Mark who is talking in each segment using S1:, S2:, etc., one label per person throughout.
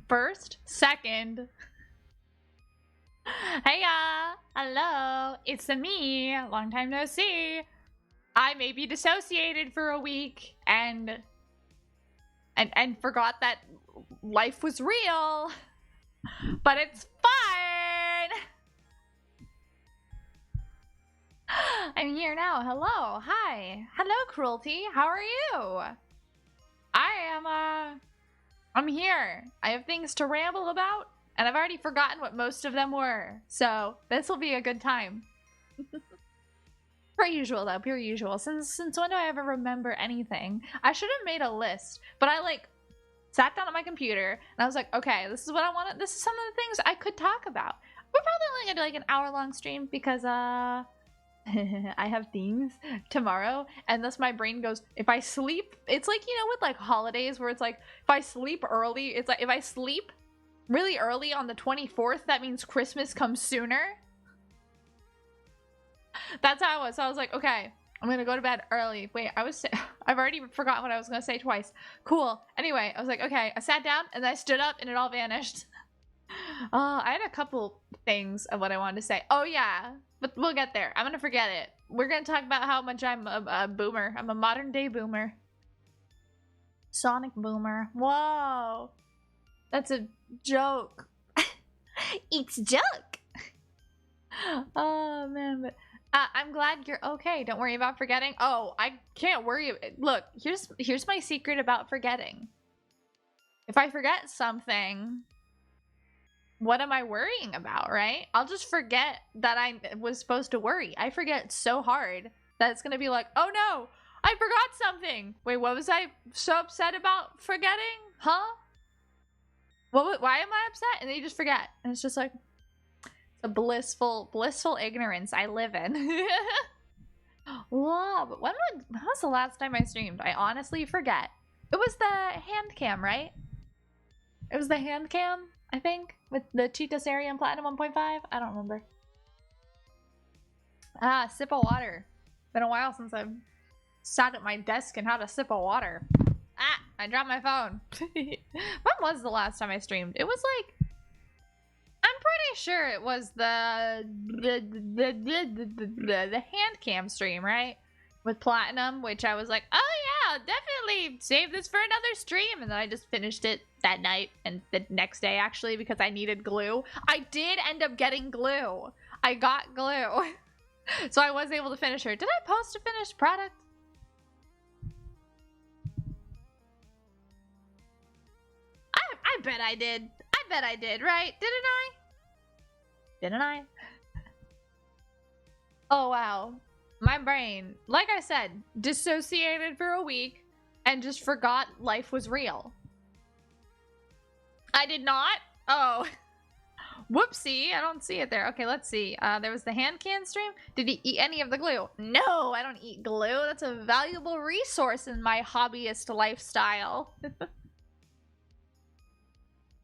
S1: First, second. Heya! Hello! It's me! Long time no see! I may be dissociated for a week and forgot that life was real, but it's fine! I'm here now. Hello. Hi. Hello, Cruelty. How are you? I'm here. I have things to ramble about, and I've already forgotten what most of them were. So this will be a good time. Per usual, though. Per usual. Since when do I ever remember anything? I should have made a list, but I sat down at my computer and I was like, okay, this is what I want. This is some of the things I could talk about. We're probably only gonna do an hour-long stream because I have things tomorrow, and thus my brain goes, if I sleep, it's like, you know, with holidays where it's like, if I sleep early, it's like, if I sleep really early on the 24th, that means Christmas comes sooner. That's how I was. So I was like, okay, I'm gonna go to bed early. Wait, I've already forgotten what I was gonna say twice. Cool. Anyway, I was like, okay, I sat down and then I stood up and it all vanished. I had a couple things of what I wanted to say. Oh yeah, but we'll get there. I'm gonna forget it. We're gonna talk about how much I'm a boomer. I'm a modern day boomer. Sonic boomer. Whoa. That's a joke. It's a joke. Oh man, but I'm glad you're okay. Don't worry about forgetting. Oh, I can't worry. Look, here's my secret about forgetting. If I forget something, what am I worrying about, right? I'll just forget that I was supposed to worry. I forget so hard that it's gonna be like, oh no, I forgot something. Wait, what was I so upset about forgetting? Huh? Why am I upset? And then you just forget. And it's just like, it's a blissful ignorance I live in. Whoa, but when was the last time I streamed? I honestly forget. It was the hand cam, right? It was the hand cam, I think, with the Cheetah Sarian Platinum 1.5. I don't remember. Sip of water. Been a while since I've sat at my desk and had a sip of water. I dropped my phone. When was the last time I streamed? It was like, I'm pretty sure it was the hand cam stream, right? With Platinum, which I was like, oh yeah, definitely save this for another stream. And then I just finished it that night and the next day, actually, because I needed glue. I did end up getting glue. I got glue. So I was able to finish her. Did I post a finished product? I bet I did. I bet I did, right? Didn't I? Didn't I? Oh, wow. My brain, like I said, dissociated for a week and just forgot life was real. I did not? Oh. Whoopsie, I don't see it there. Okay, let's see. There was the hand can stream. Did he eat any of the glue? No, I don't eat glue. That's a valuable resource in my hobbyist lifestyle.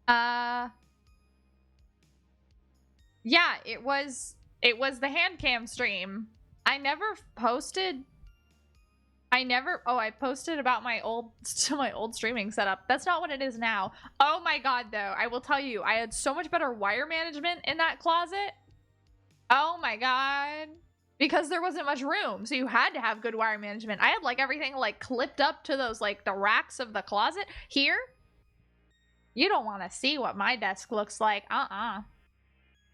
S1: Yeah, it was the hand cam stream. I never posted. I posted about my old streaming setup. That's not what it is now. Oh my god, though. I will tell you, I had so much better wire management in that closet. Oh my god. Because there wasn't much room, so you had to have good wire management. I had everything clipped up to those the racks of the closet. Here, you don't want to see what my desk looks like.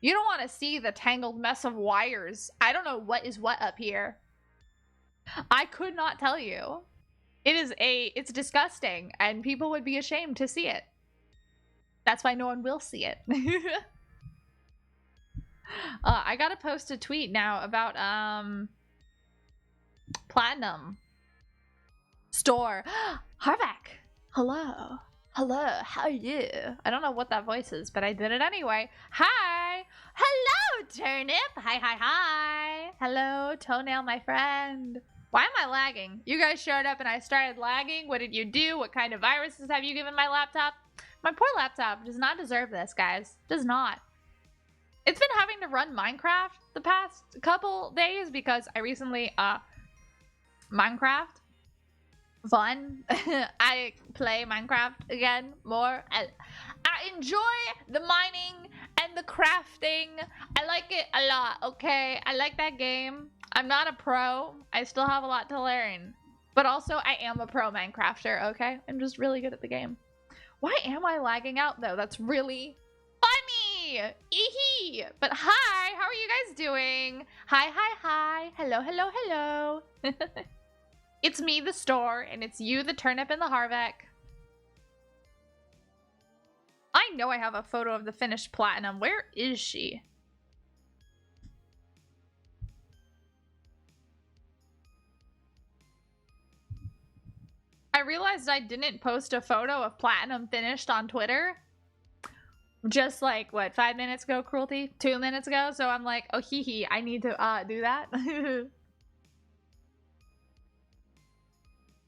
S1: You don't want to see the tangled mess of wires. I don't know what is what up here. I could not tell you. It's disgusting, and people would be ashamed to see it. That's why no one will see it. I gotta post a tweet now about Platinum Store. Harvac! Hello. Hello, how are you? I don't know what that voice is, but I did it anyway. Hi! Hello, Turnip! Hi! Hello, Toenail, my friend. Why am I lagging? You guys showed up and I started lagging. What did you do? What kind of viruses have you given my laptop? My poor laptop does not deserve this, guys. Does not. It's been having to run Minecraft the past couple days because I recently, Minecraft fun. I play Minecraft again more. I enjoy the mining and the crafting. I like it a lot, okay? I like that game. I'm not a pro. I still have a lot to learn. But also, I am a pro Minecrafter, okay? I'm just really good at the game. Why am I lagging out, though? That's really funny! Eehee! But hi! How are you guys doing? Hi, hi, hi! Hello, hello, hello! It's me, the store, and it's you, the turnip and the Harvek. I know I have a photo of the finished platinum. Where is she? I realized I didn't post a photo of platinum finished on Twitter. Just like, what, 5 minutes ago, Cruelty? 2 minutes ago? So I'm like, oh, hee hee, I need to do that.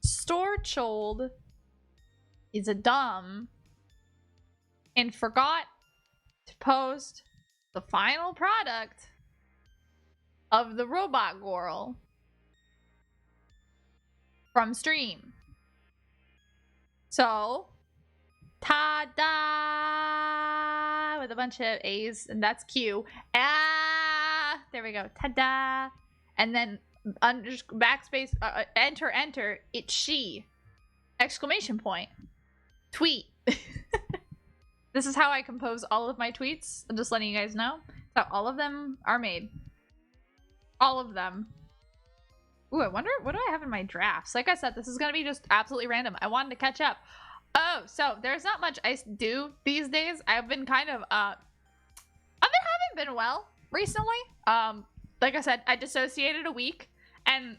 S1: Storchold is a dumb and forgot to post the final product of the robot girl from stream. So, ta-da! With a bunch of A's, and that's Q. Ah! There we go. Ta-da! And then backspace, enter, enter. It's she. Exclamation point. Tweet. This is how I compose all of my tweets. I'm just letting you guys know. So all of them are made. All of them. Ooh, I wonder, what do I have in my drafts? Like I said, this is gonna be just absolutely random. I wanted to catch up. Oh, so there's not much I do these days. I've been kind of, haven't been well recently. Like I said, I dissociated a week. And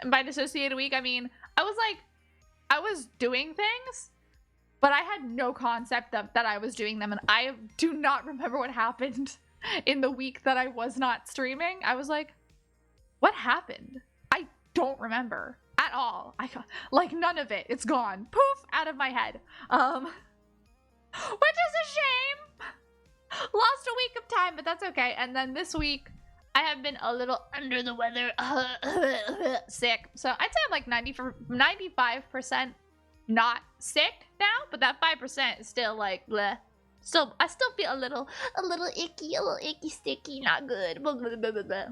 S1: by dissociated a week, I mean, I was doing things, but I had no concept of that I was doing them. And I do not remember what happened in the week that I was not streaming. I was like, what happened? I don't remember at all. Like none of it. It's gone. Poof, out of my head. Which is a shame. Lost a week of time, but that's okay. And then this week, I have been a little under the weather, sick. So I'd say I'm like 95% not sick now, but that 5% is still like bleh. So I still feel a little icky, sticky, not good. Blah, blah, blah, blah, blah.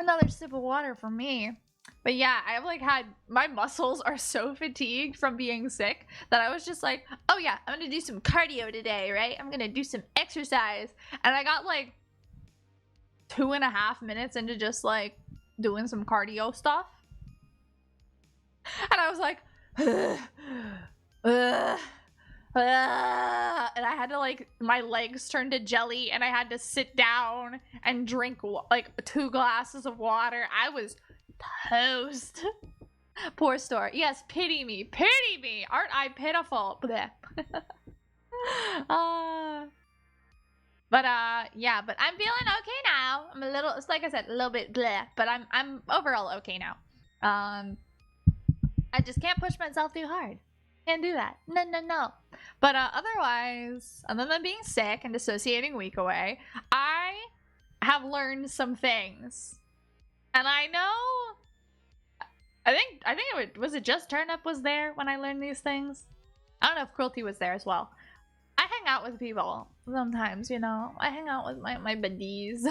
S1: Another sip of water for me. But yeah, I've like had, my muscles are so fatigued from being sick that I was just like, oh yeah, I'm gonna do some cardio today, right? I'm gonna do some exercise. And I got like 2.5 minutes into just like doing some cardio stuff. And I was like, and I had to like, my legs turned to jelly and I had to sit down and drink like 2 glasses of water. I was toast. Poor store. Yes, pity me. Pity me. Aren't I pitiful? Yeah, but I'm feeling okay now. I'm a little, it's like I said, a little bit bleh, but I'm overall okay now. I just can't push myself too hard. Can't do that. No. But otherwise, other than being sick and dissociating a week away, I have learned some things. And I know, I think was it just Turnip was there when I learned these things? I don't know if Cruelty was there as well. I hang out with people sometimes, you know. I hang out with my buddies.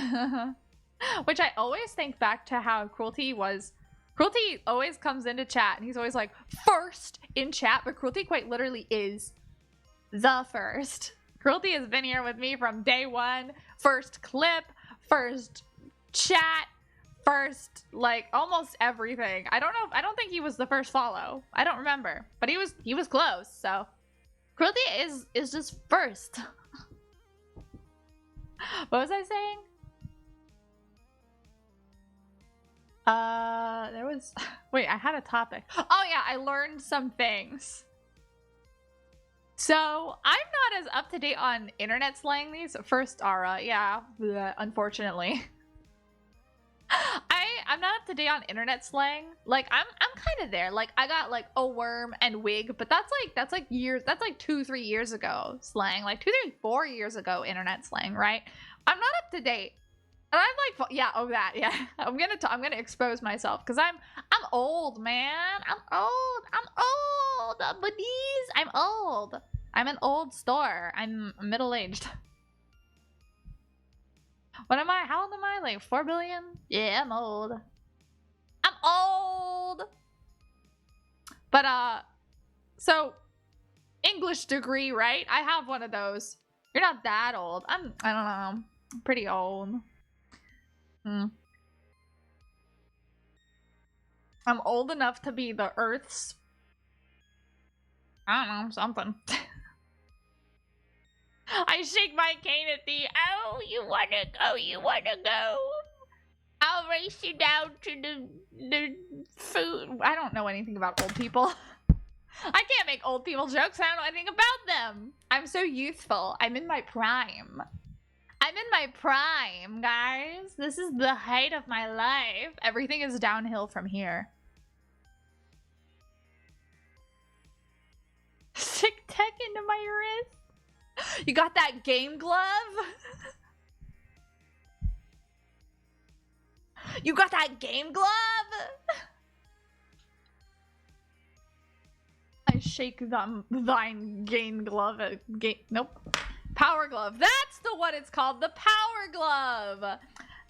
S1: Which I always think back to how Cruelty was. Cruelty always comes into chat and he's always like first in chat, but Cruelty quite literally is the first. Cruelty has been here with me from day one. First clip, first chat, first like almost everything. I don't know, I don't think he was the first follow. I don't remember, but he was close. So Cruelty is just first. What was I saying? There was, wait, I had a topic. Oh yeah, I learned some things. So I'm not as up to date on internet slang these. First, Ara, yeah, bleh, unfortunately. I'm not up to date on internet slang. Like I'm kind of there. Like I got like a worm and wig, but that's like years. That's like 2-3 years ago slang. Like 2-4 years ago internet slang, right? I'm not up to date. And I'm like, yeah, yeah. I'm gonna expose myself because I'm old, man. I'm old. Buddies, I'm old. I'm an old store. I'm middle-aged. What am I? How old am I? Like 4 billion? Yeah, I'm old. I'm old. But so English degree, right? I have one of those. You're not that old. I don't know. I'm pretty old. I'm old enough to be the Earth's, I don't know, something. I shake my cane at thee. Oh, you wanna go, you wanna go. I'll race you down to the food. I don't know anything about old people. I can't make old people jokes. I don't know anything about them. I'm so youthful. I'm in my prime. I'm in my prime, guys. This is the height of my life. Everything is downhill from here. Stick tech into my wrist. You got that game glove? You got that game glove? I shake thine game glove. Nope. Power glove. That's the what it's called. The power glove.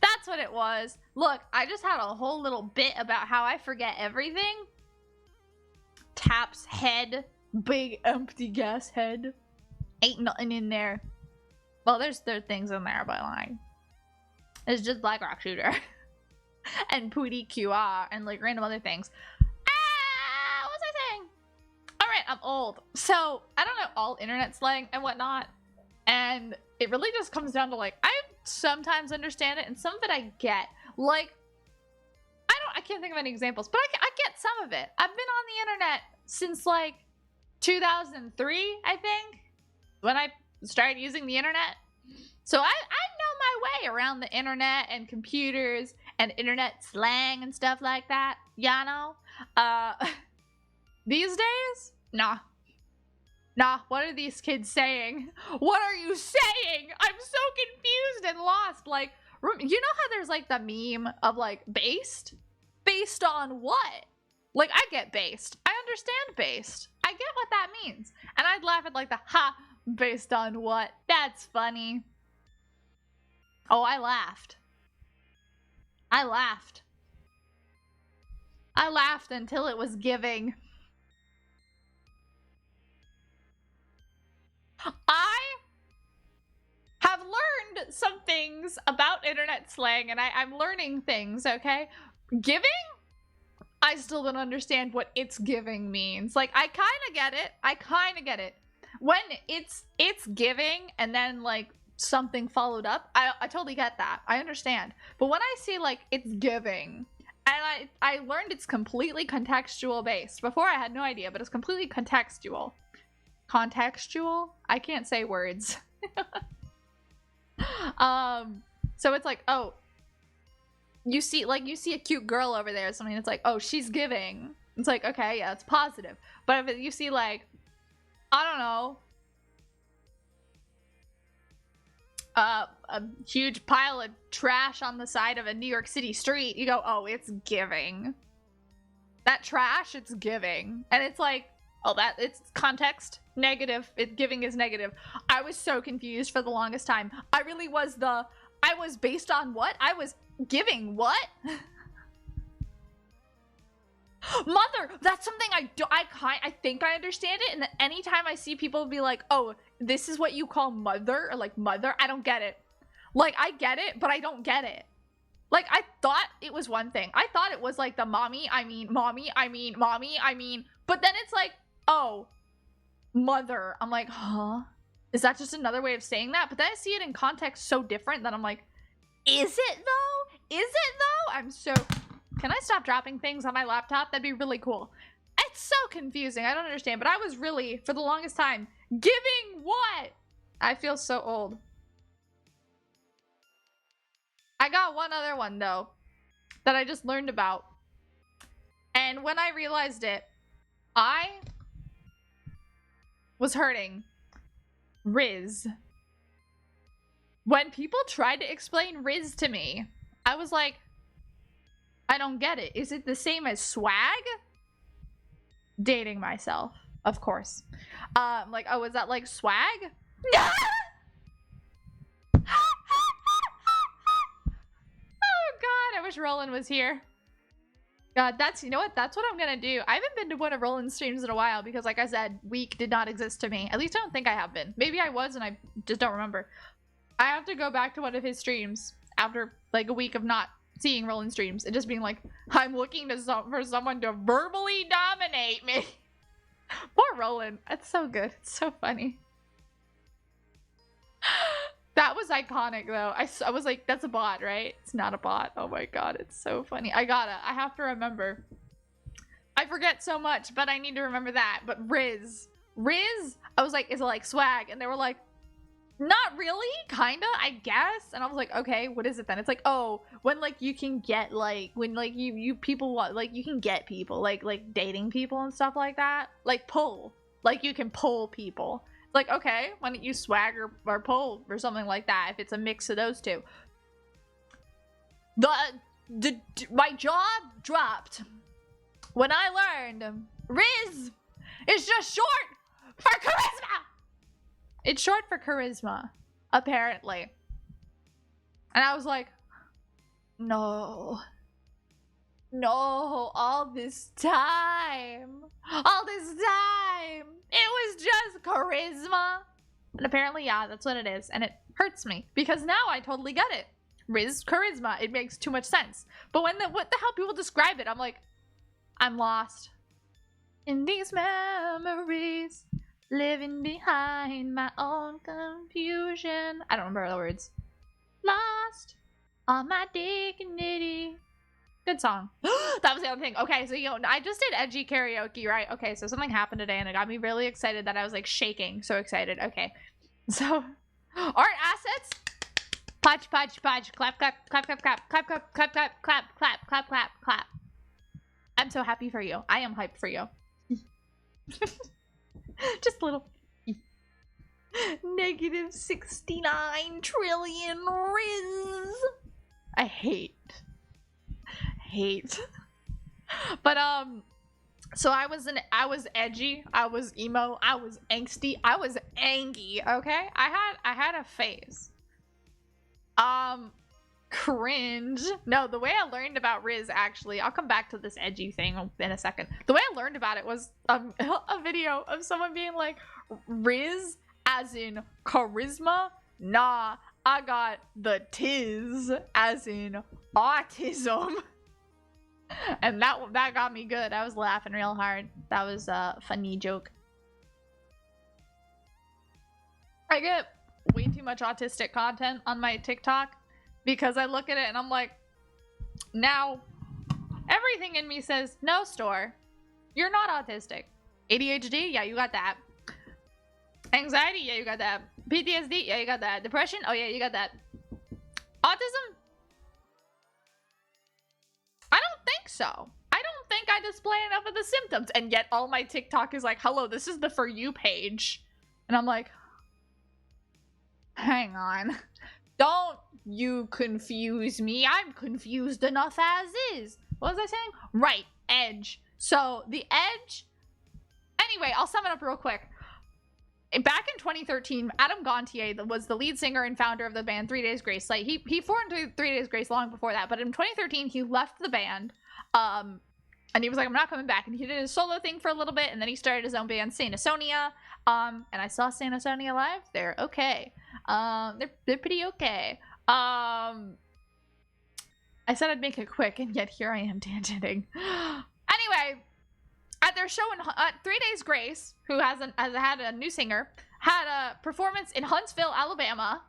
S1: That's what it was. Look, I just had a whole little bit about how I forget everything. Tap's head. Big empty gas head. Ain't nothing in there. Well, there's things in there, but like, it's just Black Rock Shooter. And Pooty QR and like random other things. What was I saying? Alright, I'm old. So, I don't know all internet slang and whatnot. And it really just comes down to like, I sometimes understand it and some of it I get. Like, I can't think of any examples, but I get some of it. I've been on the internet since like 2003, I think, when I started using the internet. So I know my way around the internet and computers and internet slang and stuff like that. Ya know? These days? Nah. Nah, what are these kids saying? What are you saying? I'm so confused and lost. Like, you know how there's like the meme of like based? Based on what? Like, I get based. I understand based. I get what that means. And I'd laugh at like the ha, based on what? That's funny. Oh, I laughed. I laughed. I laughed until it was giving. I have learned some things about internet slang, and I'm learning things, okay? Giving? I still don't understand what it's giving means. Like, I kind of get it. I kind of get it. When it's giving and then, like, something followed up, I totally get that. I understand. But when I see, like, it's giving, and I learned it's completely contextual based. Before I had no idea, but it's completely contextual. Contextual? I can't say words. So it's like, oh, you see a cute girl over there or something, it's like, oh, she's giving. It's like, okay, yeah, it's positive. But if you see like, I don't know, a huge pile of trash on the side of a New York City street, you go, oh, it's giving. That trash, it's giving. And it's like, oh, it's context negative. Giving is negative. I was so confused for the longest time. I really was I was based on what? I was giving what? Mother, that's something I think I understand it, and that anytime I see people be like, oh, this is what you call mother, or like mother, I don't get it. Like, I get it, but I don't get it. Like, I thought it was one thing. I thought it was like the mommy, but then it's like, oh, mother. I'm like, huh? Is that just another way of saying that? But then I see it in context so different that I'm like, is it though? Is it though? I'm so... Can I stop dropping things on my laptop? That'd be really cool. It's so confusing. I don't understand. But I was really, for the longest time, giving what? I feel so old. I got one other one, though, that I just learned about. And when I realized it, I was hurting. Riz. When people tried to explain Riz to me, I was like, I don't get it. Is it the same as swag? Dating myself, of course. Like, oh, is that like swag? Oh God, I wish Roland was here. God, that's, you know what? That's what I'm gonna do. I haven't been to one of Roland's streams in a while because, like I said, week did not exist to me. At least I don't think I have been. Maybe I was and I just don't remember. I have to go back to one of his streams after like a week of not seeing Roland streams and just being like, I'm looking for someone to verbally dominate me. Poor Roland. That's so good. It's so funny. That was iconic though. I was like, that's a bot, right? It's not a bot. Oh my God, it's so funny. I have to remember. I forget so much, but I need to remember that. But Riz, I was like, is it like swag? And they were like, not really, kinda, I guess. And I was like, okay, what is it then? It's like, oh, when like you can get like, when like you people want, like you can get people, like dating people and stuff like that. Like pull, like you can pull people. It's like, okay, why don't you swag or pull or something like that if it's a mix of those two. My jaw dropped when I learned Riz is just short for charisma. It's short for charisma, apparently. And I was like, no, all this time, it was just charisma. And apparently, yeah, that's what it is. And it hurts me because now I totally get it. Riz, charisma, it makes too much sense. But when what the hell people describe it, I'm like, I'm lost in these memories. Living behind my own confusion. I don't remember the words. Lost on my dignity. Good song. That was the other thing. Okay, so you know, I just did edgy karaoke, right? Okay, so something happened today and it got me really excited that I was like shaking. So excited. Okay. So art assets. Punch, punch, punch. Clap, clap, clap, clap, clap, clap, clap, clap, clap, clap, clap, clap, clap, clap. I'm so happy for you. I am hyped for you. Just a little. Negative 69 trillion Riz. I hate. But so I was edgy, I was emo, I was angsty, I was angy, okay? I had a phase. Cringe. No, the way I learned about Riz, actually, I'll come back to this edgy thing in a second. The way I learned about it was a video of someone being like, Riz as in charisma? Nah, I got the tiz as in autism. And that got me good. I was laughing real hard. That was a funny joke. I get way too much autistic content on my TikTok because I look at it and I'm like, now everything in me says, no, store, you're not autistic. ADHD, yeah, you got that. Anxiety, yeah, you got that. PTSD, yeah, you got that. Depression, oh yeah, you got that. Autism? I don't think so. I don't think I display enough of the symptoms, and yet all my TikTok is like, hello, this is the For You page. And I'm like, hang on. Don't you confuse me. I'm confused enough as is. What was I saying? Right, edge. So the edge. Anyway, I'll sum it up real quick. Back in 2013, Adam Gontier was the lead singer and founder of the band 3 Days Grace. Like he formed 3 Days Grace long before that, but in 2013 he left the band, and he was like, I'm not coming back. And he did his solo thing for a little bit, and then he started his own band, Saint Asonia. And I saw Saint Asonia live. They're okay. They're pretty okay. I said I'd make it quick, and yet here I am tangenting. Anyway. At their show in 3 Days Grace, who has had a new singer, had a performance in Huntsville, Alabama,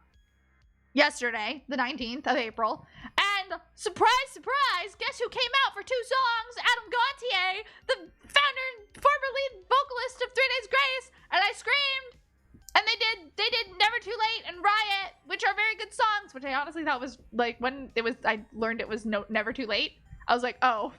S1: yesterday, the 19th of April. And surprise, surprise, guess who came out for 2 songs? Adam Gontier, the founder and former lead vocalist of 3 Days Grace. And I screamed. And they did Never Too Late and Riot, which are very good songs, which I honestly thought was like, when I learned it was Never Too Late, I was like, oh.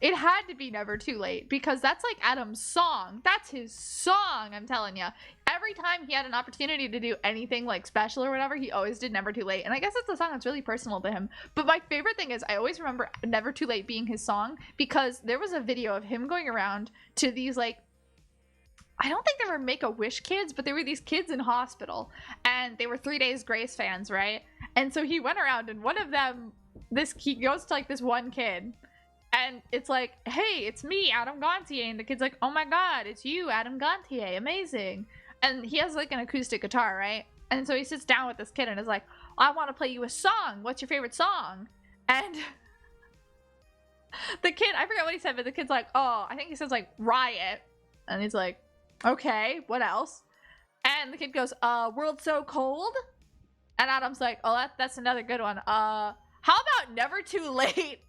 S1: It had to be Never Too Late because that's like Adam's song. That's his song, I'm telling you. Every time he had an opportunity to do anything like special or whatever, he always did Never Too Late. And I guess it's a song that's really personal to him. But my favorite thing is I always remember Never Too Late being his song because there was a video of him going around to these like, I don't think they were Make-A-Wish kids, but they were these kids in hospital. And they were 3 Days Grace fans, right? And so he went around and one of them, he goes to like this one kid. And it's like, hey, it's me, Adam Gontier. And the kid's like, oh my god, it's you, Adam Gontier. Amazing. And he has like an acoustic guitar, right? And so he sits down with this kid and is like, I want to play you a song. What's your favorite song? And the kid, I forgot what he said, but the kid's like, oh, I think he says like Riot. And he's like, okay, what else? And the kid goes, World So Cold? And Adam's like, oh, that's another good one. How about Never Too Late?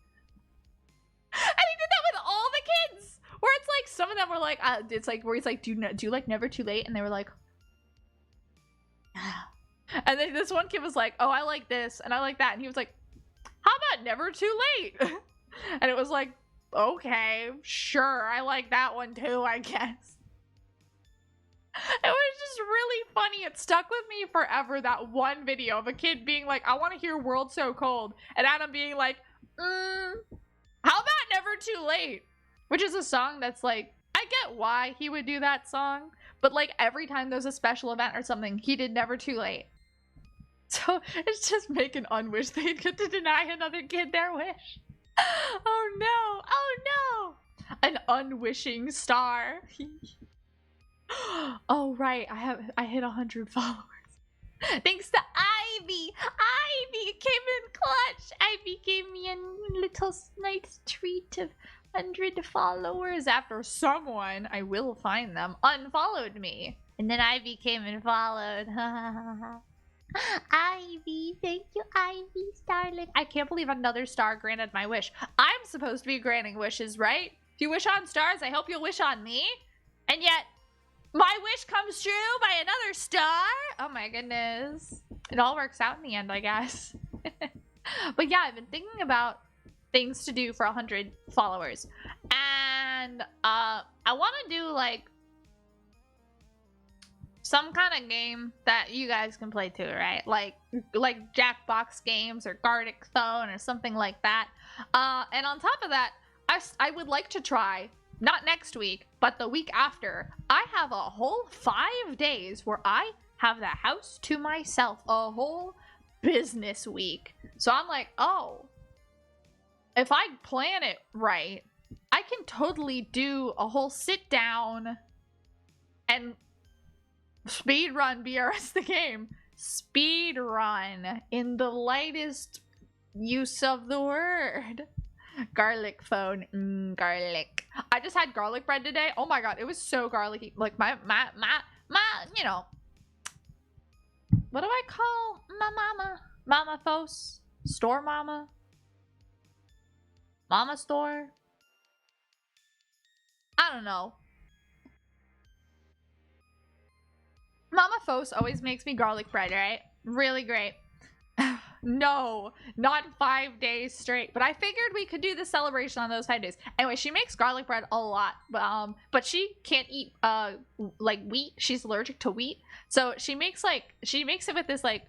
S1: And he did that with all the kids, where it's like some of them were like, it's like where he's like, do you like Never Too Late? And they were like, and then this one kid was like, oh, I like this and I like that, and he was like, how about Never Too Late? And it was like, okay, sure, I like that one too, I guess. It was just really funny. It stuck with me forever, that one video of a kid being like, I want to hear World So Cold, and Adam being like, how about Never Too Late? Which is a song that's like, I get why he would do that song, but like every time there's a special event or something, he did Never Too Late. So it's just making unwish they'd get to deny another kid their wish. Oh no, oh no. An unwishing star. Oh right, I hit 100 followers. Thanks to Ivy. Ivy came in clutch. Ivy gave me a little nice treat of 100 followers after someone, I will find them, unfollowed me. And then Ivy came and followed. Ivy, thank you, Ivy, darling. I can't believe another star granted my wish. I'm supposed to be granting wishes, right? If you wish on stars, I hope you'll wish on me. And yet, my wish comes true by another star? Oh my goodness. It all works out in the end, I guess. But yeah, I've been thinking about things to do for 100 followers. And I want to do like some kind of game that you guys can play too, right? Like Jackbox games or Gartic Phone or something like that. And on top of that, I would like to try, not next week, but the week after, I have a whole 5 days where I have the house to myself, a whole business week. So I'm like, oh, if I plan it right, I can totally do a whole sit down and speed run BRS the game. Speed run in the lightest use of the word. Garlic phone, garlic. I just had garlic bread today. Oh my god, it was so garlicky. Like my, you know, what do I call my mama? Mama Fos? Store mama? Mama store? I don't know. Mama Fos always makes me garlic bread, right? Really great. No, not 5 days straight. But I figured we could do the celebration on those 5 days. Anyway, she makes garlic bread a lot. But she can't eat like wheat. She's allergic to wheat. So she makes it with this like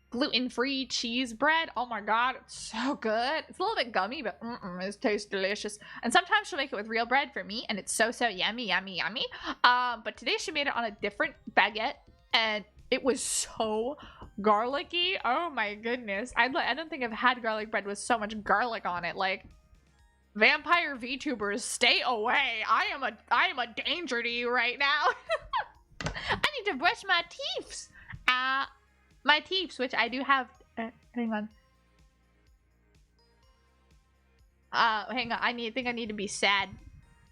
S1: gluten-free cheese bread. Oh my god, it's so good. It's a little bit gummy, but it tastes delicious. And sometimes she'll make it with real bread for me, and it's so yummy, yummy, yummy. But today she made it on a different baguette, and it was so garlicky. Oh my goodness. I don't think I've had garlic bread with so much garlic on it. Like, vampire VTubers, stay away. I am a danger to you right now. I need to brush my teeth. My teeth, which I do have. Hang on. Hang on. I think I need to be sad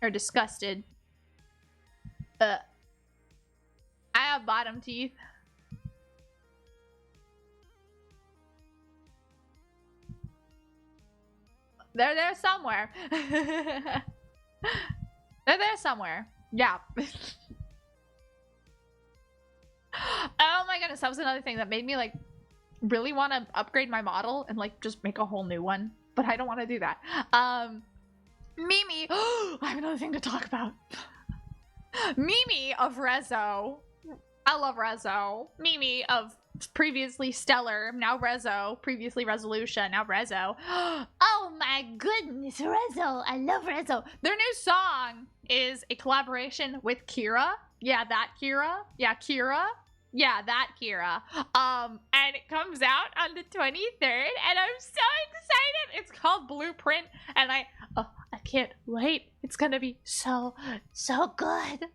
S1: or disgusted. I have bottom teeth. They're there somewhere. They're there somewhere. Yeah. Oh my goodness, that was another thing that made me like really want to upgrade my model and like just make a whole new one, but I don't want to do that. Mimi. I have another thing to talk about. Mimi of Rezo. I love Rezo. Mimi of previously Stellar, now Rezo. Previously Resolution, now Rezo. Oh my goodness, Rezo. I love Rezo. Their new song is a collaboration with Kira. Yeah, that Kira. Yeah, Kira. Yeah, that Kira. And it comes out on the 23rd, and I'm so excited. It's called Blueprint, and I can't wait. It's gonna be so good.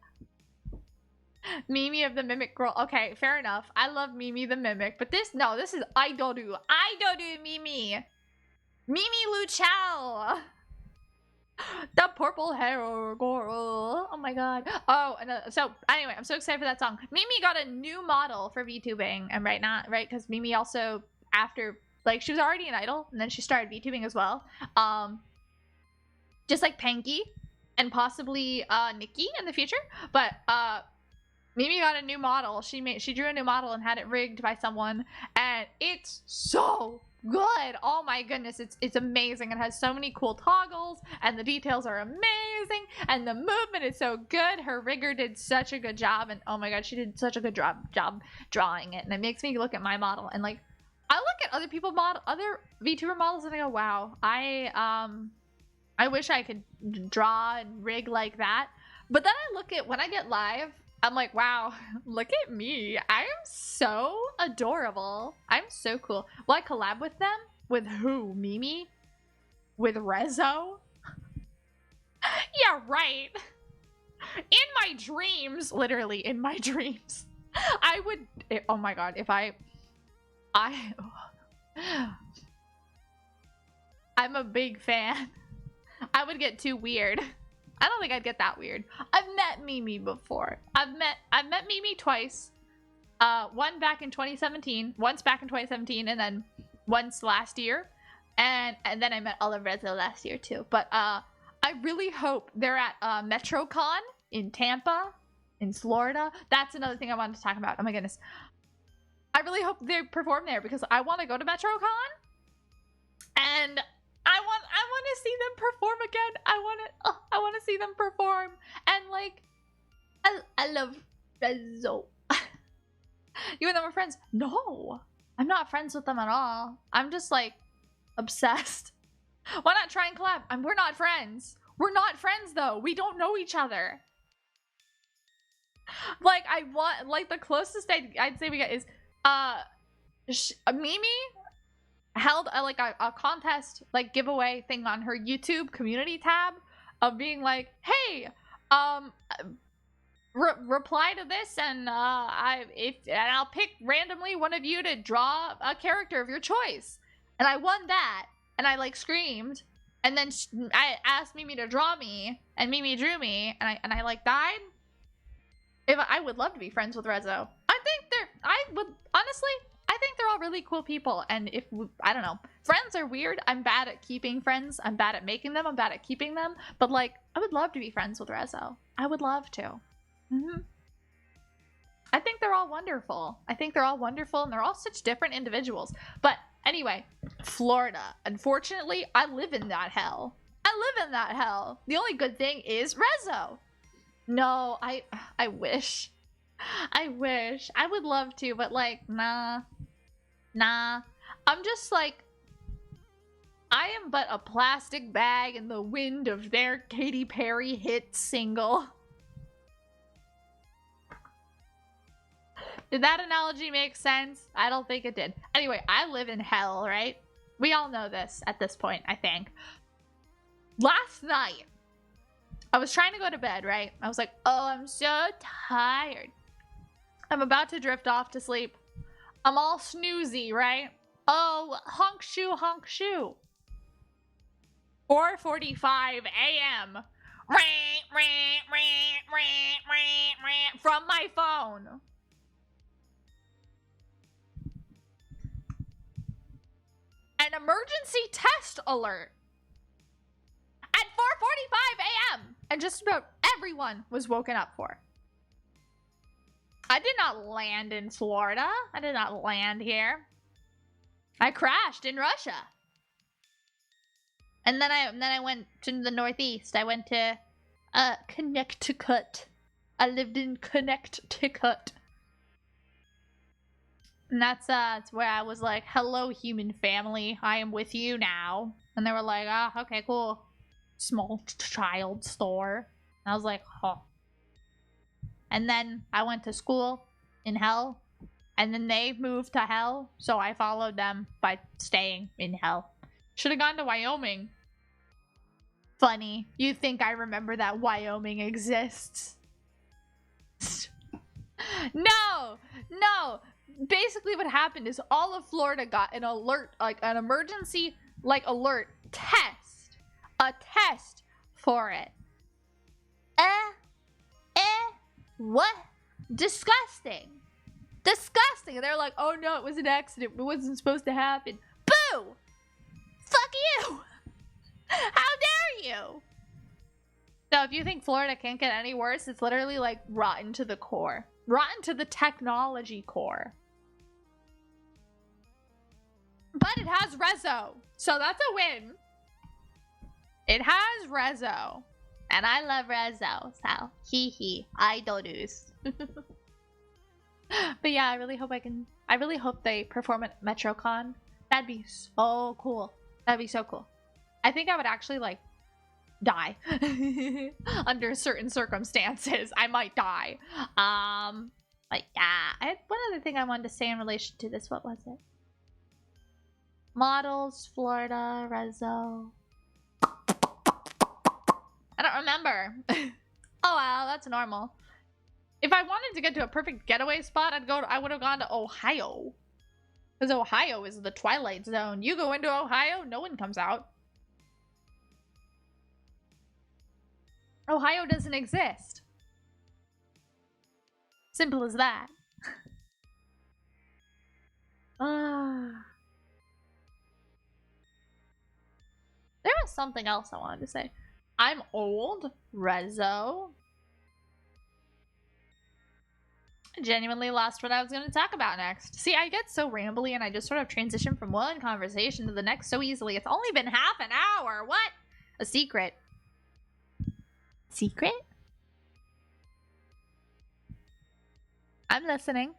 S1: Mimi of the Mimic Girl. Okay, fair enough. I love Mimi the Mimic, but this is Idoru. Idoru Mimi. Mimi Luchao. The purple hair girl. Oh my god. Oh, so anyway, I'm so excited for that song. Mimi got a new model for VTubing, and right because Mimi also, after, like, she was already an idol, and then she started VTubing as well. Just like Panky and possibly Nikki in the future, but Mimi got a new model. She drew a new model and had it rigged by someone, and it's so good. Oh my goodness, it's amazing. It has so many cool toggles, and the details are amazing, and the movement is so good. Her rigger did such a good job, and oh my god, she did such a good job drawing it. And it makes me look at my model, and like, I look at other other VTuber models, and I go, wow, I wish I could draw and rig like that. But then I look at when I get live, I'm like, wow, look at me. I am so adorable. I'm so cool. Will I collab with them? With who? Mimi? With Rezo? Yeah, right. In my dreams, literally in my dreams, I would, oh my god, if I'm a big fan. I would get too weird. I don't think I'd get that weird. I've met Mimi before. I've met Mimi twice. One back in 2017, once back in 2017, and then once last year. And then I met Olive Rezo last year too. But I really hope they're at MetroCon in Tampa, in Florida. That's another thing I wanted to talk about. Oh my goodness. I really hope they perform there because I want to go to MetroCon. And I want to see them perform again. I want to see them perform. And like, I love Rezo. You and them are friends? No, I'm not friends with them at all. I'm just like obsessed. Why not try and collab? We're not friends. We're not friends though. We don't know each other. Like, I want, like, the closest I'd say we get is Mimi held a contest, like, giveaway thing on her YouTube community tab of being like, hey, reply to this, and I'll pick randomly one of you to draw a character of your choice. And I won that, and I like screamed, and then I asked Mimi to draw me, and Mimi drew me, and I like died. I would love to be friends with Rezo. I think they're all really cool people, and I don't know, friends are weird. I'm bad at keeping friends. I'm bad at making them. I'm bad at keeping them. But like, I would love to be friends with Rezo. I would love to. I think they're all wonderful. I think they're all wonderful, and they're all such different individuals. But anyway, Florida. Unfortunately, I live in that hell. The only good thing is Rezo. No, I wish. I would love to, but like, nah. I'm just like, I am but a plastic bag in the wind of their Katy Perry hit single. Did that analogy make sense? I don't think it did. Anyway, I live in hell, right? We all know this at this point, I think. Last night, I was trying to go to bed, right? I was like, oh, I'm so tired. I'm about to drift off to sleep. I'm all snoozy, right? Oh, honk shoe, honk shoe. 4:45 a.m. From my phone. An emergency test alert. At 4:45 a.m. And just about everyone was woken up for. I did not land in Florida. I did not land here. I crashed in Russia. And then I went to the Northeast. I went to Connecticut. I lived in Connecticut. And that's where I was like, hello, human family. I am with you now. And they were like, ah, okay, cool. Small child store. And I was like, huh. And then I went to school in hell. And then they moved to hell. So I followed them by staying in hell. Should have gone to Wyoming. Funny. You think I remember that Wyoming exists? No! No! Basically what happened is all of Florida got an alert, like an emergency, like alert test. A test for it. What? Disgusting. Disgusting. And they're like, oh no, it was an accident. It wasn't supposed to happen. Boo! Fuck you! How dare you? So if you think Florida can't get any worse, it's literally like rotten to the core. Rotten to the technology core. But it has Rezo. So that's a win. It has Rezo. And I love Rezo. So, hee, idolus. But yeah, I really hope they perform at MetroCon. That'd be so cool. That'd be so cool. I think I would actually, like, die. Under certain circumstances, I might die. But yeah, I had one other thing I wanted to say in relation to this. What was it? Models, Florida, Rezo. I don't remember. Oh wow, that's normal. If I wanted to get to a perfect getaway spot, I would have gone to Ohio. Because Ohio is the Twilight Zone. You go into Ohio, no one comes out. Ohio doesn't exist. Simple as that. There was something else I wanted to say. I'm old. Rezo. I genuinely lost what I was going to talk about next. See, I get so rambly and I just sort of transition from one conversation to the next so easily. It's only been half an hour. What? A secret. Secret? I'm listening.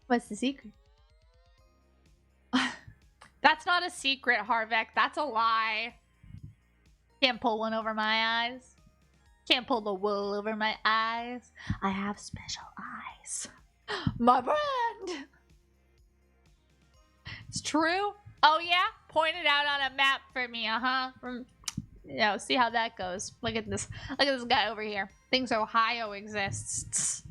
S1: What's the secret? That's not a secret, Harvek. That's a lie. Can't pull one over my eyes. Can't pull the wool over my eyes. I have special eyes. My brand! It's true? Oh yeah? Point it out on a map for me, You know, see how that goes. Look at this. Look at this guy over here. Thinks Ohio exists.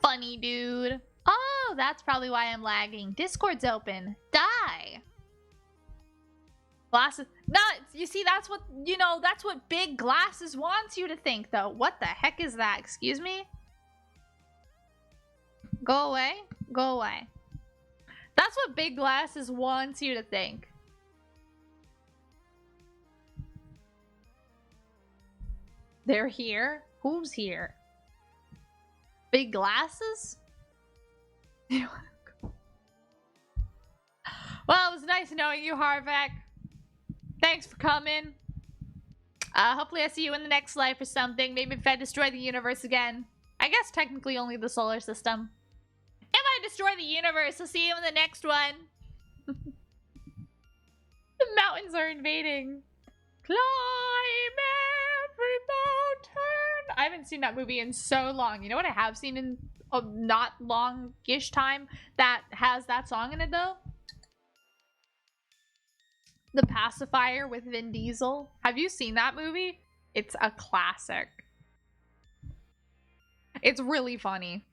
S1: Funny dude. Oh, that's probably why I'm lagging. Discord's open. Die. Glasses. Not. You see, that's what, you know, that's what Big Glasses wants you to think, though. What the heck is that? Excuse me? Go away. Go away. That's what Big Glasses wants you to think. They're here? Who's here? Big Glasses? Well, it was nice knowing you, Harvek. Thanks for coming. Hopefully I see you in the next life or something. Maybe if I destroy the universe again. I guess technically only the solar system. If I destroy the universe, I'll see you in the next one. The mountains are invading. Climb every mountain. I haven't seen that movie in so long. You know what I have seen in a not long-ish time that has that song in it, though? The Pacifier with Vin Diesel. Have you seen that movie? It's a classic. It's really funny.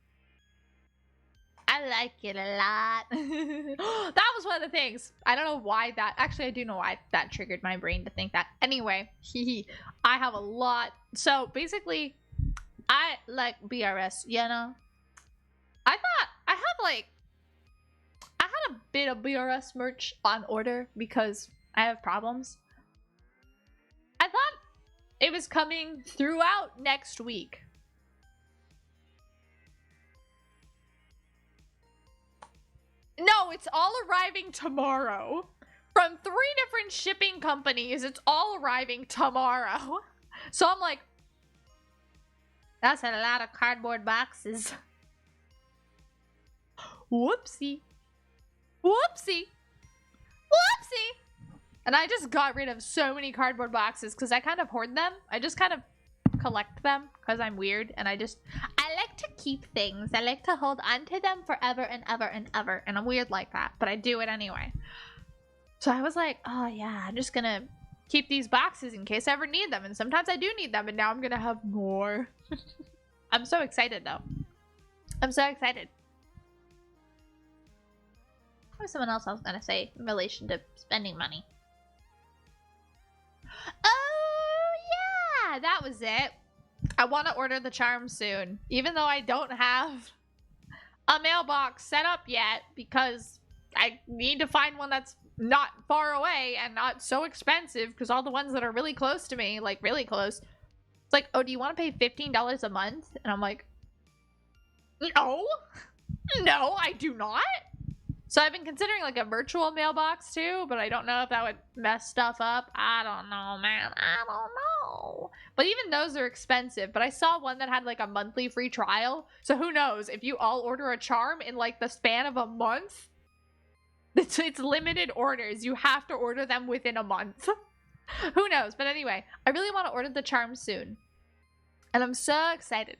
S1: I like it a lot. That was one of the things. I don't know why that... Actually, I do know why that triggered my brain to think that. Anyway, I have a lot. So, basically, I like BRS, you know? I had a bit of BRS merch on order because I have problems. I thought it was coming throughout next week. No, it's all arriving tomorrow. From 3 different shipping companies, it's all arriving tomorrow. So I'm like, that's a lot of cardboard boxes. Whoopsie. Whoopsie. Whoopsie. And I just got rid of so many cardboard boxes because I kind of hoard them. I just kind of collect them because I'm weird and I like to keep things. I like to hold onto them forever and ever and ever. And I'm weird like that, but I do it anyway. So I was like, oh yeah, I'm just gonna keep these boxes in case I ever need them. And sometimes I do need them, and now I'm gonna have more. I'm so excited though. I'm so excited. What was someone else I was gonna say in relation to spending money? Oh yeah, that was it. I want to order the charm soon, even though I don't have a mailbox set up yet because I need to find one that's not far away and not so expensive because all the ones that are really close to me, like really close, it's like, oh, do you want to pay $15 a month? And I'm like, no, I do not. So I've been considering like a virtual mailbox too, but I don't know if that would mess stuff up. I don't know, man. I don't know. But even those are expensive. But I saw one that had like a monthly free trial. So who knows? If you all order a charm in like the span of a month, it's limited orders. You have to order them within a month. Who knows? But anyway, I really want to order the charm soon. And I'm so excited.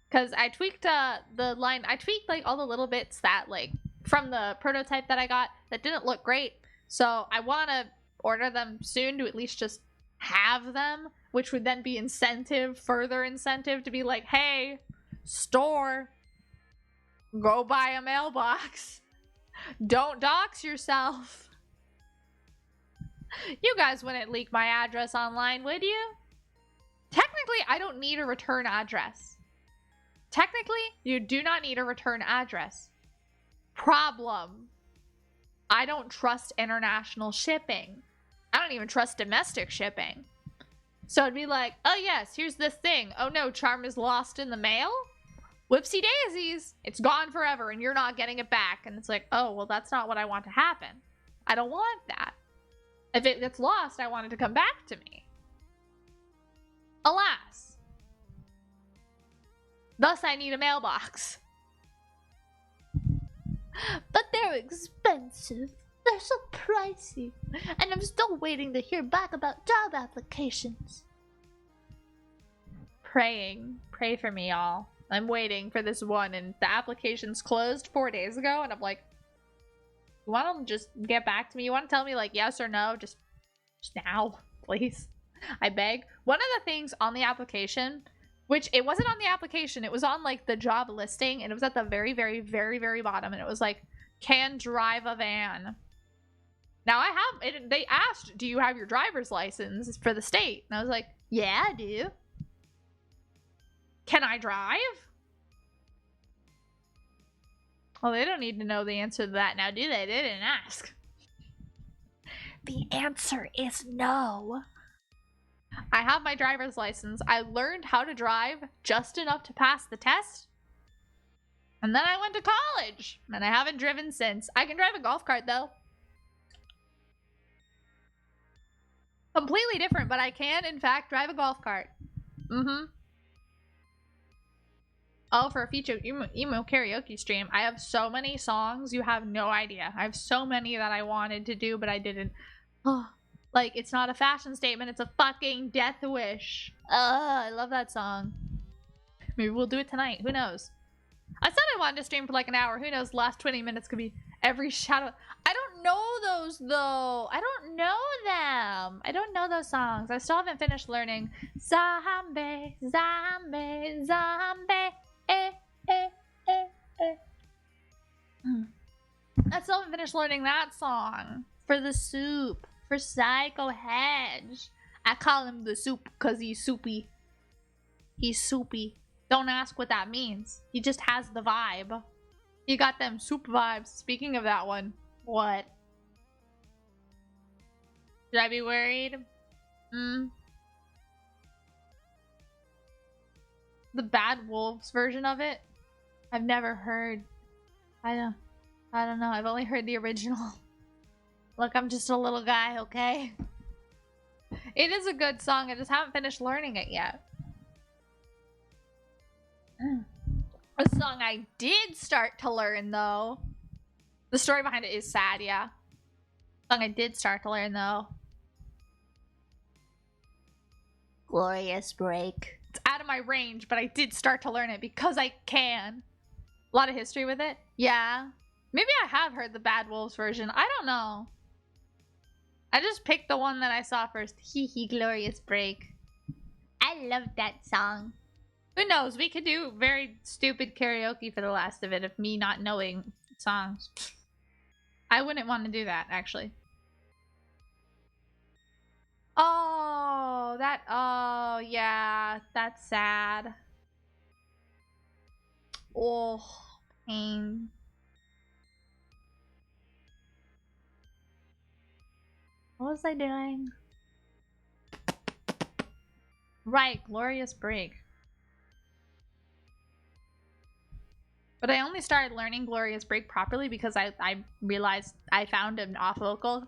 S1: Because I tweaked the line. I tweaked like all the little bits that like from the prototype that I got that didn't look great. So I want to order them soon to at least just have them, which would then be further incentive to be like, hey, store, go buy a mailbox. Don't dox yourself. You guys wouldn't leak my address online, would you? Technically, I don't need a return address. Technically, you do not need a return address. Problem. I don't trust international shipping. I don't even trust domestic shipping. So it'd be like, oh yes, here's this thing. Oh no, charm is lost in the mail? Whoopsie daisies. It's gone forever and you're not getting it back. And it's like, oh, well, that's not what I want to happen. I don't want that. If it gets lost, I want it to come back to me. Alas. Thus, I need a mailbox. But they're expensive. They're so pricey. And I'm still waiting to hear back about job applications. Praying. Pray for me, y'all. I'm waiting for this one, and the application's closed 4 days ago, and I'm like, you want to just get back to me? You want to tell me, like, yes or no? Just now, please. I beg. One of the things on the application, which it wasn't on the application, it was on like the job listing, and it was at the very, very, very, very bottom, and it was like, can drive a van. Now I have it. They asked, do you have your driver's license for the state? And I was like, yeah, I do. Can I drive? Well, they don't need to know the answer to that now, do they? They didn't ask. The answer is no. I have my driver's license. I learned how to drive just enough to pass the test. And then I went to college. And I haven't driven since. I can drive a golf cart, though. Completely different, but I can, in fact, drive a golf cart. Mm-hmm. Oh, for a future emo karaoke stream, I have so many songs, you have no idea. I have so many that I wanted to do, but I didn't. Oh, like, it's not a fashion statement, it's a fucking death wish. I love that song. Maybe we'll do it tonight, who knows? I said I wanted to stream for like an hour, who knows, the last 20 minutes could be every shadow. I don't know those, though. I don't know them. I don't know those songs. I still haven't finished learning. Zombie, zombie, zombie. I still haven't finished learning that song. For the soup. For Psycho Hedge. I call him the soup because he's soupy. He's soupy. Don't ask what that means. He just has the vibe. He got them soup vibes. Speaking of that one. What? Should I be worried? The Bad Wolves version of it? I've never heard. I don't. I don't know. I've only heard the original. Look, I'm just a little guy, okay? It is a good song. I just haven't finished learning it yet. A song I did start to learn, though. The story behind it is sad, yeah. A song I did start to learn, though. Glorious Break. It's out of my range, but I did start to learn it because I can. A lot of history with it. Yeah. Maybe I have heard the Bad Wolves version. I don't know. I just picked the one that I saw first. Hee hee, Glorious Break. I love that song. Who knows? We could do very stupid karaoke for the last of it of me not knowing songs. I wouldn't want to do that, actually. Oh, oh, yeah, that's sad. Oh, pain. What was I doing? Right, Glorious Break. But I only started learning Glorious Break properly because I realized I found an off vocal.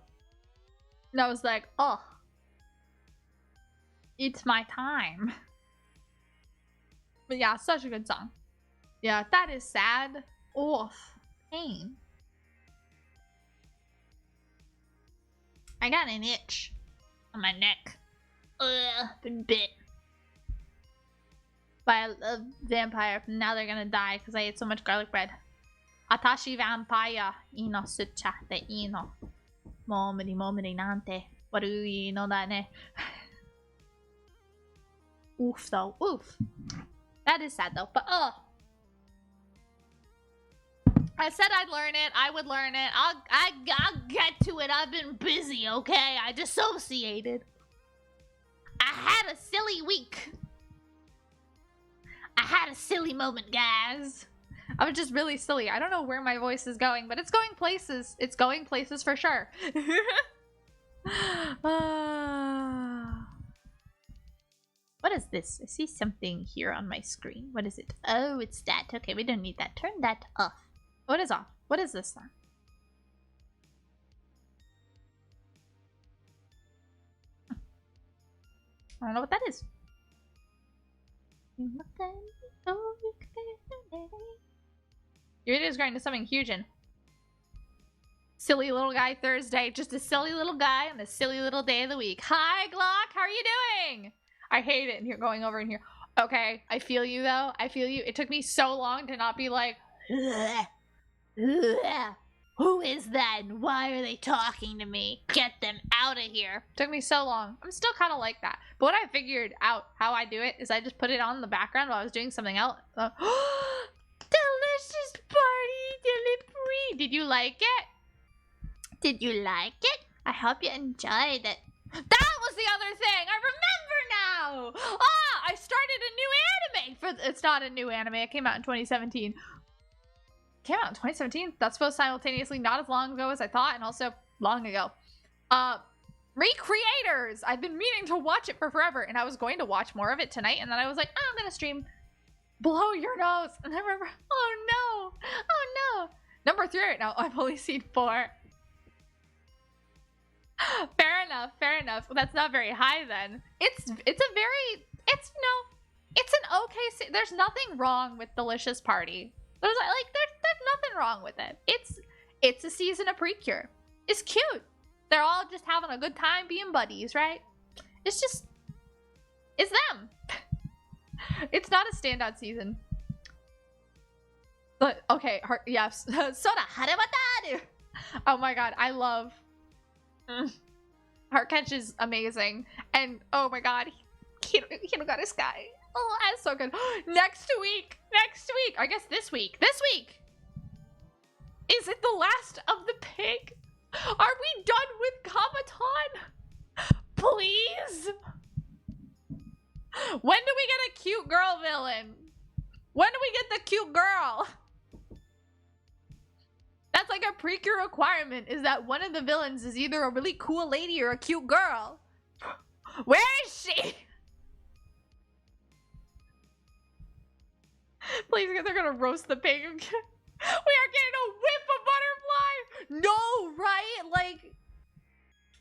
S1: And I was like, oh, it's my time. But yeah, such a good song. Yeah, that is sad. Oh, pain. I got an itch on my neck. Ugh, been bit by a vampire. Now they're gonna die because I ate so much garlic bread. Atashi vampire ino suchate ino. Momori momori nante. Warui no da ne. Oof though. Oof. That is sad though. But I said I'd learn it. I would learn it. I'll get to it. I've been busy, okay? I dissociated. I had a silly week. I had a silly moment, guys. I was just really silly. I don't know where my voice is going, but it's going places. It's going places for sure. What is this? I see something here on my screen. What is it? Oh, it's that. Okay, we don't need that. Turn that off. What is off? What is this then? I don't know what that is. Your video is growing to something huge and silly little guy Thursday. Just a silly little guy on a silly little day of the week. Hi, Glock. How are you doing? I hate it in here going over in here. Okay, I feel you though. I feel you. It took me so long to not be like, ugh. Ugh. Who is that and why are they talking to me? Get them out of here. Took me so long. I'm still kind of like that. But when I figured out how I do it is I just put it on in the background while I was doing something else. Delicious party delivery. Did you like it? Did you like it? I hope you enjoyed it. That was the other thing. I remember now. Ah, I started a new anime. It's not a new anime. It came out in 2017. Came out in 2017? That's both simultaneously not as long ago as I thought and also long ago. Recreators! I've been meaning to watch it for forever and I was going to watch more of it tonight and then I was like, oh, I'm gonna stream Blow Your Nose. And I remember, oh no, oh no. Number 3 right now. I've only seen 4. Fair enough, fair enough. Well, that's not very high then. It's an okay, there's nothing wrong with Delicious Party. There's nothing wrong with it. It's a season of Precure. It's cute. They're all just having a good time being buddies, right? It's them. It's not a standout season. But okay, yes. Soda Haremataru. Oh my god, I love Heartcatch is amazing. And oh my god, Hinogata Sky. Oh, that's so good. Next week. I guess this week. Is it the last of the pig? Are we done with Kabaton? Please? When do we get a cute girl villain? When do we get the cute girl? That's like a Precure requirement, is that one of the villains is either a really cool lady or a cute girl. Where is she? Please, they're gonna roast the pig. We are getting a whiff of No, right? Like,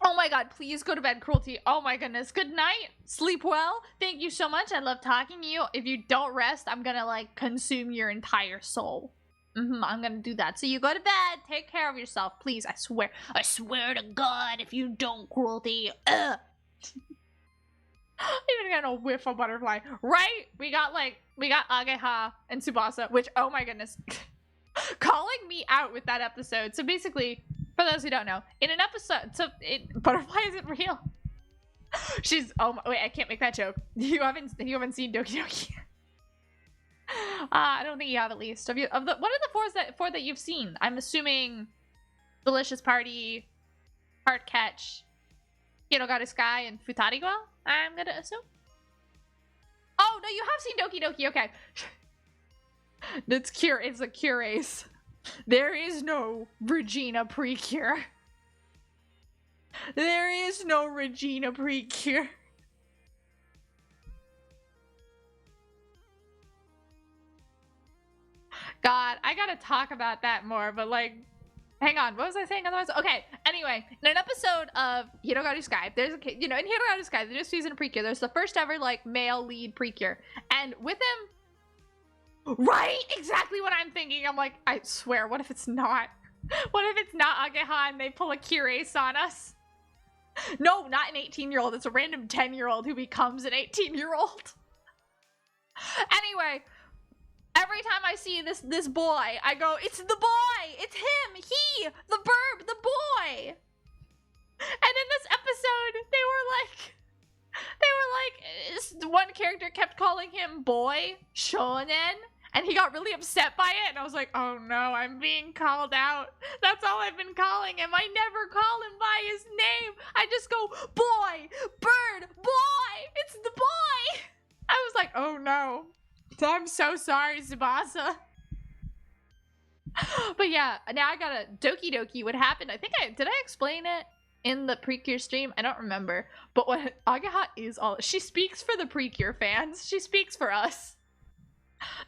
S1: oh my god, please go to bed, Cruelty. Oh my goodness. Good night. Sleep well. Thank you so much. I love talking to you. If you don't rest, I'm gonna, like, consume your entire soul. I'm gonna do that. So you go to bed. Take care of yourself, please. I swear. I swear to God, if you don't, Cruelty. Ugh. Even got a whiff of butterfly. Right? We got Ageha and Tsubasa, which, oh my goodness. Calling me out with that episode. So basically, for those who don't know, in an episode, butterfly isn't real. Wait, I can't make that joke. You haven't seen Doki Doki. I don't think you have, at least. What are the four that you've seen? I'm assuming Delicious Party, Heart Catch, Hirogaru Sky, and Futariwa, I'm gonna assume. Oh, no, you have seen Doki Doki, okay. It's a Curace. There is no Regina Precure. There is no Regina Precure. God, I gotta talk about that more, but like, hang on, what was I saying otherwise? Okay, anyway, in an episode of Hirogaru Sky, there's a, in Hirogaru Sky, the new season of Precure, there's the first ever, like, male lead Precure, and with him, right? Exactly what I'm thinking. I'm like, I swear, what if it's not? What if it's not Ageha and they pull a Curace on us? No, not an 18-year-old. It's a random 10-year-old who becomes an 18-year-old. Anyway, every time I see this boy, I go, it's the boy! It's him! He! The burb! The boy! And in this episode, they were like, one character kept calling him boy, shonen, and he got really upset by it, and I was like, oh no, I'm being called out. That's all I've been calling him. I never call him by his name. I just go, boy, bird, boy, it's the boy. I was like, oh no. I'm so sorry, Tsubasa. But yeah, now I gotta Doki Doki. What happened? Did I explain it in the Precure stream? I don't remember. But what Ageha is she speaks for the Precure fans. She speaks for us.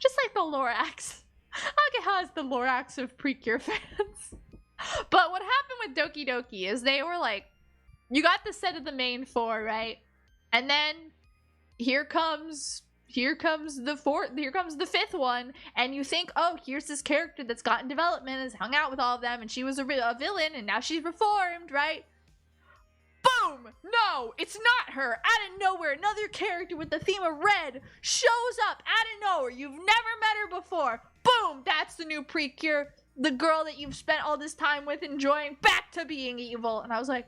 S1: Just like the Lorax. Ageha is the Lorax of Precure fans. But what happened with Doki Doki is they were like, you got the set of the main four, right? And then here comes the fifth one, and you think, oh, here's this character that's gotten development, has hung out with all of them, and she was a villain, and now she's reformed, right? Boom! No, it's not her. Out of nowhere, another character with the theme of red shows up out of nowhere. You've never met her before. Boom! That's the new Precure. The girl that you've spent all this time with enjoying back to being evil. And I was like,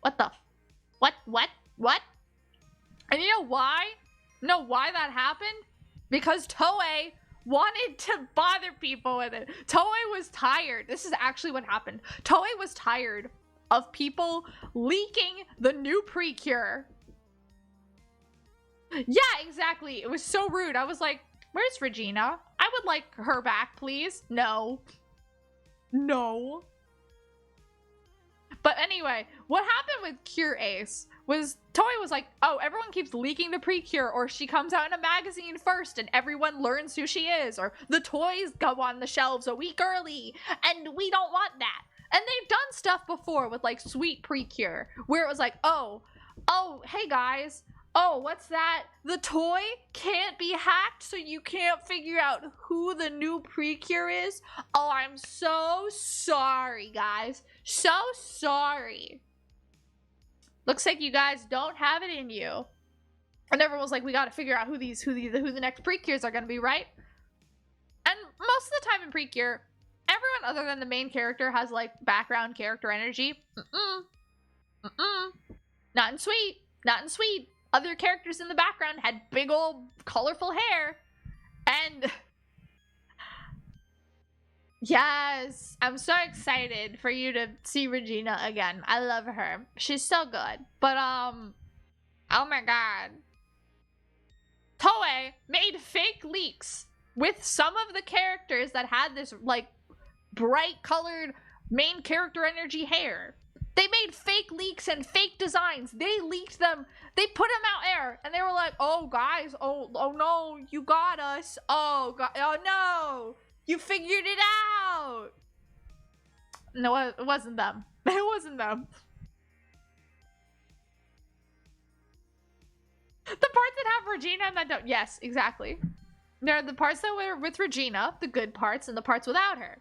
S1: what the? What? And you know why? That happened? Because Toei wanted to bother people with it. Toei was tired. This is actually what happened. Toei was tired of people leaking the new Precure. Yeah, exactly. It was so rude. I was like, where's Regina? I would like her back, please. No. But anyway, what happened with Curace was Toei was like, oh, everyone keeps leaking the Precure, or she comes out in a magazine first and everyone learns who she is, or the toys go on the shelves a week early, and we don't want that. And they've done stuff before with like Sweet Precure, where it was like, oh, hey guys, oh, what's that? The toy can't be hacked, so you can't figure out who the new Precure is? Oh, I'm so sorry, guys. So sorry. Looks like you guys don't have it in you. And everyone was like, we gotta figure out who the next Precures are gonna be, right? And most of the time in Precure, everyone other than the main character has like background character energy. Not in Sweet. Other characters in the background had big old colorful hair. And yes, I'm so excited for you to see Regina again. I love her. She's so good. But oh my god. Toei made fake leaks with some of the characters that had this like bright colored main character energy hair. They made fake leaks and fake designs. They leaked them. They put them out there, and they were like, "Oh, guys, oh no, you got us. Oh god, oh no, You figured it out! No, it wasn't them. It wasn't them. The parts that have Regina and that don't. Yes, exactly. There are the parts that were with Regina, the good parts, and the parts without her.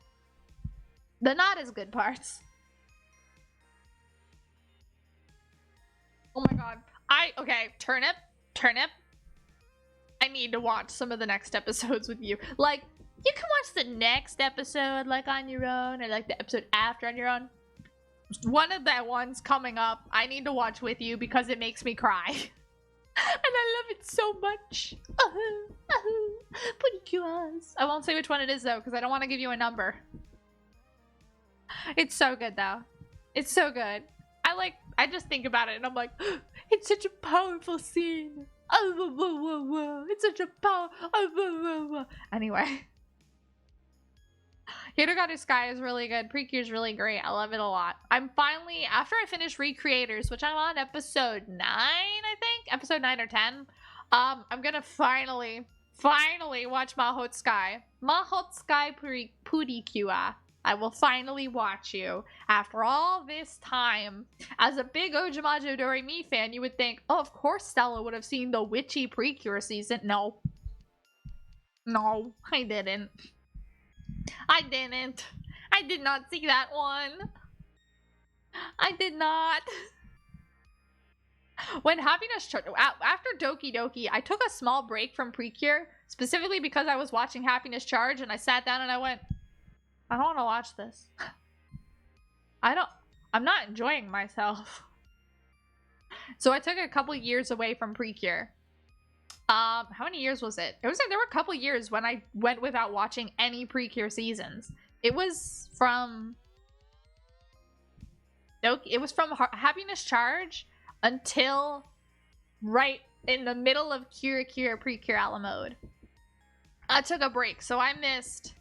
S1: The not as good parts. Oh my god. Okay, Turnip. I need to watch some of the next episodes with you. Like, you can watch the next episode, like, on your own, or like the episode after on your own. One of the ones coming up, I need to watch with you because it makes me cry. And I love it so much. Pretty cute. I won't say which one it is though, because I don't want to give you a number. It's so good though. It's so good. I just think about it and I'm like, it's such a powerful scene. It's such a Anyway. Hirogane Sky is really good. Precure is really great. I love it a lot. I'm finally, after I finish Recreators, which I'm on episode 9, I think? Episode 9 or 10. I'm gonna finally watch Mahou Sky. Mahou Sky Purikua. I will finally watch you. After all this time, as a big Ojamajo Doremi fan, you would think, oh, of course Stella would have seen the witchy Precure season. No. No, I didn't. I did not see that one. I did not. When Happiness Charge, after Doki Doki, I took a small break from Precure, specifically because I was watching Happiness Charge, and I sat down and I went, I don't want to watch this. I'm not enjoying myself. So I took a couple years away from Precure. How many years was it? It was like there were a couple years when I went without watching any Precure seasons. It was from Happiness Charge until right in the middle of Kira Precure Ala mode. I took a break, so I missed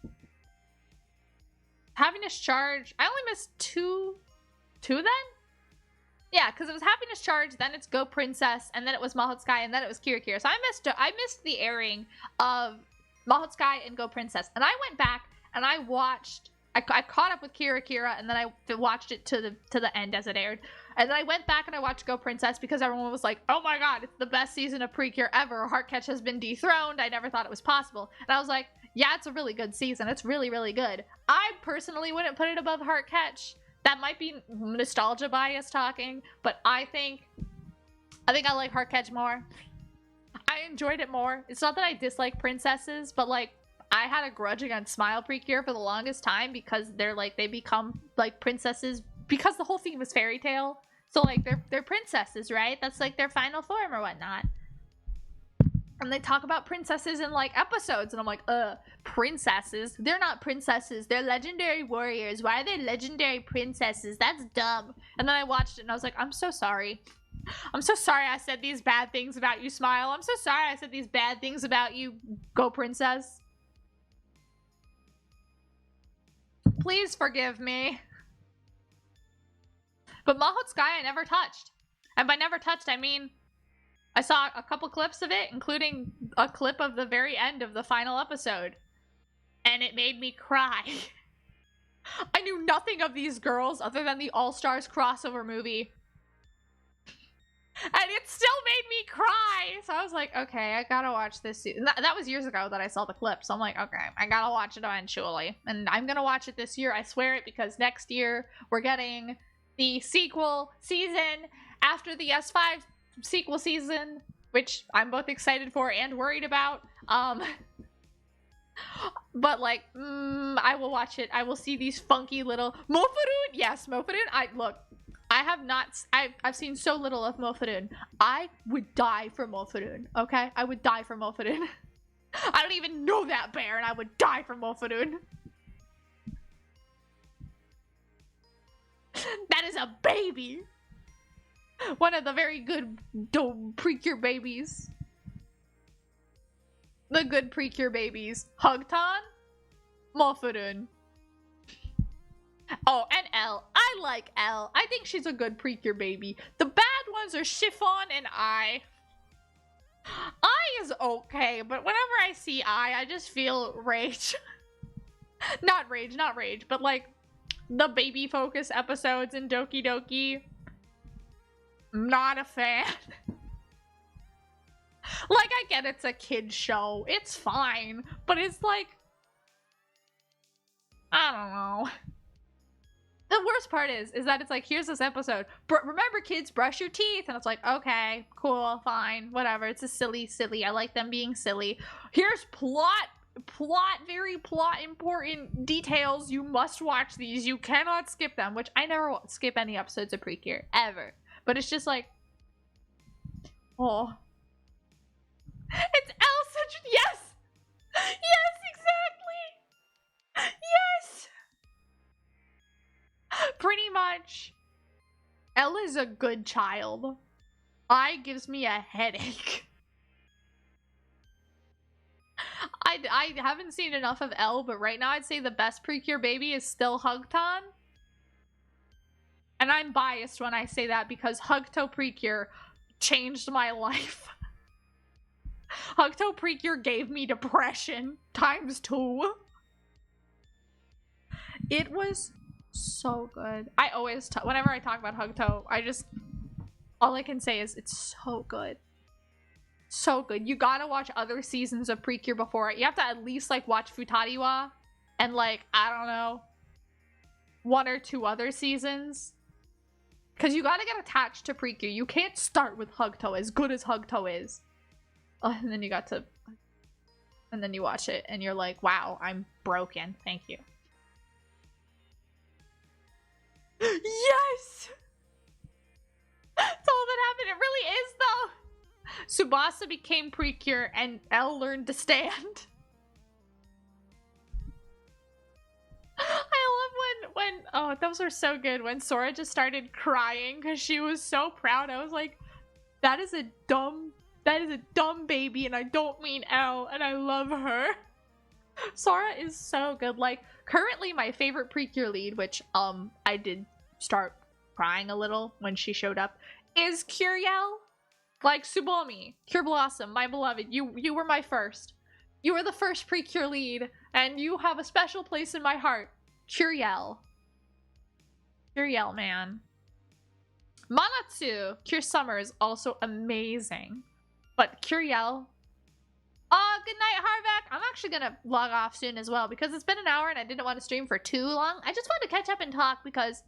S1: Happiness Charge. I only missed two then? Yeah, because it was Happiness Charge, then it's Go Princess, and then it was Mahou Sky, and then it was Kira. So I missed the airing of Mahou Sky and Go Princess. And I went back and I watched, I caught up with Kira, and then I watched it to the end as it aired. And then I went back and I watched Go Princess because everyone was like, oh my god, it's the best season of Precure ever. Heartcatch has been dethroned. I never thought it was possible. And I was like, yeah, it's a really good season. It's really, really good. I personally wouldn't put it above Heartcatch. That might be nostalgia bias talking, but I think I like Heartcatch more. I enjoyed it more. It's not that I dislike princesses, but like I had a grudge against Smile Precure for the longest time because they become like princesses because the whole theme is fairy tale. So like they're princesses, right? That's like their final form or whatnot. And they talk about princesses in like episodes and I'm like, princesses? They're not princesses. They're legendary warriors. Why are they legendary princesses? That's dumb. And then I watched it and I was like, I'm so sorry. I'm so sorry I said these bad things about you, Smile. I'm so sorry I said these bad things about you, Go Princess. Please forgive me. But Mahou Sky I never touched. And by never touched, I mean I saw a couple clips of it, including a clip of the very end of the final episode. And it made me cry. I knew nothing of these girls other than the All-Stars crossover movie. And it still made me cry! So I was like, okay, I gotta watch this. That was years ago that I saw the clip. So I'm like, okay, I gotta watch it eventually. And I'm gonna watch it this year, I swear it, because next year we're getting the sequel season after the S5 sequel season, which I'm both excited for and worried about. But like, I will watch it. I will see these funky little Mofurun. Yes, Mofurun. I've seen so little of Mofurun. I would die for Mofurun. Okay, I would die for Mofurun. I don't even know that bear, and I would die for Mofurun. That is a baby. One of the very good Precure babies. The good Precure babies. Hugton? Mofurun. Oh, and Elle. I like Elle. I think she's a good Precure baby. The bad ones are Chiffon and I. I is okay, but whenever I see I just feel rage. Not rage, but like the baby focus episodes in Doki Doki. Not a fan. Like, I get it's a kid's show. It's fine. But it's like, I don't know. The worst part is that it's like, here's this episode. Remember, kids, brush your teeth. And it's like, okay, cool, fine, whatever. It's a silly. I like them being silly. Here's very plot important details. You must watch these. You cannot skip them, which I never skip any episodes of Precure, ever. But it's just like, oh. It's Elle such, yes! Yes, exactly! Yes! Pretty much. Elle is a good child. I gives me a headache. I haven't seen enough of Elle, but right now I'd say the best Precure baby is still Hugton. And I'm biased when I say that because Hugto Precure changed my life. Hugto Precure gave me depression ×2. It was so good. I always, whenever I talk about Hugto, all I can say is it's so good. So good. You gotta watch other seasons of Precure before it. You have to at least like watch Futariwa and like, I don't know, 1 or 2 other seasons. Because you gotta get attached to Precure. You can't start with Hugto, as good as Hugto is. And then and then you watch it and you're like, wow, I'm broken. Thank you. Yes! That's all that happened. It really is, though. Tsubasa became Precure and Elle learned to stand. I love when oh, those are so good. When Sora just started crying because she was so proud. I was like, that is a dumb baby, and I don't mean Elle, and I love her. Sora is so good. Like, currently my favorite Precure lead, which I did start crying a little when she showed up, is Curiel. Like Tsubomi, Cure Blossom, my beloved. You were my first. You were the first Precure lead, and you have a special place in my heart. Curiel. Curiel, man. Manatsu, Cure Summer is also amazing. But Curiel. Good night, Harvac. I'm actually gonna log off soon as well because it's been an hour and I didn't want to stream for too long. I just wanted to catch up and talk because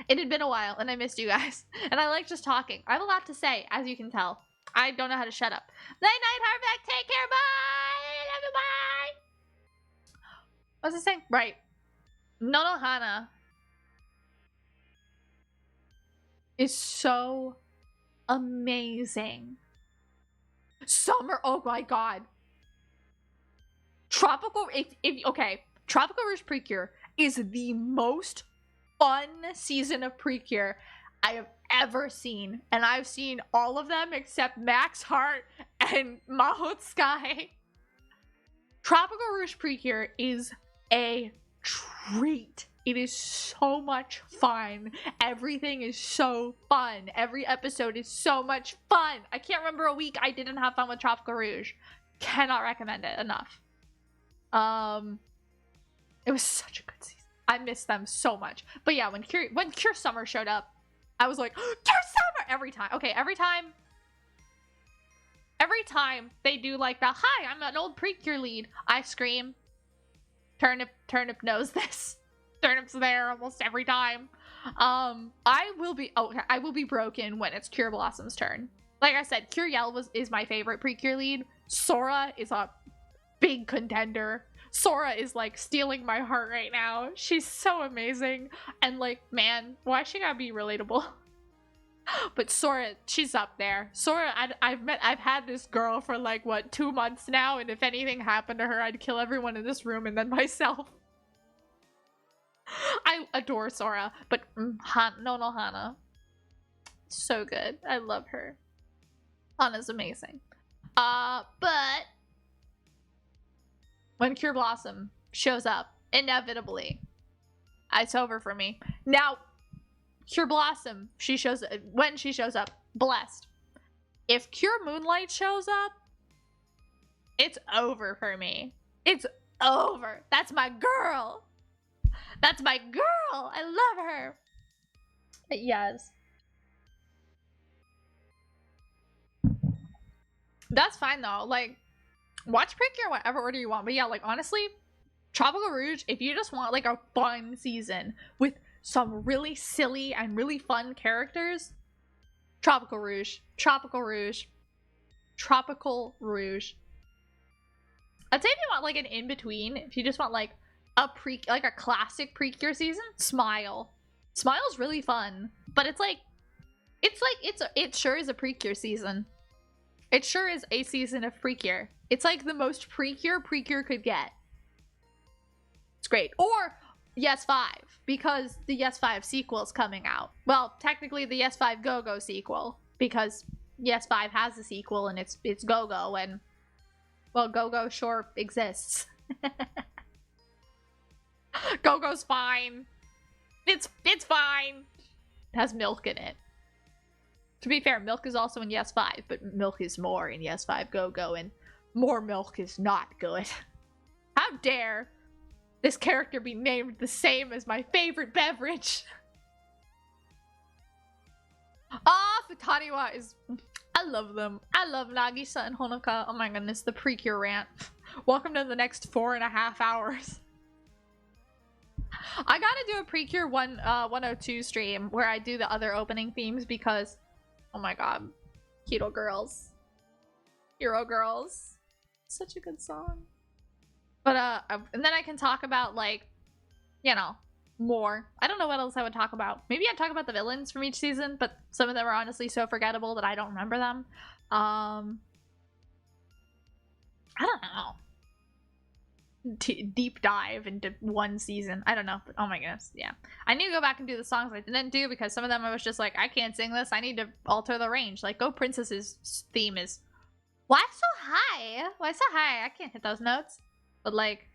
S1: it had been a while and I missed you guys. And I like just talking. I have a lot to say, as you can tell. I don't know how to shut up. Night, Harvac. Take care. Bye. Love you. Bye. What was I saying? Right. Nonohana is so amazing. Summer, oh my god. Tropical Rouge Precure is the most fun season of Precure I have ever seen. And I've seen all of them except Max Heart and Mahot Sky. Tropical Rouge Precure is a treat. It is so much fun. Everything is so fun. Every episode is so much fun. I can't remember a week I didn't have fun with Tropical Rouge. Cannot recommend it enough. It was such a good season. I miss them so much. But yeah, when Cure Summer showed up, I was like, Cure Summer! Every time. Okay, every time they do like the, hi, I'm an old Precure lead, I scream. Turnip knows this. Turnip's there almost every time. I will be broken when it's Cure Blossom's turn. Like I said, Curiel is my favorite Precure lead. Sora is a big contender. Sora is like stealing my heart right now. She's so amazing. And like, man, why she gotta be relatable? But Sora, she's up there. Sora, I've had this girl for like, what, 2 months now, and if anything happened to her, I'd kill everyone in this room and then myself. I adore Sora, but Hana. So good. I love her. Hana's amazing. But when Cure Blossom shows up, inevitably, it's over for me. Now, Cure Blossom, when she shows up, blessed. If Cure Moonlight shows up, it's over for me. It's over. That's my girl. That's my girl. I love her. Yes. That's fine though. Like, watch Precure whatever order you want. But yeah, like honestly, Tropical Rouge, if you just want like a fun season with some really silly and really fun characters, Tropical Rouge. Tropical Rouge. Tropical Rouge. I'd say if you want like an in-between, if you just want like a classic Precure season, Smile. Smile's really fun, but it sure is a Precure season. It sure is a season of Precure. It's like the most Precure could get. It's great. Or Yes 5, because the Yes 5 sequel is coming out. Well, technically the Yes 5 Go-Go sequel, because Yes 5 has a sequel and it's Go-Go, and well, Go-Go sure exists. Go-Go's fine. It's fine. It has milk in it. To be fair, milk is also in Yes 5, but milk is more in Yes 5 Go-Go, and more milk is not good. How dare this character be named the same as my favorite beverage? Futaniwa is... I love them. I love Nagisa and Honoka. Oh my goodness, the Precure rant. Welcome to the next 4.5 hours. I gotta do a Precure 102 stream where I do the other opening themes because, oh my god, Hero Girls. Hero Girls. Such a good song. But, and then I can talk about, like, you know, more. I don't know what else I would talk about. Maybe I'd talk about the villains from each season, but some of them are honestly so forgettable that I don't remember them. I don't know. Deep dive into one season. I don't know. But, oh my goodness. Yeah. I need to go back and do the songs I didn't do because some of them I was just like, I can't sing this. I need to alter the range. Like, Go Princess's theme is... Why so high? Why so high? I can't hit those notes. But like...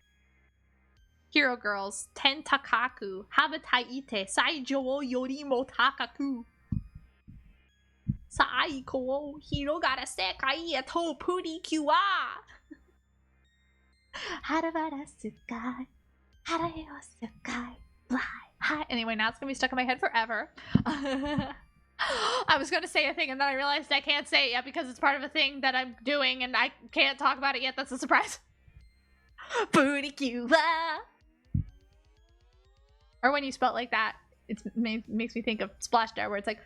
S1: Hero Girls, Ten Takaku, Habataite, Saijo wo Yorimo Takaku. Saiko wo Hirogara Sekai to Purikyu wa. Harabara Sukai, Harayo Sukai, fly high. Anyway, now it's gonna be stuck in my head forever. I was gonna say a thing and then I realized I can't say it yet because it's part of a thing that I'm doing and I can't talk about it yet. That's a surprise. Purikyu wa. Or when you spell it like that, it makes me think of Splashdown, where it's like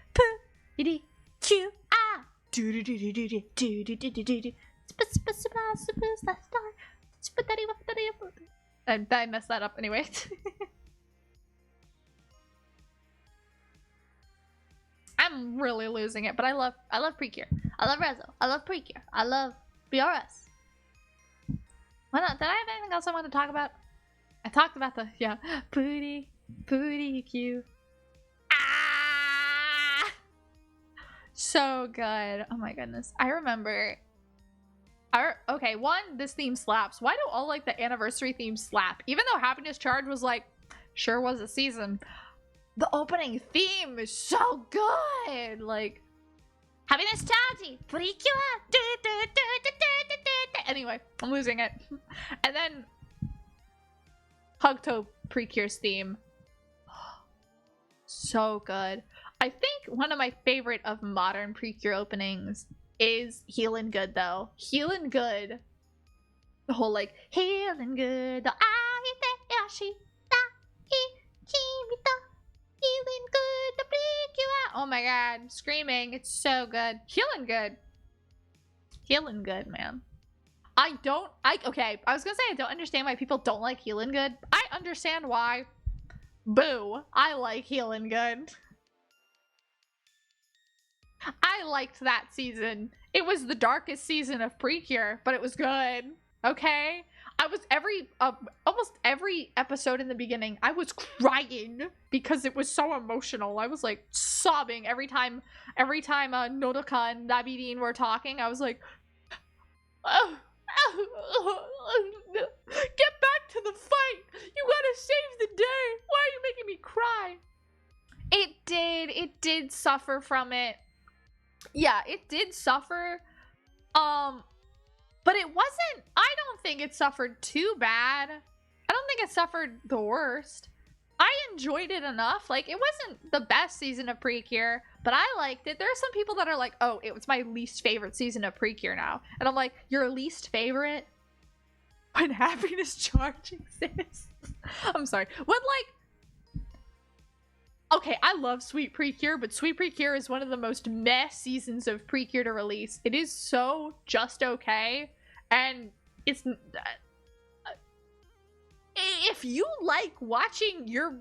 S1: I messed that up anyway. I'm really losing it, but I love Precure. I love Rezo. I love Precure. I love BRS. Why not? Did I have anything else I want to talk about? I talked about the Pretty cute. Ah! So good. Oh my goodness. I remember. Okay, one, this theme slaps. Why do all like the anniversary themes slap? Even though Happiness Charge was like, sure was a season. The opening theme is so good. Like, Happiness Charge. Anyway, I'm losing it. And then Hugto Precure's theme. So good. I think one of my favorite of modern Precure openings is Healin' Good though. Healin' Good. The whole like Healin' Good. The Healin' Good. The Precure. Oh my god. Screaming. It's so good. Healin' Good. Healin' Good, man. Okay, I was gonna say I don't understand why people don't like Healin' Good. I understand why. Boo. I like Healin' Good. I liked that season. It was the darkest season of Precure, but it was good. Okay? I was almost every episode in the beginning, I was crying because it was so emotional. I was like sobbing every time Nodoka and Nabidin were talking. I was like, oh. Get back to the fight! You gotta save the day! Why are you making me cry? It did suffer from it. Yeah, it did suffer. But it wasn't, I don't think it suffered too bad. I don't think it suffered the worst. I enjoyed it enough. Like, it wasn't the best season of Precure, but I liked it. There are some people that are like, oh, it was my least favorite season of Precure now. And I'm like, your least favorite? When happiness charging, sis. I'm sorry. When, like... Okay, I love Sweet Precure, but Sweet Precure is one of the most meh seasons of Precure to release. It is so just okay, and it's... if you like watching your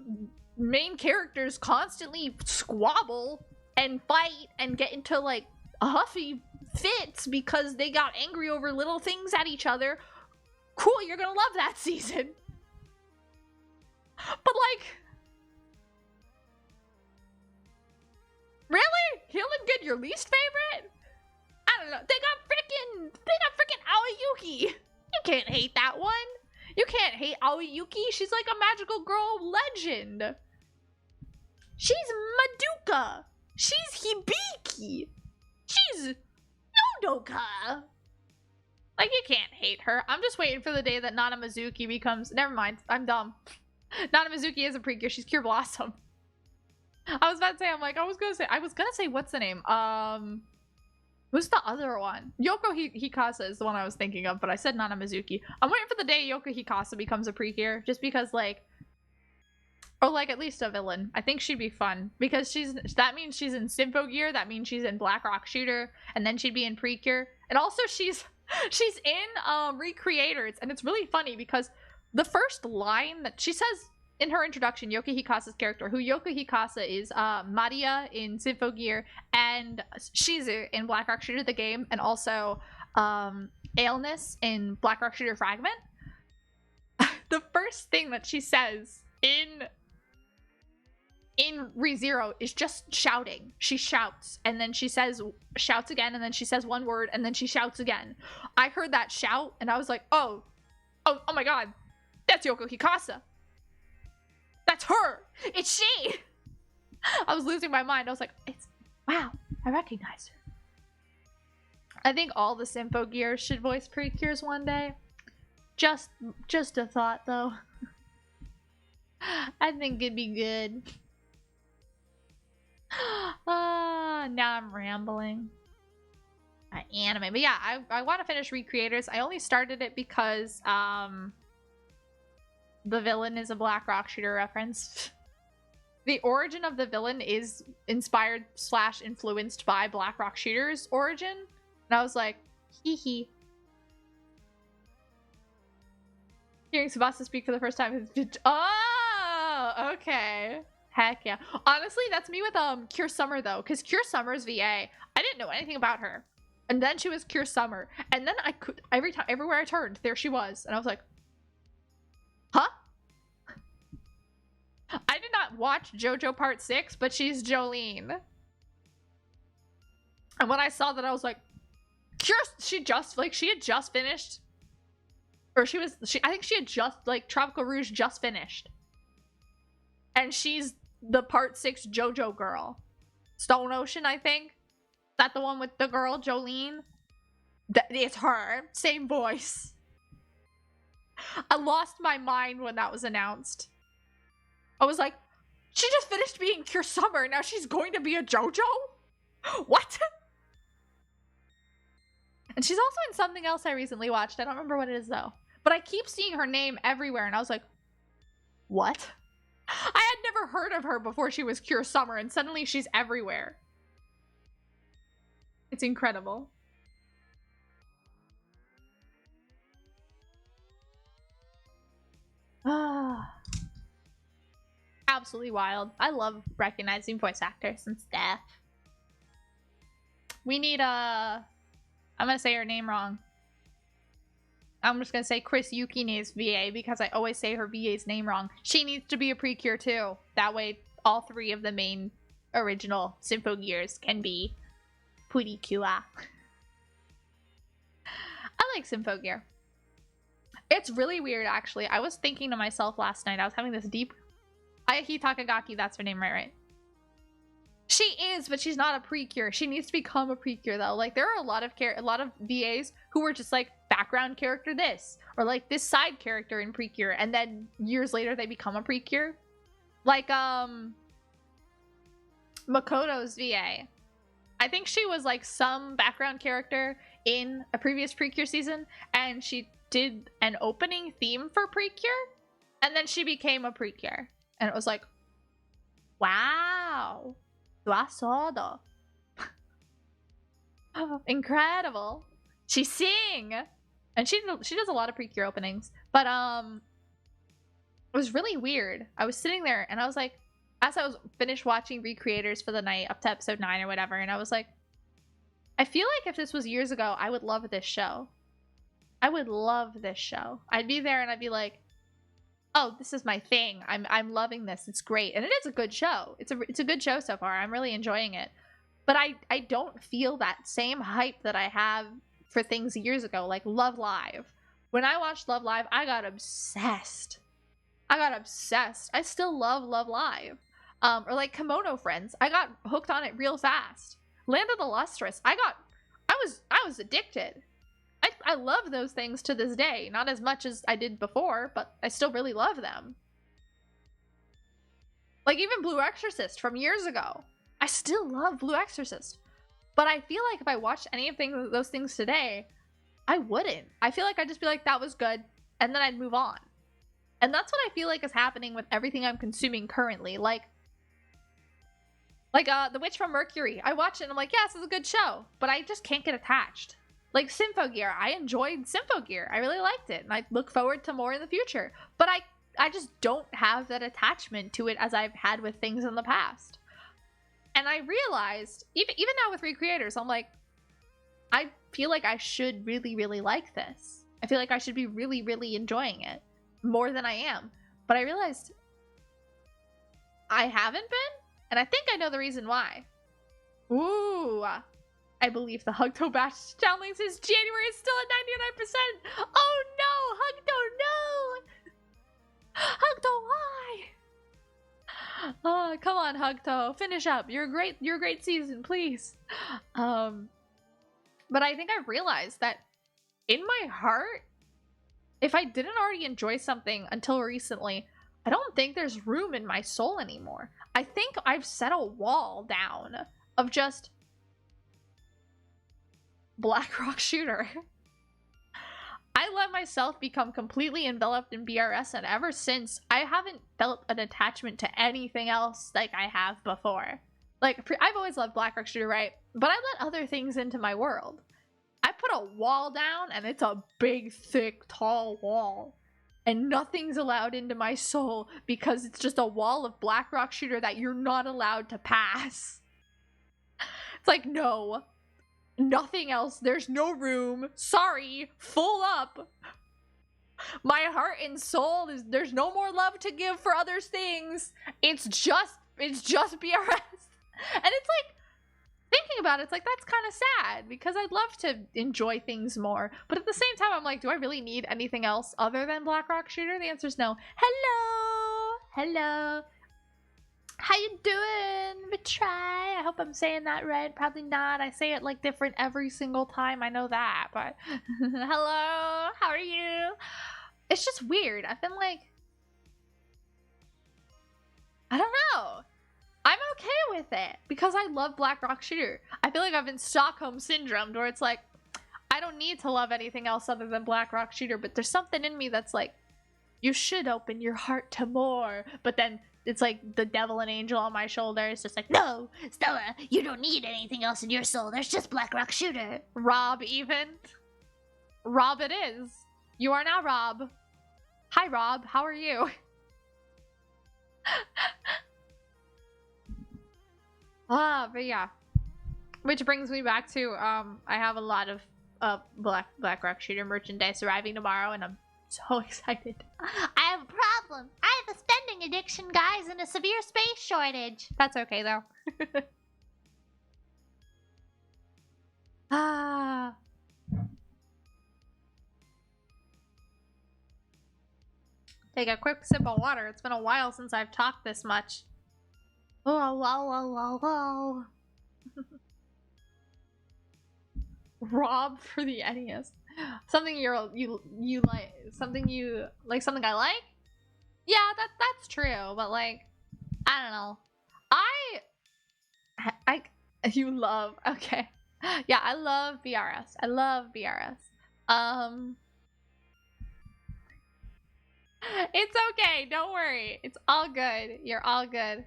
S1: main characters constantly squabble and fight and get into, like, huffy fits because they got angry over little things at each other, cool, you're gonna love that season. But, like... Really? Healing Good, your least favorite? I don't know. They got freaking Aoyuki. You can't hate that one. You can't hate Aoyuki. She's like a magical girl legend. She's Madoka. She's Hibiki. She's Nodoka. Like, you can't hate her. I'm just waiting for the day that Nana Mizuki becomes... Never mind. I'm dumb. Nana Mizuki is a Precure. She's Cure Blossom. I was about to say, I was gonna say, what's the name? Who's the other one? Yoko Hikasa is the one I was thinking of, but I said Nana Mizuki. I'm waiting for the day Yoko Hikasa becomes a Precure, just because, like, or, like, at least a villain. I think she'd be fun, because that means she's in Symphogear, that means she's in Black Rock Shooter, and then she'd be in Precure. And also she's in Recreators, and it's really funny because the first line that she says in her introduction, Yoko Hikasa's character, who Yoko Hikasa is Maria in Symphogear and Shizu in Black Rock Shooter the game, and also Aelnis in Black Rock Shooter Fragment. The first thing that she says in ReZero is just shouting. She shouts, and then she shouts again, and then she says one word, and then she shouts again. I heard that shout, and I was like, oh my god, that's Yoko Hikasa. That's her! It's she! I was losing my mind. I was like, wow, I recognize her. I think all the Symphogears should voice Precures one day. Just a thought, though. I think it'd be good. Now I'm rambling. Anime. But yeah, I want to finish Recreators. I only started it because, the villain is a Black Rock Shooter reference. The origin of the villain is inspired / influenced by Black Rock Shooter's origin. And I was like, hee hee. Hearing Tsubasa speak for the first time. Oh, okay. Heck yeah. Honestly, that's me with Cure Summer though. Because Cure Summer's VA, I didn't know anything about her. And then she was Cure Summer. And then I could, everywhere I turned, there she was. And I was like, huh? I did not watch JoJo Part 6, but she's Jolene. And when I saw that, I was like, she had just finished. Or I think she had just, like, Tropical Rouge just finished. And she's the Part 6 JoJo girl. Stone Ocean, I think. Is that the one with the girl, Jolene? It's her. Same voice. I lost my mind when that was announced. I was like, she just finished being Cure Summer, now she's going to be a JoJo? What? And she's also in something else I recently watched. I don't remember what it is though. But I keep seeing her name everywhere and I was like, what? I had never heard of her before she was Cure Summer and suddenly she's everywhere. It's incredible. Absolutely wild. I love recognizing voice actors and stuff. We need I'm gonna say her name wrong. I'm just gonna say Chris Yukine's VA because I always say her VA's name wrong. She needs to be a Precure too. That way all 3 of the main original Symphogears can be Precure. I like Symphogear. It's really weird, actually. I was thinking to myself last night, I was having this deep... Ayaki Takagaki, that's her name, right? She is, but she's not a Precure. She needs to become a Precure though. Like there are a lot of VAs who were just like background character this or like this side character in Precure, and then years later they become a Precure. Like Makoto's VA. I think she was like some background character in a previous Precure season, and she did an opening theme for Precure, and then she became a Precure, and it was like, wow. Suasodo. Incredible. She sing. And she does a lot of Precure openings. But it was really weird. I was sitting there and I was like, as I was finished watching Recreators for the night up to episode 9 or whatever, and I was like, I feel like if this was years ago, I would love this show. I would love this show. I'd be there and I'd be like, oh, this is my thing. I'm loving this. It's great. And it is a good show. It's a good show so far. I'm really enjoying it. But I don't feel that same hype that I have for things years ago, like Love Live. When I watched Love Live, I got obsessed. I still love Love Live. Or like Kimono Friends. I got hooked on it real fast. Land of the Lustrous. I was addicted. I love those things to this day. Not as much as I did before, but I still really love them. Like even Blue Exorcist from years ago. I still love Blue Exorcist. But I feel like if I watched any of those things today, I wouldn't. I feel like I'd just be like, that was good, and then I'd move on. And that's what I feel like is happening with everything I'm consuming currently. Like The Witch from Mercury. I watch it and I'm like, yeah, this is a good show. But I just can't get attached. Like Symphogear, I enjoyed Symphogear. I really liked it, and I look forward to more in the future. But I just don't have that attachment to it as I've had with things in the past. And I realized, even now with Recreators, I'm like, I feel like I should really, really like this. I feel like I should be really, really enjoying it more than I am. But I realized I haven't been, and I think I know the reason why. Ooh. I believe the Hugto Batch downlinks is January is still at 99%. Oh no, Hugto, no! Hugto, why? Oh, come on, Hugto, finish up. You're a great season, please. But I think I've realized that in my heart, if I didn't already enjoy something until recently, I don't think there's room in my soul anymore. I think I've set a wall down of just Black Rock Shooter. I let myself become completely enveloped in BRS, and ever since, I haven't felt an attachment to anything else like I have before. Like, I've always loved Black Rock Shooter, right? But I let other things into my world. I put a wall down, and it's a big, thick, tall wall. And nothing's allowed into my soul because it's just a wall of Black Rock Shooter that you're not allowed to pass. It's like, no. Nothing else. There's no room. Sorry. Full up. My heart and soul is, there's no more love to give for other things. It's just BRS. And it's like, thinking about it, it's like, that's kind of sad because I'd love to enjoy things more. But at the same time, I'm like, do I really need anything else other than Black Rock Shooter? The answer is no. Hello. Hello. How you doing, Vitry? I hope I'm saying that right. Probably not. I say it like different every single time. I know that, but hello. How are you? It's just weird. I've been like, I don't know. I'm okay with it because I love Black Rock Shooter. I feel like I've been Stockholm syndromed where it's like, I don't need to love anything else other than Black Rock Shooter, but there's something in me that's like, you should open your heart to more. But then it's like the devil and angel on my shoulder. It's just like, no, Stella, you don't need anything else in your soul. There's just Black Rock Shooter. Rob even. Rob it is. You are now Rob. Hi, Rob. How are you? But yeah. Which brings me back to, I have a lot of Black Rock Shooter merchandise arriving tomorrow, and I'm so excited. I have a problem. I have a spending addiction, guys, and a severe space shortage. That's okay, though. Take a quick sip of water. It's been a while since I've talked this much. Oh, wow, wow, wow, wow. Rob for the NES. Something you like, something you like, something I like? Yeah, that's true, but like, I don't know. I you love, okay. Yeah, I love BRS. I love BRS. It's okay, don't worry. It's all good. You're all good.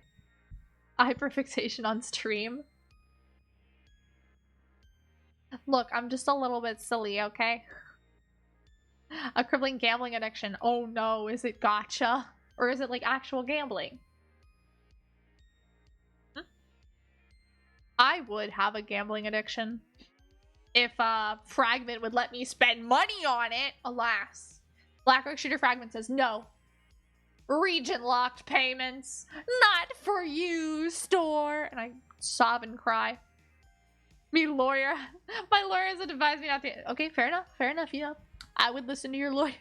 S1: Hyperfixation on stream. Look, I'm just a little bit silly, okay? A crippling gambling addiction. Oh no, is it gotcha? Or is it like actual gambling? I would have a gambling addiction if Fragment would let me spend money on it. Alas, Blackrock Shooter Fragment says no. Region locked payments, not for you, store. And I sob and cry. Me lawyer, my lawyer has advised me not to. Okay, fair enough. You know, I would listen to your lawyer.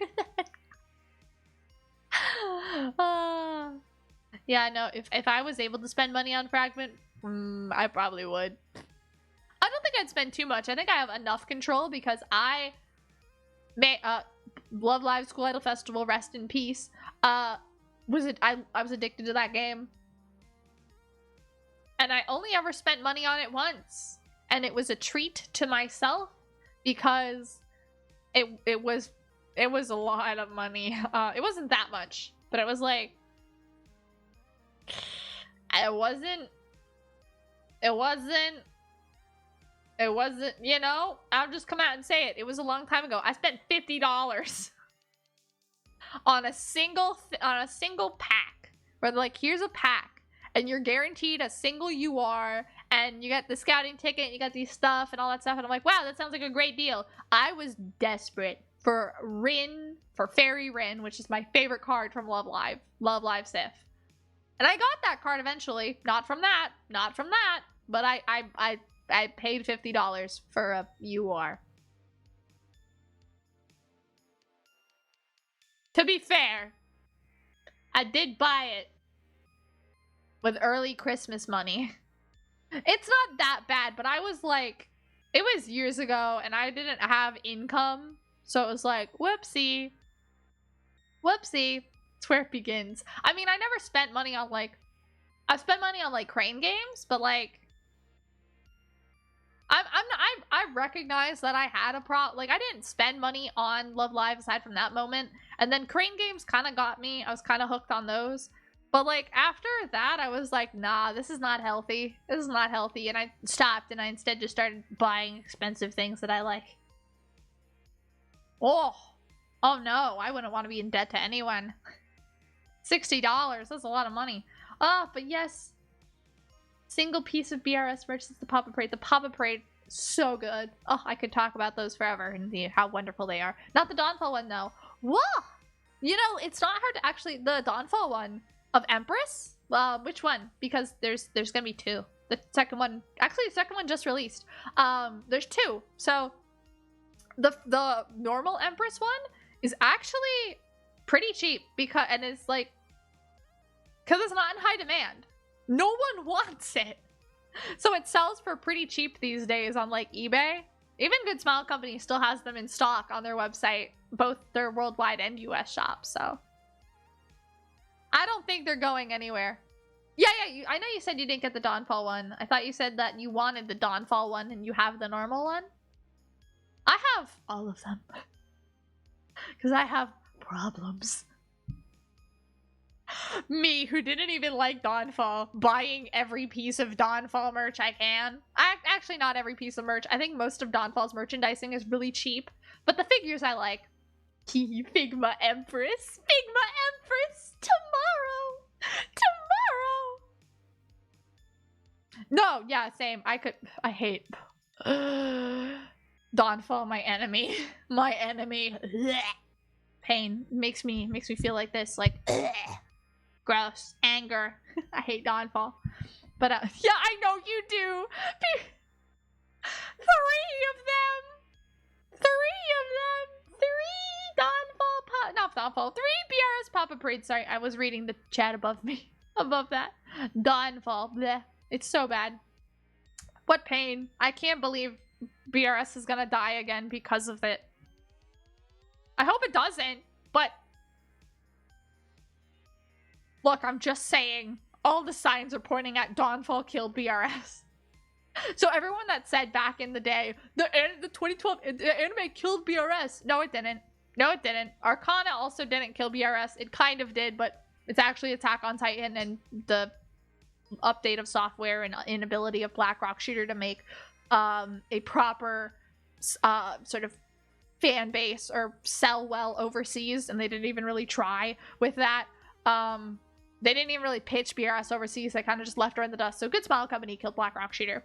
S1: Yeah, no. If I was able to spend money on Fragment, I probably would. I don't think I'd spend too much. I think I have enough control because I Love Live School Idol Festival, rest in peace. I was addicted to that game. And I only ever spent money on it once. And it was a treat to myself because it was a lot of money. It wasn't that much, but it was like it wasn't, you know, I'll just come out and say it. It was a long time ago. I spent $50 on a single pack. Where they're like, here's a pack, and you're guaranteed a single UR, and you got the scouting ticket, and you got these stuff and all that stuff. And I'm like, wow, that sounds like a great deal. I was desperate for Rin, for Fairy Rin, which is my favorite card from Love Live Sif. And I got that card eventually. Not from that, but I paid $50 for a UR. To be fair, I did buy it with early Christmas money. It's not that bad, but I was like, it was years ago and I didn't have income. So it was like, whoopsie. It's where it begins. I mean, I never spent money on like, I've spent money on like Crane games, but like, I recognize that I had a like I didn't spend money on Love Live aside from that moment, and then Crane games kind of got me. I was kind of hooked on those, but like after that, I was like, nah, this is not healthy. And I stopped, and I instead just started buying expensive things that I like. Oh no, I wouldn't want to be in debt to anyone. $60, that's a lot of money. But yes. Single piece of BRS versus the Papa Parade. The Papa Parade, so good. Oh, I could talk about those forever and see how wonderful they are. Not the Dawnfall one, though. Whoa! You know, it's not hard to actually... The Dawnfall one of Empress? Which one? Because there's gonna be two. The second one... Actually, the second one just released. There's two. So, the normal Empress one is actually pretty cheap. And it's like... Because it's not in high demand. No one wants it. So it sells for pretty cheap these days on like eBay. Even Good Smile Company still has them in stock on their website, both their worldwide and US shops. So I don't think they're going anywhere. Yeah, I know you said you didn't get the Dawnfall one. I thought you said that you wanted the Dawnfall one and you have the normal one. I have all of them. Because I have problems. Me, who didn't even like Dawnfall, buying every piece of Dawnfall merch I can. Actually, not every piece of merch. I think most of Dawnfall's merchandising is really cheap, but the figures I like. Figma Empress. Tomorrow. No, yeah, same. I hate Dawnfall, my enemy. Pain makes me feel like this, like gross, anger. I hate Dawnfall. But yeah, I know you do. Three of them. Not Dawnfall. 3 BRS Papa Parade. Sorry, I was reading the chat above me. Above that. Dawnfall. Bleh. It's so bad. What pain. I can't believe BRS is gonna die again because of it. I hope it doesn't, but look, I'm just saying, all the signs are pointing at Dawnfall killed BRS. So everyone that said back in the day, the 2012 anime killed BRS. No, it didn't. No, it didn't. Arcana also didn't kill BRS. It kind of did, but it's actually Attack on Titan and the update of software and inability of Black Rock Shooter to make a proper sort of fan base or sell well overseas, and they didn't even really try with that. They didn't even really pitch BRS overseas. They kind of just left her in the dust. So Good Smile Company killed Black Rock Shooter.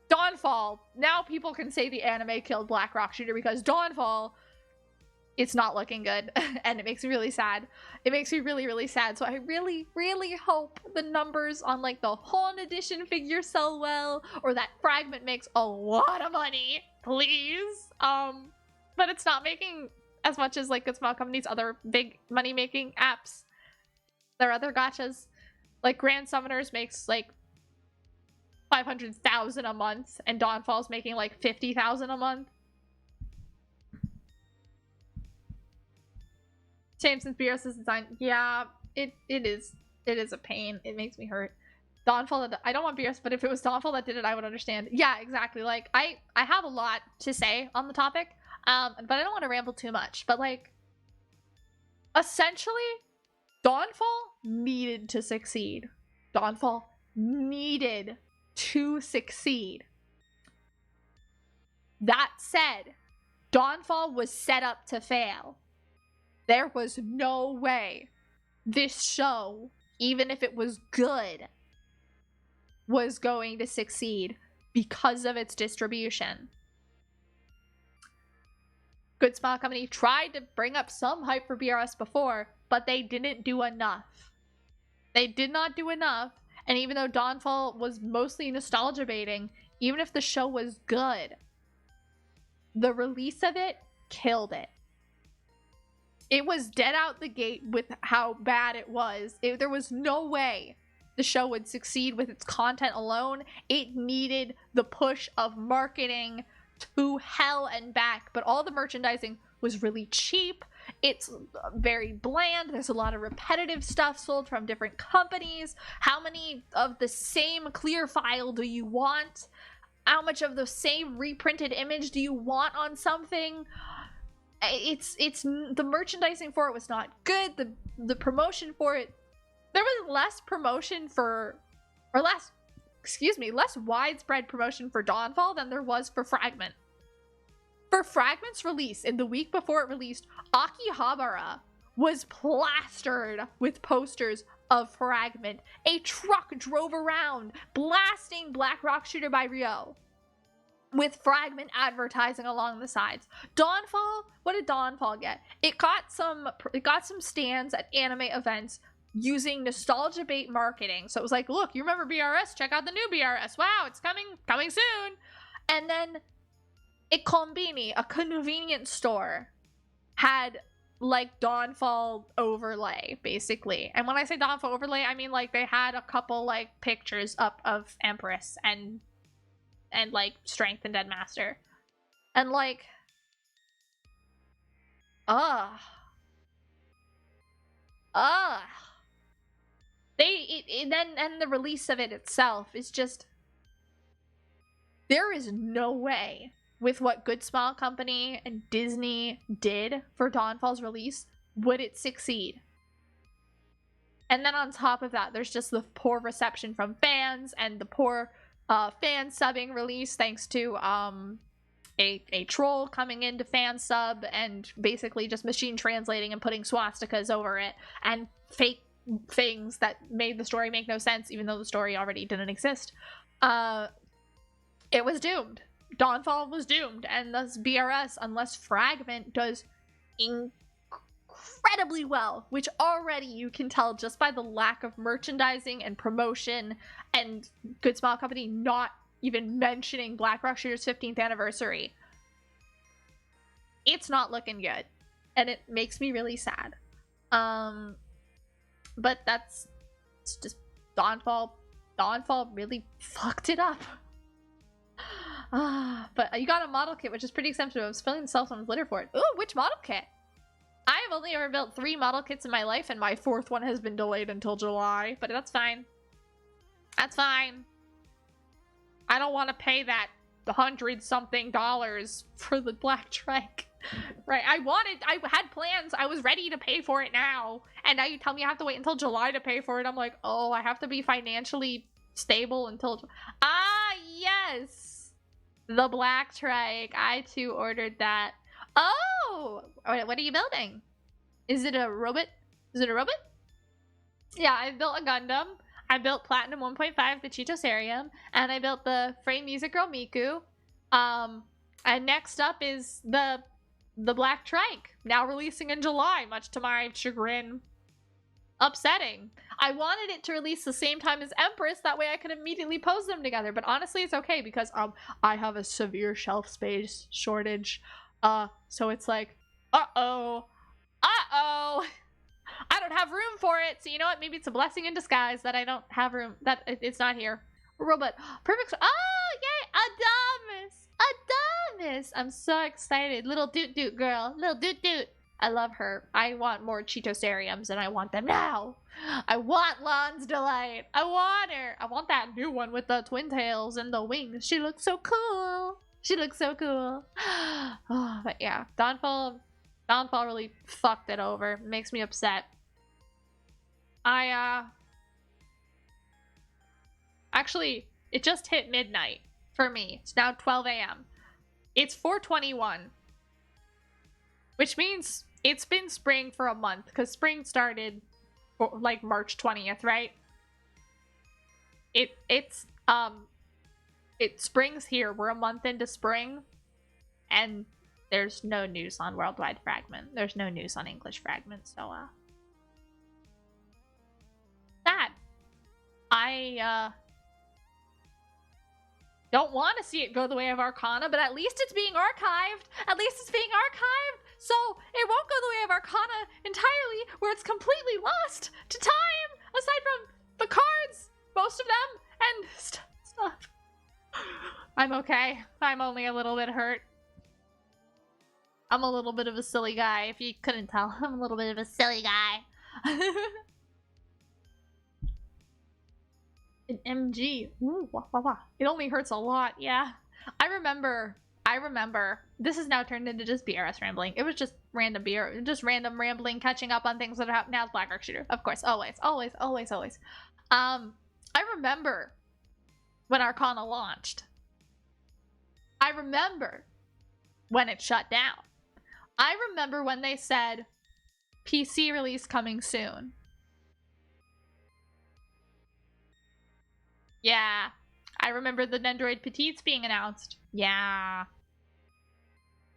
S1: Dawnfall. Now people can say the anime killed Black Rock Shooter because Dawnfall, it's not looking good. And it makes me really sad. It makes me really, really sad. So I really, really hope the numbers on like the Horn Edition figure sell well, or that Fragment makes a lot of money. Please. But it's not making as much as like Good Smile Company's other big money-making apps. Their other gachas, like Grand Summoners makes like 500,000 a month, and Dawnfall's making like 50,000 a month. Same since BRS's design. Yeah, it is a pain. It makes me hurt. Dawnfall, I don't want BRS, but if it was Dawnfall that did it, I would understand. Yeah, exactly. Like I have a lot to say on the topic, but I don't want to ramble too much. But like, essentially, Dawnfall needed to succeed. Dawnfall needed to succeed. That said, Dawnfall was set up to fail. There was no way this show, even if it was good, was going to succeed because of its distribution. Good Smile Company tried to bring up some hype for BRS before, but they didn't do enough. They did not do enough, and even though Dawnfall was mostly nostalgia baiting, even if the show was good, the release of it killed it. It was dead out the gate with how bad it was. There was no way the show would succeed with its content alone. It needed the push of marketing to hell and back, but all the merchandising was really cheap. It's very bland. There's a lot of repetitive stuff sold from different companies. How many of the same clear file do you want? How much of the same reprinted image do you want on something? It's the merchandising for it was not good. The promotion for it, there was less promotion for, or less widespread promotion for Dawnfall than there was for Fragment. For Fragment's release, in the week before it released, Akihabara was plastered with posters of Fragment. A truck drove around blasting Black Rock Shooter by Ryo with Fragment advertising along the sides. Dawnfall, what did Dawnfall get? It got some stands at anime events using nostalgia bait marketing. So it was like, look, you remember BRS? Check out the new BRS. Wow, it's coming soon. And then a Konbini, a convenience store, had like Dawnfall overlay, basically. And when I say Dawnfall overlay, I mean like they had a couple like pictures up of Empress and like Strength and Deadmaster. And like, then the release of it itself is just, there is no way with what Good Smile Company and Disney did for Dawnfall's release would it succeed. And then on top of that, there's just the poor reception from fans and the poor fan subbing release, thanks to a troll coming in to fan sub and basically just machine translating and putting swastikas over it and fake things that made the story make no sense, even though the story already didn't exist. It was doomed. Dawnfall was doomed, and thus BRS, unless Fragment does incredibly well, which already you can tell just by the lack of merchandising and promotion and Good Smile Company not even mentioning Black Rock Shooter's 15th anniversary. It's not looking good, and it makes me really sad. But it's just Dawnfall Dawnfall really fucked it up. But you got a model kit, which is pretty expensive. I was filling the cell phone's litter for it. Ooh, which model kit? I have only ever built 3 model kits in my life, and my 4th one has been delayed until July. But that's fine. That's fine. I don't want to pay that $100-something for the black trike. Right, I had plans. I was ready to pay for it now. And now you tell me I have to wait until July to pay for it. I'm like, oh, I have to be financially stable until... Ah, yes! The black trike. I too ordered that. Oh! What are you building? Is it a robot? Is it a robot? Yeah, I built a Gundam. I built Platinum 1.5, the Cheetosarium. And I built the Frame Music Girl Miku. And next up is the black trike, now releasing in July, much to my chagrin. Upsetting. I wanted it to release the same time as Empress, that way I could immediately pose them together, but honestly it's okay because I have a severe shelf space shortage. So it's like, uh-oh, I don't have room for it. So you know what, maybe it's a blessing in disguise that I don't have room, that it's not here. Robot, perfect. Oh, yay, Adamas. I'm so excited. Little doot doot girl. Little doot doot. I love her. I want more Cheetosariums and I want them now. I want Lan's Delight. I want her. I want that new one with the twin tails and the wings. She looks so cool. She looks so cool. Oh, but yeah, Dawnfall really fucked it over. It makes me upset. Actually, it just hit midnight for me. It's now 12 a.m. It's 4:21, which means it's been spring for a month because spring started like March 20th, right? It spring's here. We're a month into spring, and there's no news on Worldwide Fragment. There's no news on English Fragment, so sad. I don't want to see it go the way of Arcana, but at least it's being archived. At least it's being archived, so it won't go the way of Arcana entirely, where it's completely lost to time, aside from the cards, most of them, and stuff. I'm okay. I'm only a little bit hurt. I'm a little bit of a silly guy, if you couldn't tell. I'm a little bit of a silly guy. An MG. Ooh, wah, wah, wah. It only hurts a lot, yeah. I remember. This is now turned into just BRS rambling. It was just random random rambling, catching up on things that happened. Now it's Black Ark Shooter. Of course, always. I remember when Arcana launched. I remember when it shut down. I remember when they said, PC release coming soon. Yeah. I remember the Nendoroid Petites being announced. Yeah.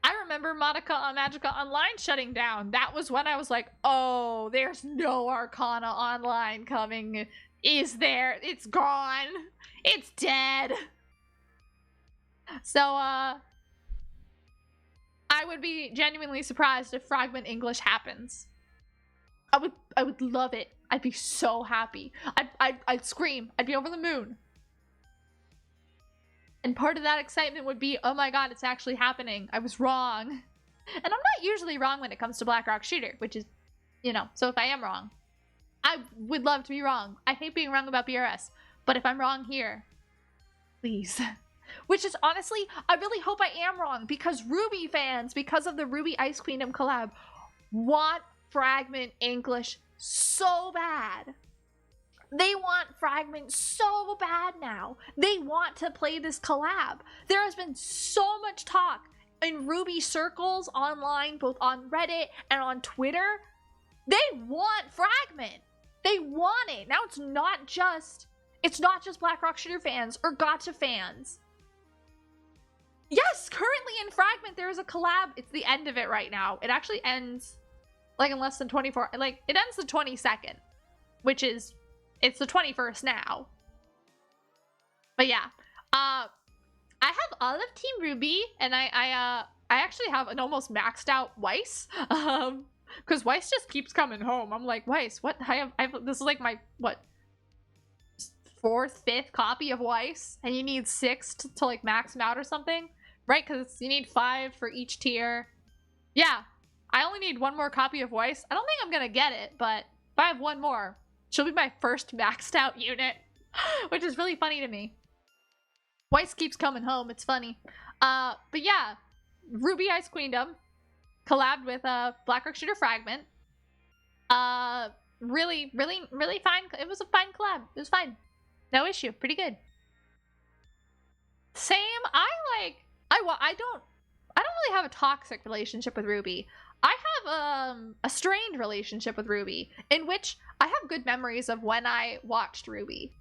S1: I remember Magica Online shutting down. That was when I was like, oh, there's no Arcana Online coming. Is there? It's gone. It's dead. So, I would be genuinely surprised if Fragment English happens. I would love it. I'd be so happy. I'd scream. I'd be over the moon. And part of that excitement would be, oh my god, it's actually happening. I was wrong. And I'm not usually wrong when it comes to Black Rock Shooter, which is, you know, so if I am wrong, I would love to be wrong. I hate being wrong about BRS, but if I'm wrong here, please. Which is honestly, I really hope I am wrong, because Ruby fans, because of the Ruby Ice Queendom collab, want Fragment English so bad. They want Fragment so bad now. They want to play this collab. There has been so much talk in Ruby circles online, both on Reddit and on Twitter. They want Fragment. They want it. Now it's not just Black Rock Shooter fans or Gacha fans. Yes, currently in Fragment there is a collab. It's the end of it right now. It actually ends like in less than 24. Like it ends the 22nd, which is it's the 21st now. But yeah, I have all of Team Ruby, and I actually have an almost maxed out Weiss, because Weiss just keeps coming home. I'm like, Weiss, what? I have this is like my what 4th, 5th copy of Weiss, and you need 6 to like max them out or something, right? Because you need 5 for each tier. Yeah, I only need 1 more copy of Weiss. I don't think I'm gonna get it, but if I have 1 more, she'll be my first maxed out unit, which is really funny to me. Weiss keeps coming home. It's funny. But yeah, Ruby Ice Queendom collabed with Blackrock Shooter Fragment. Really fine. It was a fine collab. It was fine. No issue. Pretty good. Same. I don't really have a toxic relationship with Ruby. I have a strained relationship with Ruby, in which I have good memories of when I watched Ruby.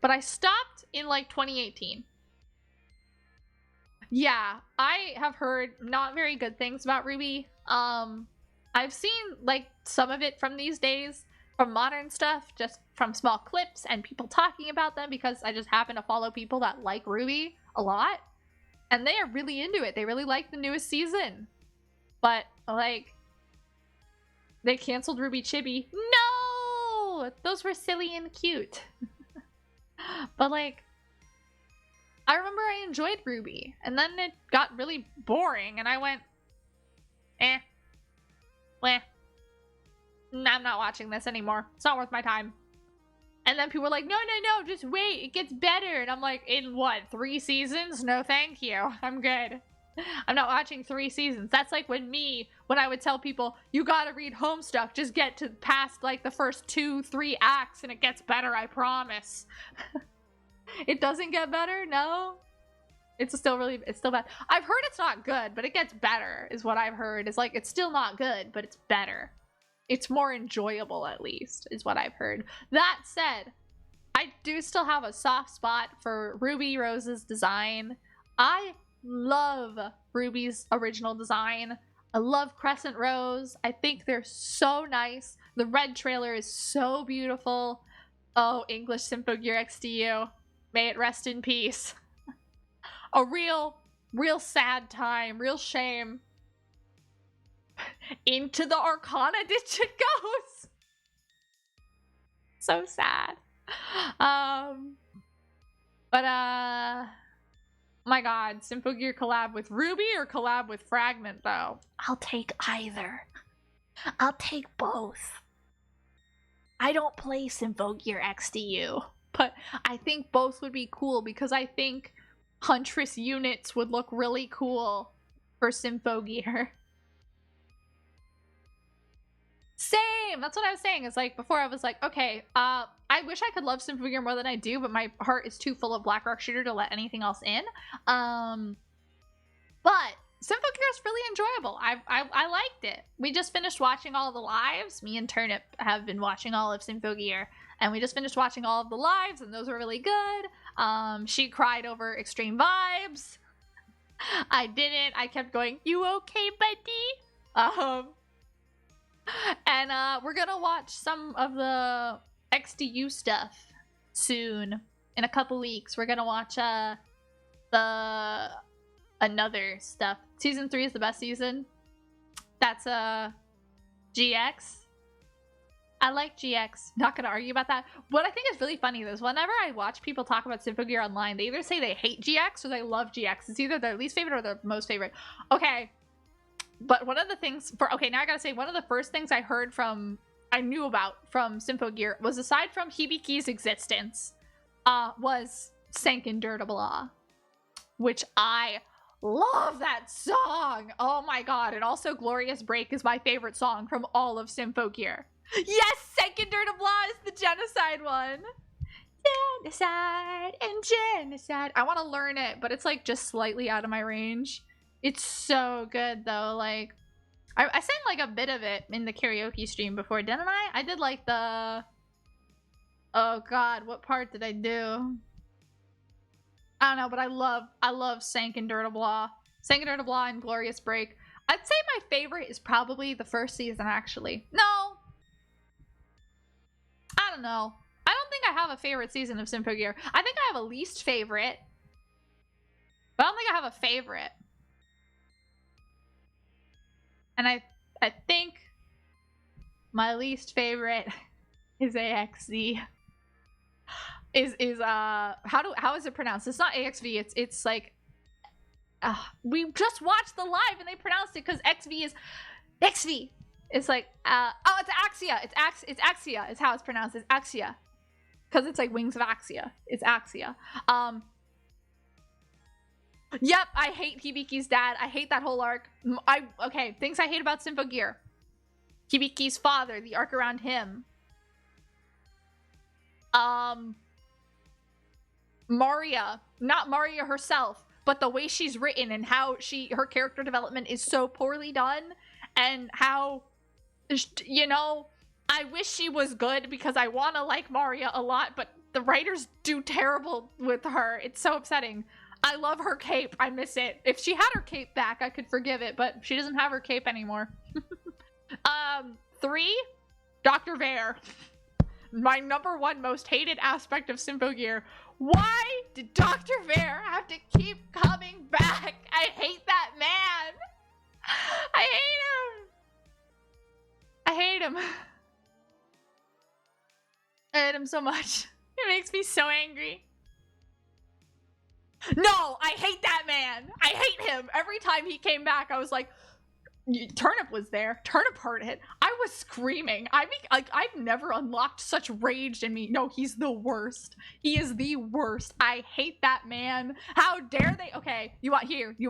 S1: But I stopped in like 2018. Yeah, I have heard not very good things about Ruby. I've seen like some of it from these days, from modern stuff, just from small clips and people talking about them, because I just happen to follow people that like Ruby a lot. And they are really into it. They really like the newest season. But like, they canceled Ruby Chibi. No! Those were silly and cute. But like, I remember I enjoyed Ruby, and then it got really boring, and I went, I'm not watching this anymore. It's not worth my time. And then people were like, no, just wait, it gets better. And I'm like, in what, 3 seasons? No, thank you. I'm good. I'm not watching 3 seasons. That's like when I would tell people, you gotta read Homestuck, just get to past like the first 2-3 acts and it gets better, I promise. It doesn't get better? No? It's still bad. I've heard it's not good, but it gets better, is what I've heard. It's like, it's still not good, but it's better. It's more enjoyable, at least, is what I've heard. That said, I do still have a soft spot for Ruby Rose's design. I love Ruby's original design. I love Crescent Rose. I think they're so nice. The red trailer is so beautiful. Oh, English Symphogear XDU. May it rest in peace. A real sad time. Real shame. Into the Arcana ditch it goes. So sad. My god, Symphogear collab with Ruby or collab with Fragment, though? I'll take either. I'll take both. I don't play Symphogear XDU, but I think both would be cool, because I think Huntress units would look really cool for Symphogear. Same! That's what I was saying. It's like, before I was like, okay, I wish I could love Symphogear more than I do, but my heart is too full of Blackrock Shooter to let anything else in. But Symphogear is really enjoyable. I liked it. We just finished watching all the lives. Me and Turnip have been watching all of Symphogear, and we just finished watching all of the lives, and those were really good. She cried over Extreme Vibes. I didn't. I kept going, you okay, buddy? And we're gonna watch some of the XDU stuff soon. In a couple weeks, we're gonna watch the another stuff. Season 3 is the best season. That's GX. I like GX. Not gonna argue about that. What I think is really funny though is whenever I watch people talk about Symphogear online, they either say they hate GX or they love GX. It's either their least favorite or their most favorite. Okay. But one of the things now I gotta say, one of the first things I knew about from Symphogear was, aside from Hibiki's existence, was Senkin Dirtblah, which I love that song. Oh my god. And also Glorious Break is my favorite song from all of Symphogear. Yes, Senkin Dirtblah is the genocide one. Genocide and genocide. I want to learn it, but it's like just slightly out of my range. It's so good though. Like, I sang like a bit of it in the karaoke stream before, didn't I? I did like the... Oh god, what part did I do? I don't know, but I love Senkin Dirtblah. Senkin Dirtblah and Glorious Break. I'd say my favorite is probably the first season, actually. No! I don't know. I don't think I have a favorite season of Symphogear. I think I have a least favorite. But I don't think I have a favorite. And I think my least favorite is AXZ. is how is it pronounced? It's not AXV. It's like we just watched the live and they pronounced it because XV is XV. It's like oh, it's Axia. It's Axia. It's how it's pronounced. It's Axia. Because it's like Wings of Axia. It's Axia. Yep, I hate Hibiki's dad. I hate that whole arc. Okay, things I hate about Symphogear. Hibiki's father, the arc around him. Maria, not Maria herself, but the way she's written and how her character development is so poorly done, and how, you know, I wish she was good because I want to like Maria a lot, but the writers do terrible with her. It's so upsetting. I love her cape. I miss it. If she had her cape back, I could forgive it, but she doesn't have her cape anymore. 3, Dr. Vare. My #1 most hated aspect of Symphogear. Why did Dr. Vare have to keep coming back? I hate that man. I hate him. I hate him. I hate him so much. It makes me so angry. No, I hate that man. I hate him. Every time he came back, I was like, Turnip was there. Turnip heard it. I was screaming. I mean, like, I've never unlocked such rage in me. No, he's the worst. He is the worst. I hate that man. How dare they? Okay, you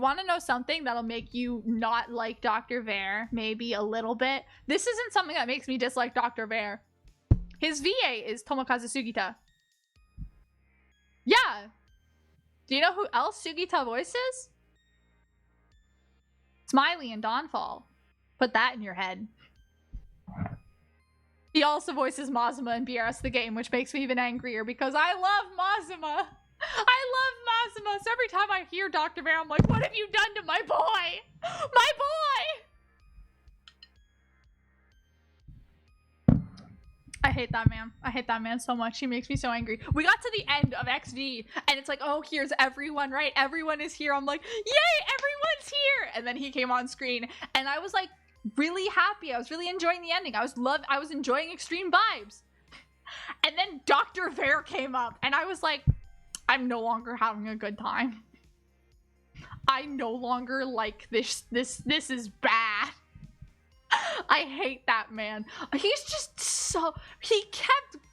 S1: want to know something that'll make you not like Dr. Vare? Maybe a little bit. This isn't something that makes me dislike Dr. Vare. His VA is Tomokazu Sugita. Yeah. Do you know who else Sugita voices? Smiley and Dawnfall. Put that in your head. He also voices Mazuma in BRS the Game, which makes me even angrier because I love Mazuma. I love Mazuma. So every time I hear Dr. Vare, I'm like, what have you done to my boy? My boy! I hate that man. I hate that man so much. He makes me so angry. We got to the end of XV and it's like, oh, here's everyone, right? Everyone is here. I'm like, yay, everyone's here. And then he came on screen and I was like really happy. I was really enjoying the ending. I was enjoying Extreme Vibes. And then Dr. Vare came up and I was like, I'm no longer having a good time. I no longer like this. This is bad. I hate that man. He's just so,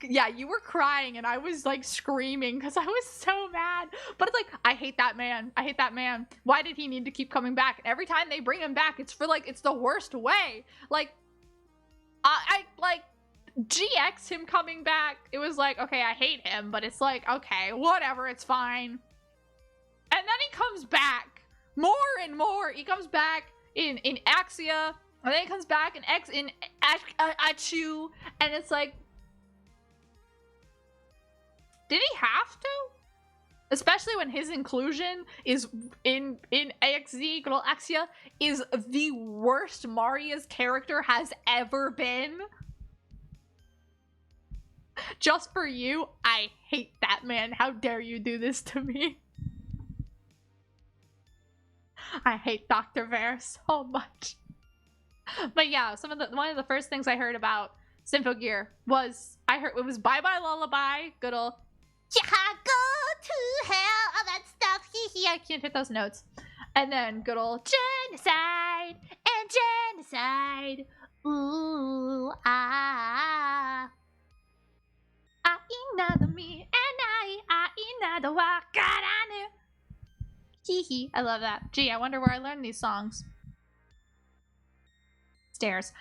S1: yeah, you were crying and I was like screaming because I was so mad. But it's like, I hate that man. I hate that man. Why did he need to keep coming back? And every time they bring him back, it's for like, it's the worst way. Like, I like GX him coming back. It was like, okay, I hate him, but it's like, okay, whatever, it's fine. And then he comes back more and more. He comes back in Axia. And then it comes back in Achu, and it's like, did he have to? Especially when his inclusion is in AXZ, good old Axia, is the worst Maria's character has ever been. Just for you, I hate that man. How dare you do this to me? I hate Dr. Vare so much. But yeah, one of the first things I heard about Symphogear was it was Bye Bye Lullaby, good old yeah, go to hell, all that stuff, hee hee. I can't hit those notes. And then good old genocide and genocide. Ooh ah. Another me and I another wakaranu. Hee hee. I love that. Gee, I wonder where I learned these songs. Stairs.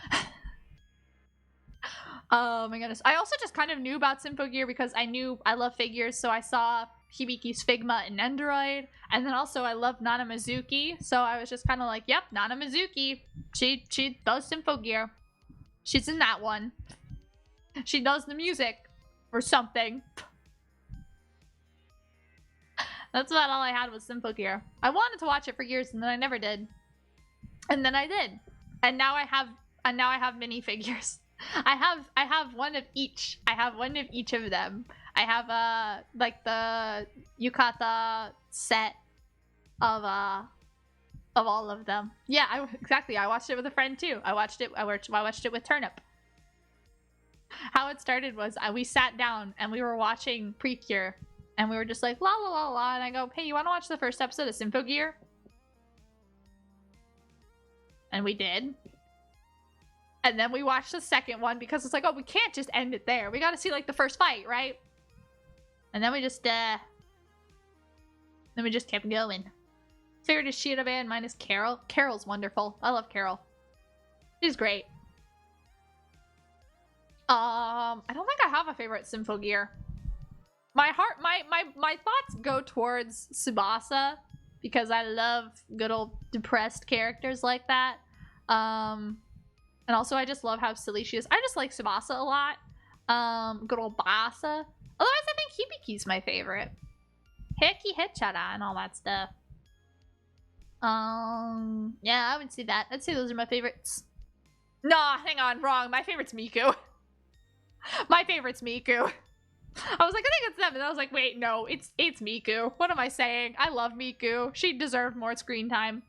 S1: Oh my goodness. I also just kind of knew about Symphogear because I love figures, so I saw Hibiki's Figma in Nendoroid, and then also I love Nana Mizuki, so I was just kind of like, yep, Nana Mizuki. She does Symphogear. She's in that one. She does the music or something. That's about all I had with Symphogear. I wanted to watch it for years and then I never did. And then I did. And now I have minifigures. I have one of each. I have one of each of them. I have like the yukata set of all of them. Yeah, exactly. I watched it with a friend too. I watched it with Turnip. How it started was we sat down and we were watching Precure, and we were just like, la la la la, and I go, hey, you want to watch the first episode of Symphogear? And we did. And then we watched the second one because it's like, oh, we can't just end it there. We got to see like the first fight, right? And then we just kept going. Favorite is Shida Band, mine is Carol. Carol's wonderful. I love Carol. She's great. I don't think I have a favorite Symphogear. My thoughts go towards Tsubasa because I love good old depressed characters like that. And also I just love how silly she is. I just like Tsubasa a lot. Good old Basa. Otherwise, I think Hibiki's my favorite. Heki Hechara and all that stuff. Yeah, I would say that. I'd say those are my favorites. Nah, hang on, wrong. My favorite's Miku. My favorite's Miku. I was like, I think it's them, and I was like, wait, no, it's Miku. What am I saying? I love Miku. She deserved more screen time.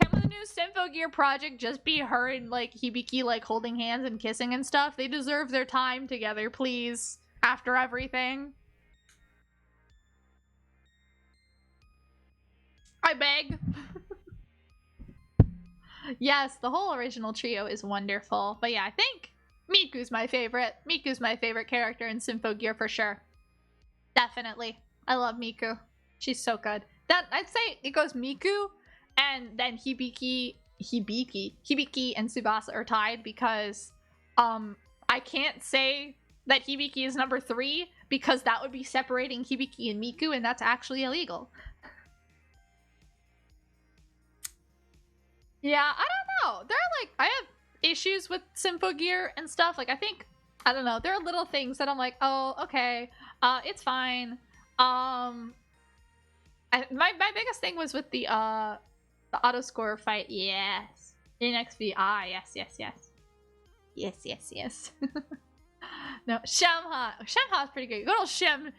S1: Can the new Symphogear project just be her and like Hibiki like holding hands and kissing and stuff? They deserve their time together, please. After everything. I beg. Yes, the whole original trio is wonderful. But yeah, I think Miku's my favorite. Miku's my favorite character in Symphogear for sure. Definitely. I love Miku. She's so good. That I'd say it goes Miku and then Hibiki and Tsubasa are tied because I can't say that Hibiki is number 3 because that would be separating Hibiki and Miku, and that's actually illegal. Yeah, I don't know. There are like, I have issues with Symphogear and stuff. Like, I don't know. There are little things that I'm like, oh, okay, it's fine. My biggest thing was with the auto score fight. Yes. NXV. Ah, yes. Yes. No, Shamha. Shamha's pretty good. Good old Shemmy.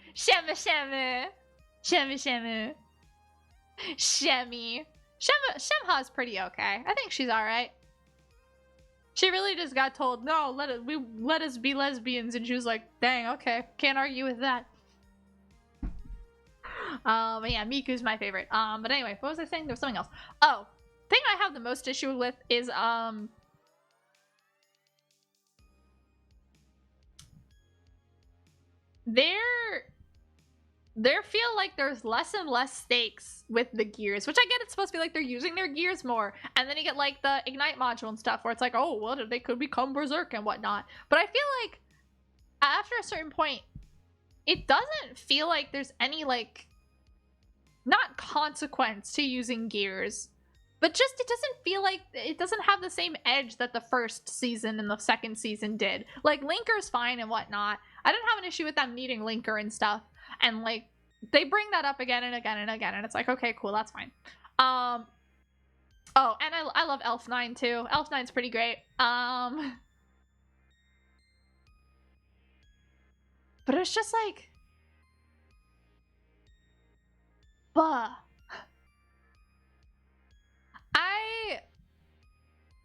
S1: Shamha's pretty okay. I think she's alright. She really just got told, no, let us be lesbians, and she was like, dang, okay. Can't argue with that. But yeah, Miku's my favorite. But anyway, what was I saying? There was something else. Oh, thing I have the most issue with is, there feel like there's less and less stakes with the gears, which I get it's supposed to be like they're using their gears more, and then you get like the Ignite module and stuff where it's like, oh, well, they could become Berserk and whatnot. But I feel like after a certain point, it doesn't feel like there's any like, not consequence to using gears, but just it doesn't feel like it doesn't have the same edge that the first season and the second season did. Like, Linker's fine and whatnot. I didn't have an issue with them needing Linker and stuff. And like, they bring that up again and again and again, and it's like, okay, cool, that's fine. Oh, and I love Elf 9 too. Elf 9's pretty great. But it's just like,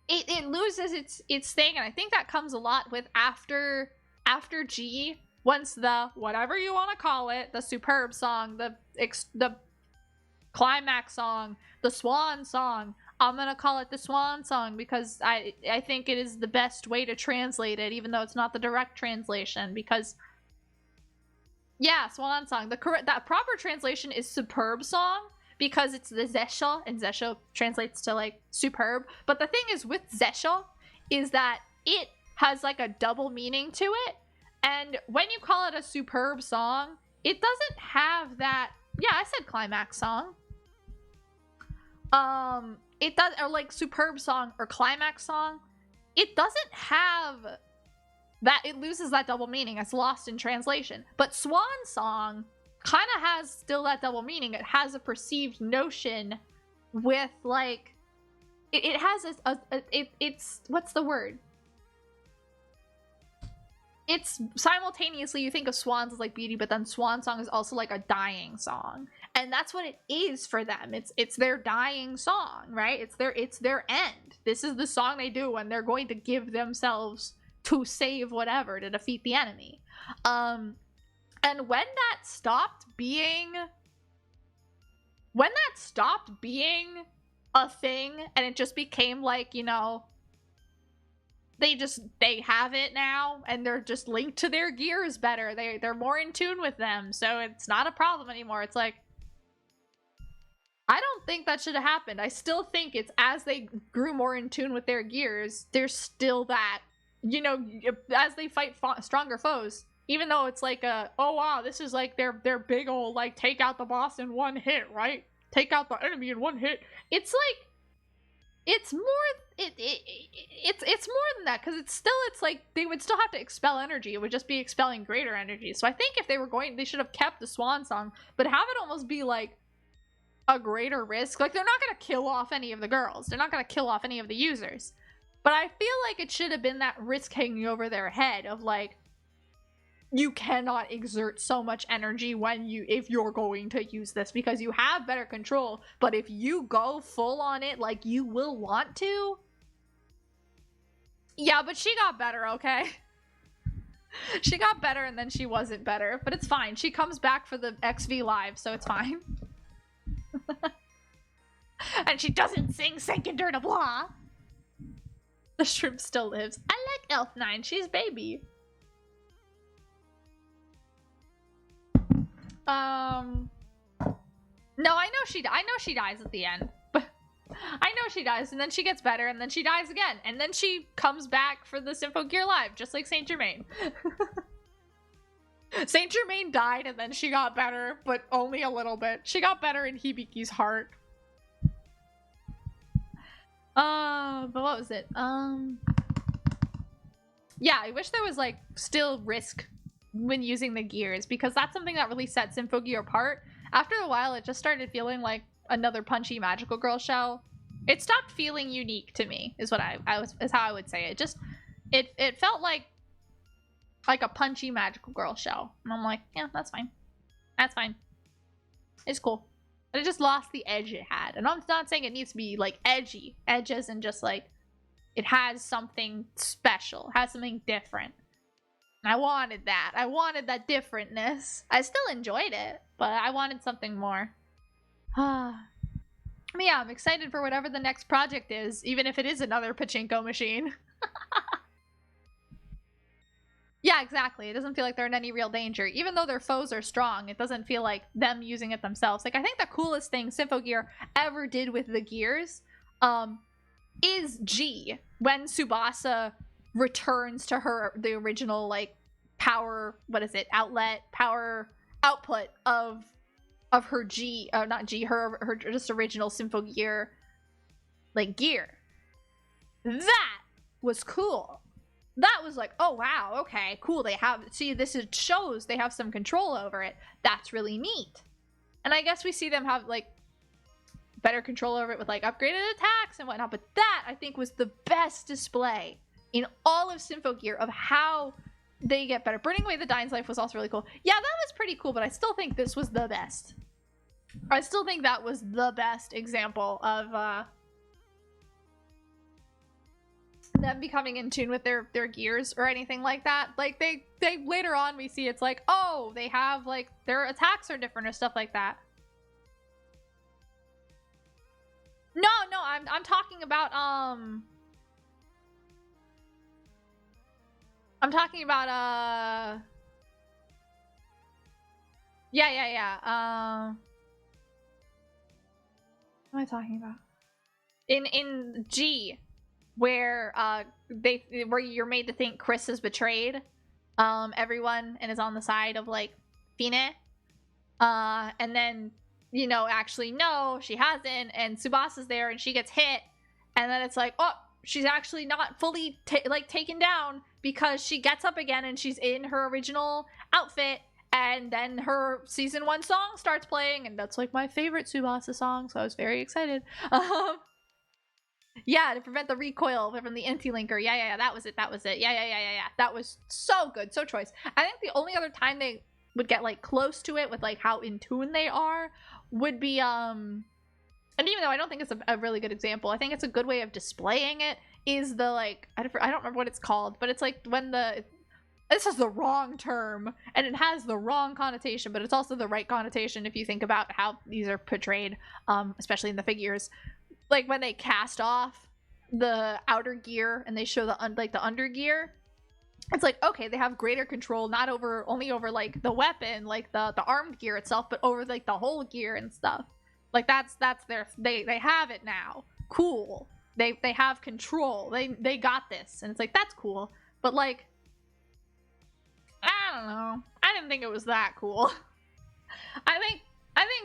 S1: it loses its thing, and I think that comes a lot with after G. Once the, whatever you want to call it, the superb song, the climax song, the swan song, I'm gonna call it the swan song because I think it is the best way to translate it, even though it's not the direct translation, because yeah, swan song. That proper translation is superb song because it's the Zesho, and Zesho translates to like superb. But the thing is with Zesho is that it has like a double meaning to it. And when you call it a superb song, it doesn't have that. Yeah, I said climax song. It does, or like superb song or climax song. It doesn't have that. It loses that double meaning. It's lost in translation. But swan song kind of has still that double meaning. It has a perceived notion with like, it has it's what's the word? It's simultaneously, you think of swans as like beauty, but then swan song is also like a dying song, and that's what it is for them. It's their dying song, right? It's their end. This is the song they do when they're going to give themselves to save whatever, to defeat the enemy. And when that stopped being a thing and it just became like, you know, they have it now and they're just linked to their gears better. They're more in tune with them, so it's not a problem anymore. It's like, I don't think that should have happened. I still think it's as they grew more in tune with their gears, there's still that, you know, as they fight stronger foes, even though it's like oh wow, this is like their big old like take out the boss in one hit, right? Take out the enemy in one hit. It's like, it's more it's more than that, because it's like they would still have to expel energy. It would just be expelling greater energy. So I think if they should have kept the swan song, but have it almost be like a greater risk. Like, they're not gonna kill off any of the girls, they're not gonna kill off any of the users, but I feel like it should have been that risk hanging over their head of like, you cannot exert so much energy if you're going to use this, because you have better control, but if you go full on it like you will want to. Yeah, but she got better, okay? She got better and then she wasn't better, but it's fine. She comes back for the XV live, so it's fine. And she doesn't sing Sinking Dirt Blah. The shrimp still lives. I like Elf9, she's baby. No, I know she dies at the end, but I know she dies, and then she gets better, and then she dies again, and then she comes back for the Symphogear Live, just like Saint Germain. Saint Germain died, and then she got better, but only a little bit. She got better in Hibiki's heart. But what was it? Yeah, I wish there was like still risk when using the gears, because that's something that really sets Symphogear apart. After a while, it just started feeling like another punchy magical girl show. It stopped feeling unique to me, is what is how I would say it. Just it felt like a punchy magical girl show, and I'm like, yeah, that's fine. That's fine. It's cool. But it just lost the edge it had, and I'm not saying it needs to be like edgy edges, and just like it has something special, has something different. I wanted that. I wanted that differentness. I still enjoyed it, but I wanted something more. But yeah, I'm excited for whatever the next project is, even if it is another pachinko machine. Yeah, exactly. It doesn't feel like they're in any real danger. Even though their foes are strong, it doesn't feel like them using it themselves. Like, I think the coolest thing Symphogear ever did with the gears is G. When Tsubasa returns to the original like power, what is it, power output of her G, not G, her just original Symphogear like gear. That was cool. That was like, oh wow, okay, cool. They have, see, shows they have some control over it. That's really neat. And I guess we see them have like better control over it with like upgraded attacks and whatnot, but that I think was the best display in all of Symphogear of how they get better. Burning away the Dying's life was also really cool. Yeah, that was pretty cool, but I still think this was the best. I still think that was the best example of them becoming in tune with their gears or anything like that. Like they later on we see it's like, oh, they have like their attacks are different or stuff like that. No, I'm talking about yeah. What am I talking about? In G, where where you're made to think Chris has betrayed everyone and is on the side of like Fine. And then, you know, actually no, she hasn't, and Tsubasa's there and she gets hit, and then it's like, oh, she's actually not fully taken down, because she gets up again and she's in her original outfit, and then her season 1 song starts playing, and that's like my favorite Tsubasa song, so I was very excited. Yeah, to prevent the recoil from the anti-linker. Yeah, that was it. Yeah. That was so good, so choice. I think the only other time they would get like close to it with like how in tune they are would be And even though I don't think it's a really good example, I think it's a good way of displaying it is the, like, I don't remember what it's called, but it's like when this is the wrong term, and it has the wrong connotation, but it's also the right connotation if you think about how these are portrayed, especially in the figures. Like when they cast off the outer gear and they show the under gear, it's like, okay, they have greater control, not only over like the weapon, like the armed gear itself, but over like the whole gear and stuff. Like that's they have it now. Cool. They have control. They got this. And it's like, that's cool. But like, I don't know. I didn't think it was that cool. I think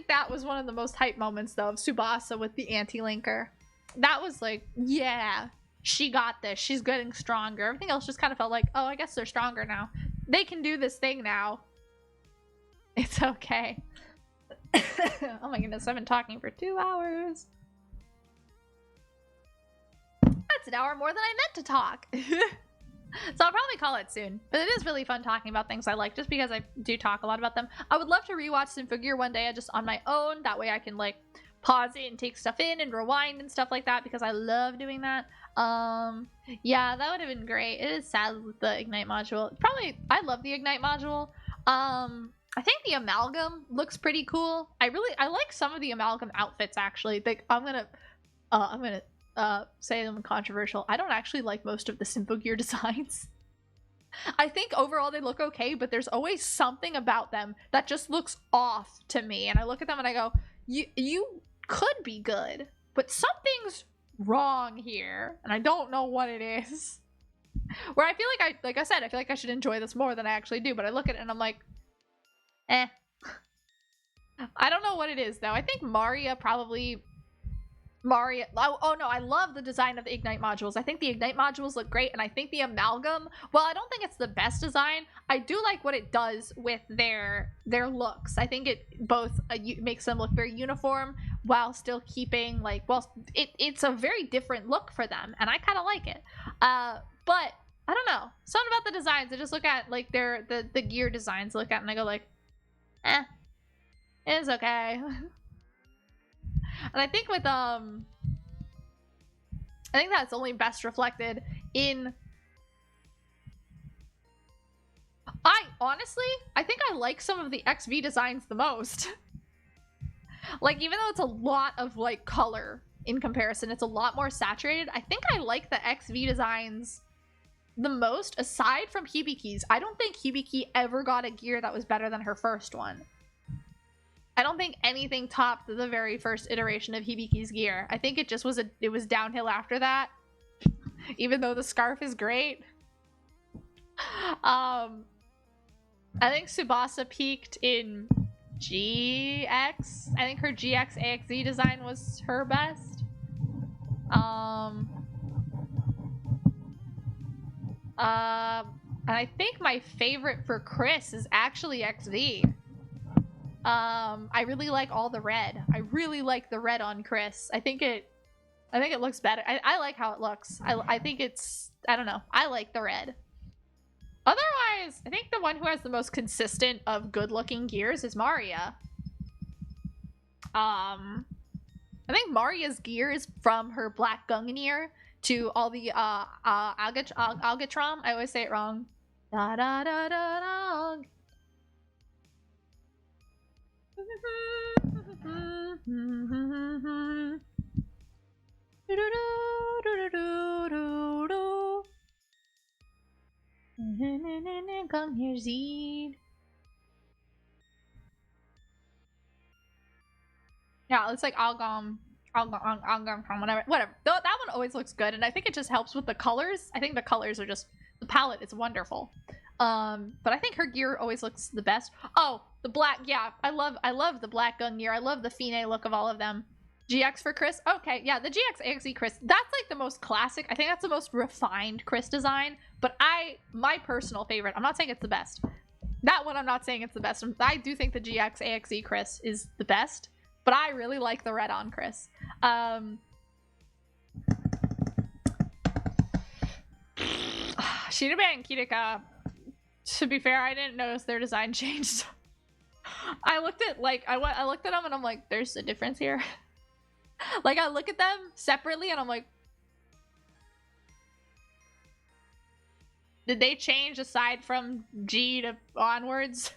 S1: that was one of the most hype moments though of Tsubasa with the anti-linker. That was like, yeah, she got this. She's getting stronger. Everything else just kind of felt like, oh, I guess they're stronger now. They can do this thing now. It's okay. Oh my goodness, I've been talking for 2 hours. That's an hour more than I meant to talk. So I'll probably call it soon. But it is really fun talking about things I like, just because I do talk a lot about them. I would love to rewatch Symphogear one day just on my own. That way I can like pause it and take stuff in and rewind and stuff like that, because I love doing that. Yeah, that would have been great. It is sad with the Ignite module. Probably, I love the Ignite module. I think the amalgam looks pretty cool. I like some of the amalgam outfits actually. Like I'm gonna say them controversial. I don't actually like most of the Symphogear designs. I think overall they look okay, but there's always something about them that just looks off to me. And I look at them and I go, you could be good, but something's wrong here. And I don't know what it is. Where I feel like I said, I feel like I should enjoy this more than I actually do, but I look at it and I'm like, eh. I don't know what it is though. I think Maria. Oh no, I love the design of the Ignite modules. I think the Ignite modules look great, and I think the amalgam, well, I don't think it's the best design. I do like what it does with their looks. I think it both makes them look very uniform while still keeping like, well, it's a very different look for them, and I kind of like it. But I don't know, something about the designs. I just look at like the gear designs, look at and I go like, eh, it's okay. And I think with I think that's only best reflected in, I think I like some of the XV designs the most. Like, even though it's a lot of like color in comparison, it's a lot more saturated. I think I like the XV designs the most, aside from Hibiki's. I don't think Hibiki ever got a gear that was better than her first one. I don't think anything topped the very first iteration of Hibiki's gear. I think it just was it was downhill after that. Even though the scarf is great. I think Tsubasa peaked in GX. I think her GX AXZ design was her best. And I think my favorite for Chris is actually XV. I really like all the red. I really like the red on Chris. I think it looks better. I like how it looks. I think it's, I don't know. I like the red. Otherwise, I think the one who has the most consistent of good looking gears is Maria. I think Maria's gear is from her black Gungnir to all the Algatron. I always say it wrong. Da da da da da. Come here, Zed. Yeah, it's like Algam, whatever. Though that one always looks good, and I think it just helps with the colors. I think the colors are just, the palette is wonderful. But I think her gear always looks the best. Oh, the black, yeah, I love the black gun gear. I love the Fine look of all of them. GX for Chris? Okay, yeah, the GX AXE Chris, that's like the most classic. I think that's the most refined Chris design, but my personal favorite, I'm not saying it's the best. That one I'm not saying it's the best. I do think the GX AXE Chris is the best, but I really like the red on Chris. Shinobe and Kirika, to be fair, I didn't notice their design changed. I looked at them and I'm like, there's a difference here. Like, I look at them separately and I'm like, did they change aside from G to onwards?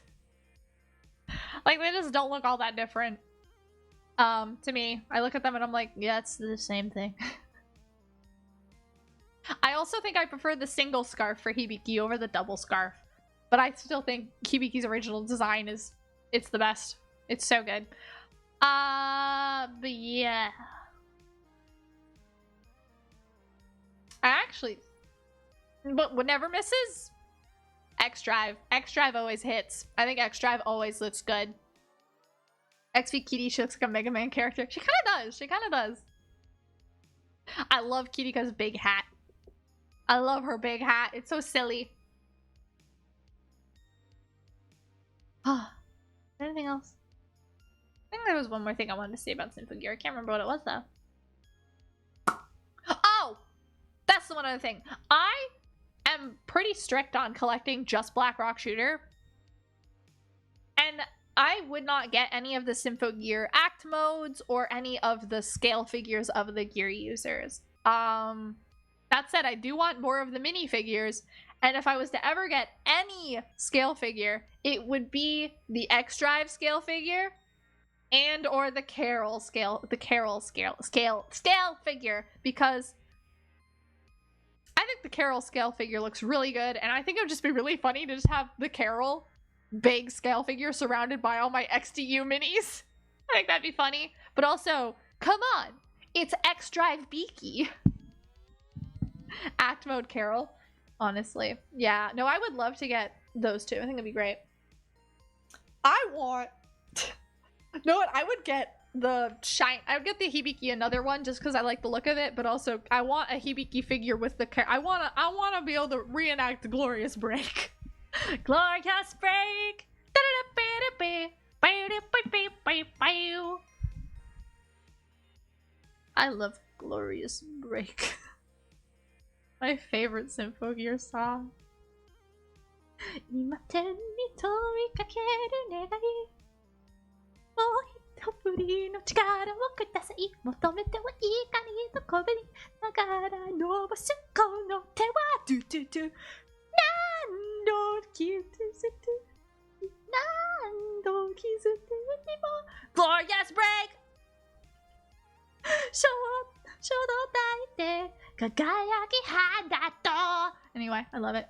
S1: Like, they just don't look all that different. To me. I look at them and I'm like, yeah, it's the same thing. I also think I prefer the single scarf for Hibiki over the double scarf. But I still think Hibiki's original design it's the best. It's so good. But yeah. But what never misses? X Drive. X Drive always hits. I think X Drive always looks good. XV Kitty, she looks like a Mega Man character. She kind of does. She kind of does. I love Kirika's big hat. I love her big hat. It's so silly. Anything else? I think there was one more thing I wanted to say about Symphogear. I can't remember what it was though. Oh! That's the one other thing. I am pretty strict on collecting just Black Rock Shooter. And I would not get any of the Symphogear act modes or any of the scale figures of the gear users. That said, I do want more of the minifigures, and if I was to ever get any scale figure, it would be the X Drive scale figure and or the Carol scale figure, because I think the Carol scale figure looks really good, and I think it would just be really funny to just have the Carol big scale figure surrounded by all my XDU minis. I think that'd be funny. But also, come on, it's X Drive Beaky. Act mode Carol. Honestly. Yeah, no, I would love to get those two. I think it'd be great. I want... No, what? I would get the shine. I would get the Hibiki another one just because I like the look of it, but also I want a Hibiki figure with the I wanna be able to reenact the Glorious Break. Glorious Break. I love Glorious Break. My favorite Symphogear song. 今天に問いかける願いもう一振りの力をください求めてはいかにどこべにながら伸ばすこの手はドゥドゥドゥ何度傷つけ何度傷つけても Glorious Break 衝動抱いて輝き肌と Anyway, I love it.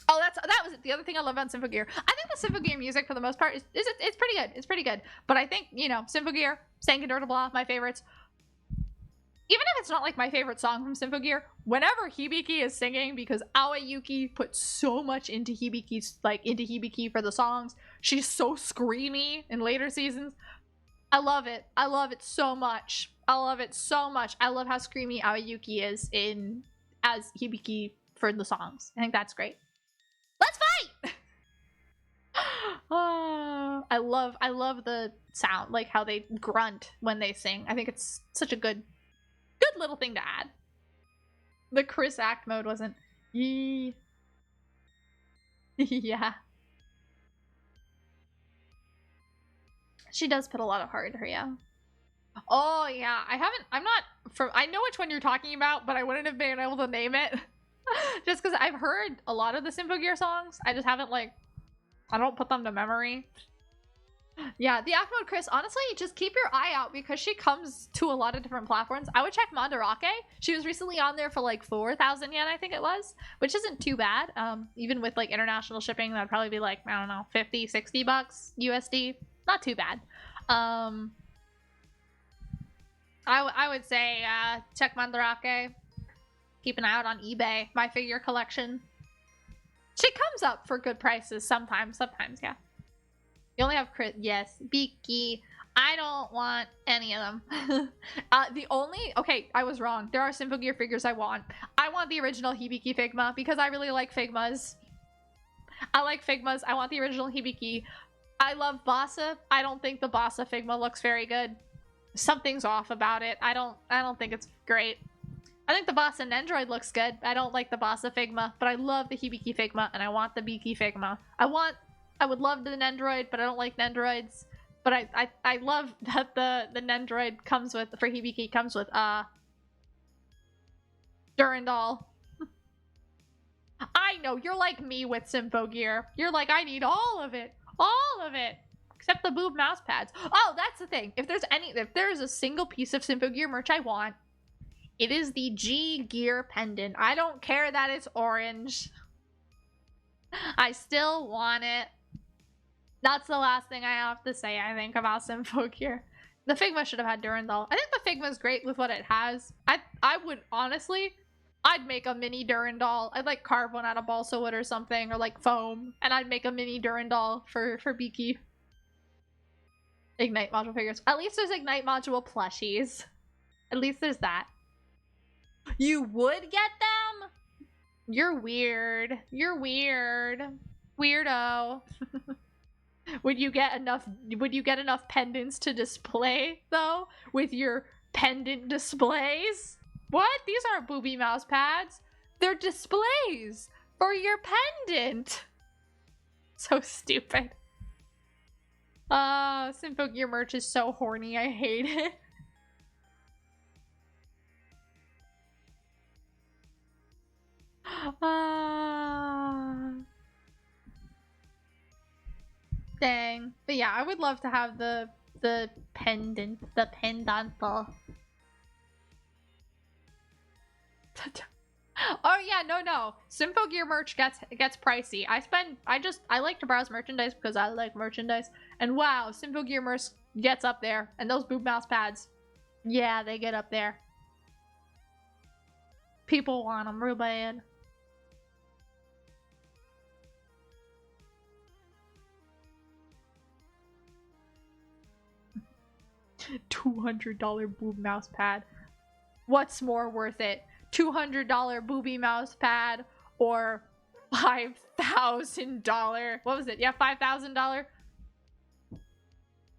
S1: Oh, that was it. The other thing I love about Symphogear. I think the Symphogear music, for the most part, it's pretty good. It's pretty good. But I think, you know, Symphogear, Sangador de Blah, my favorites. Even if it's not like my favorite song from Symphogear, whenever Hibiki is singing, because Aoyuki put so much into Hibiki for the songs, she's so screamy in later seasons. I love it. I love it so much. I love it so much. I love how screamy Aoyuki is as Hibiki for the songs. I think that's great. Let's fight! Oh, I love the sound, like how they grunt when they sing. I think it's such a good little thing to add. The Chris act mode wasn't yeah. She does put a lot of heart into her, yeah. Oh yeah, I know which one you're talking about, but I wouldn't have been able to name it. Just because I've heard a lot of the Symphogear songs. I just haven't, like, I don't put them to memory. Yeah, the act mode Chris, honestly, just keep your eye out because she comes to a lot of different platforms. I would check Mandarake. She was recently on there for like 4,000 yen, I think it was, which isn't too bad. Even with like international shipping, that'd probably be like, I don't know, 50, 60 bucks USD. Not too bad. I would say check Mandarake. Keep an eye out on eBay. My figure collection. She comes up for good prices sometimes, yeah. You only have crit. Yes, Beaky. I don't want any of them. Okay, I was wrong. There are Symphogear figures I want. I want the original Hibiki Figma because I really like Figmas. I like Figmas. I want the original Hibiki. I love Bassa. I don't think the Bassa Figma looks very good. Something's off about it. I don't think it's great. I think the Bassa Nendroid looks good. I don't like the Bassa Figma, but I love the Hibiki Figma, and I want the Beaky Figma. I would love the Nendroid, but I don't like Nendroids. But I love that the Nendroid comes with, for Hibiki, comes with Durandal. I know, you're like me with Symphogear. You're like, I need all of it. All of it. Except the boob mouse pads. Oh, that's the thing. If there's a single piece of Symphogear merch I want, it is the G Gear pendant. I don't care that it's orange. I still want it. That's the last thing I have to say, I think, about Symphogear. The Figma should have had Durandal. I think the Figma's great with what it has. I would, honestly, I'd make a mini Durandal. I'd like carve one out of balsa wood or something, or like foam, and I'd make a mini Durandal for Beaky. Ignite module figures. At least there's Ignite module plushies. At least there's that. You would get them? You're weird. You're weird. Weirdo. Would you get enough pendants to display though with your pendant displays? What? These aren't booby mouse pads. They're displays for your pendant. So stupid. Symphogear merch is so horny. I hate it. Dang. But yeah, I would love to have the pendant, the pendantal. Oh yeah, no. Symphogear merch gets pricey. I like to browse merchandise because I like merchandise. And wow, Symphogear merch gets up there. And those boob mouse pads, yeah, they get up there. People want them real bad. $200 boob mouse pad. What's more worth it? $200 booby mouse pad or $5,000? What was it? Yeah, $5,000?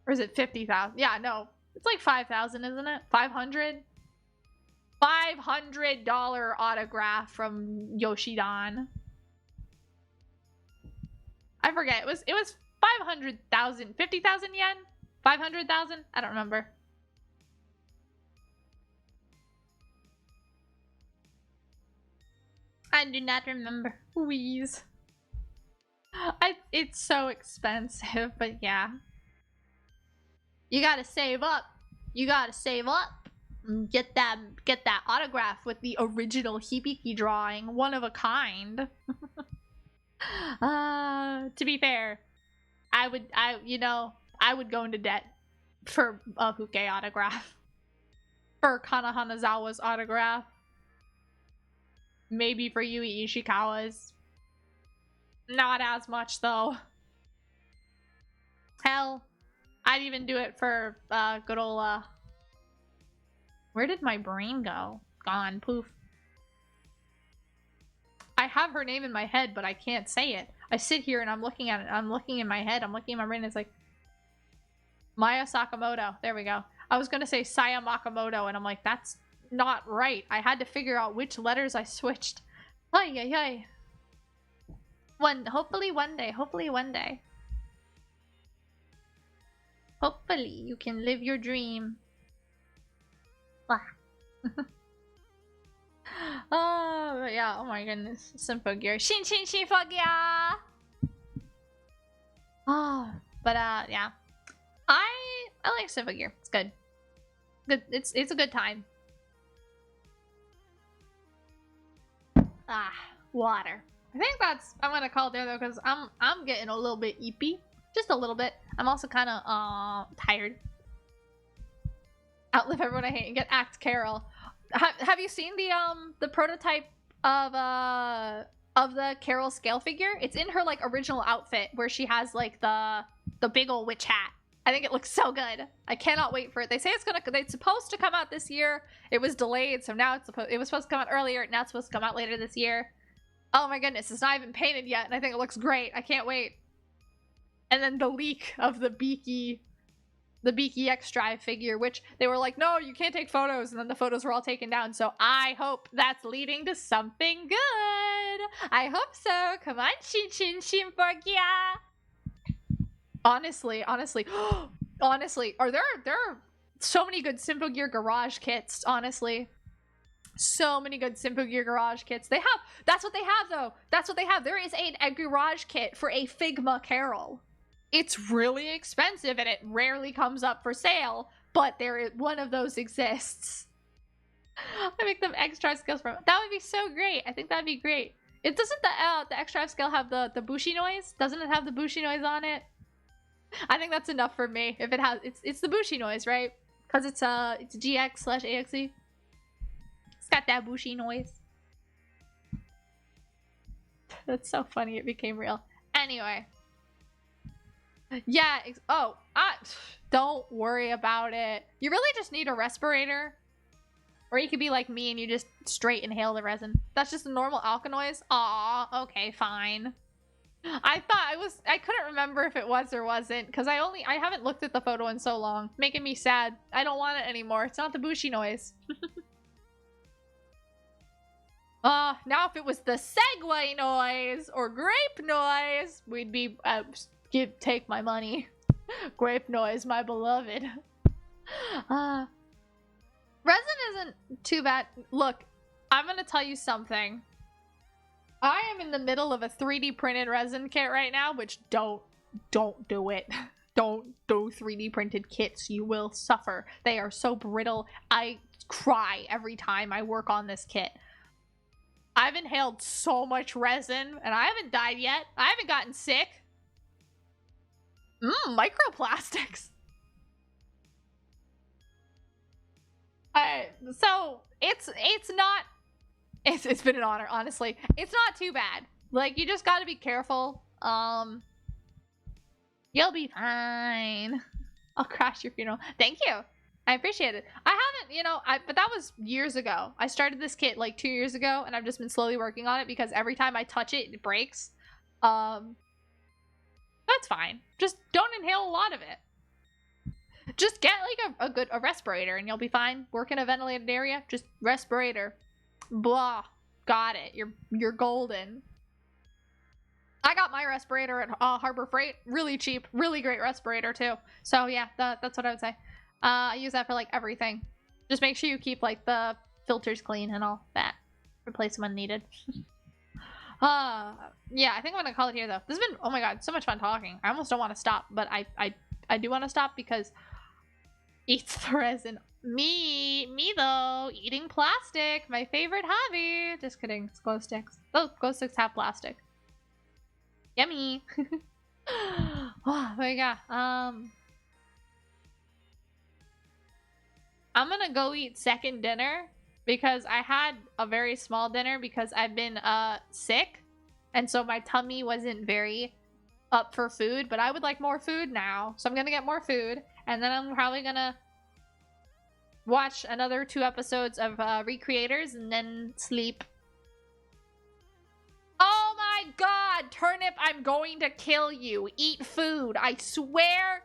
S1: Or is it 50,000? Yeah, no. It's like 5,000, isn't it? 500? $500 autograph from Yoshidan. I forget. It was 500,000, 50,000 yen? 500,000? I don't remember. I do not remember. Please. It's so expensive, but yeah. You gotta save up. You gotta save up. Get that autograph with the original Hibiki drawing. One of a kind. To be fair, I would go into debt for a Huke autograph. For Kana Hanazawa's autograph. Maybe for Yui Ishikawa's. Not as much, though. Hell, I'd even do it for good ol' where did my brain go? Gone. Poof. I have her name in my head, but I can't say it. I sit here and I'm looking at it. I'm looking in my head. I'm looking in my brain. It's like Maya Sakamoto. There we go. I was gonna say Saya Makamoto, and I'm like, that's not right. I had to figure out which letters I switched. Ay, ay, ay. Hopefully one day. Hopefully one day. Hopefully you can live your dream. Oh, yeah. Oh my goodness. Symphogear. Shin Symphogear! Oh, but yeah. I like Symphogear. It's good. Good. It's a good time. Water. I think I'm gonna call it there though, because I'm getting a little bit eepy. Just a little bit. I'm also kind of tired. Outlive everyone I hate and get Act Carol. Have you seen the prototype of the Carol scale figure? It's in her like original outfit where she has like the big old witch hat. I think it looks so good. I cannot wait for it. They say it's supposed to come out this year. It was delayed, so now it was supposed to come out earlier. Now it's supposed to come out later this year. Oh my goodness, it's not even painted yet, and I think it looks great. I can't wait. And then the leak of the Beaky X-Drive figure, which they were like, no, you can't take photos, and then the photos were all taken down. So I hope that's leading to something good. I hope so. Come on, Shin Symphogear. Honestly, honestly, there are so many good Simple Gear Garage kits, honestly. So many good Simple Gear Garage kits. That's what they have though. That's what they have. There is a garage kit for a Figma Carol. It's really expensive and it rarely comes up for sale, but one of those exists. I make them extra skills from. That would be so great. I think that'd be great. It doesn't the extra skill have the Bushi noise? Doesn't it have the Bushi noise on it? I think that's enough for me. If it has, it's the Bushi noise, right? Because it's GX/AXE. It's got that Bushi noise. That's so funny. It became real. Anyway. Yeah. Don't worry about it. You really just need a respirator. Or you could be like me and you just straight inhale the resin. That's just a normal alkanoise. Aw, okay, fine. I couldn't remember if it was or wasn't, because I haven't looked at the photo in so long. Making me sad. I don't want it anymore. It's not the Bushi noise. Now if it was the Segway noise or grape noise, we'd be, take my money. Grape noise, my beloved. Resin isn't too bad. Look, I'm gonna tell you something. I am in the middle of a 3D printed resin kit right now, which don't do it. Don't do 3D printed kits. You will suffer. They are so brittle. I cry every time I work on this kit. I've inhaled so much resin and I haven't died yet. I haven't gotten sick. Microplastics. So it's been an honor, honestly. It's not too bad. Like, you just gotta be careful. You'll be fine. I'll crash your funeral. Thank you. I appreciate it. I haven't, but that was years ago. I started this kit like 2 years ago and I've just been slowly working on it because every time I touch it, it breaks. That's fine. Just don't inhale a lot of it. Just get like a respirator and you'll be fine. Work in a ventilated area, just respirator. Blah. Got it. You're golden. I got my respirator at Harbor Freight. Really cheap. Really great respirator too. So yeah, that's what I would say. I use that for like everything. Just make sure you keep like the filters clean and all that. Replace them when needed. Yeah, I think I'm gonna call it here though. This has been, oh my god, so much fun talking. I almost don't want to stop, but I do want to stop because eats the resin. Me though, eating plastic, my favorite hobby. Just kidding, it's glow sticks. Oh, glow sticks have plastic. Yummy. Oh my god. I'm gonna go eat second dinner because I had a very small dinner because I've been sick, and so my tummy wasn't very up for food, but I would like more food now, so I'm gonna get more food, and then I'm probably gonna watch another 2 episodes of Recreators and then sleep. Oh my god, Turnip, I'm going to kill you. Eat food, I swear.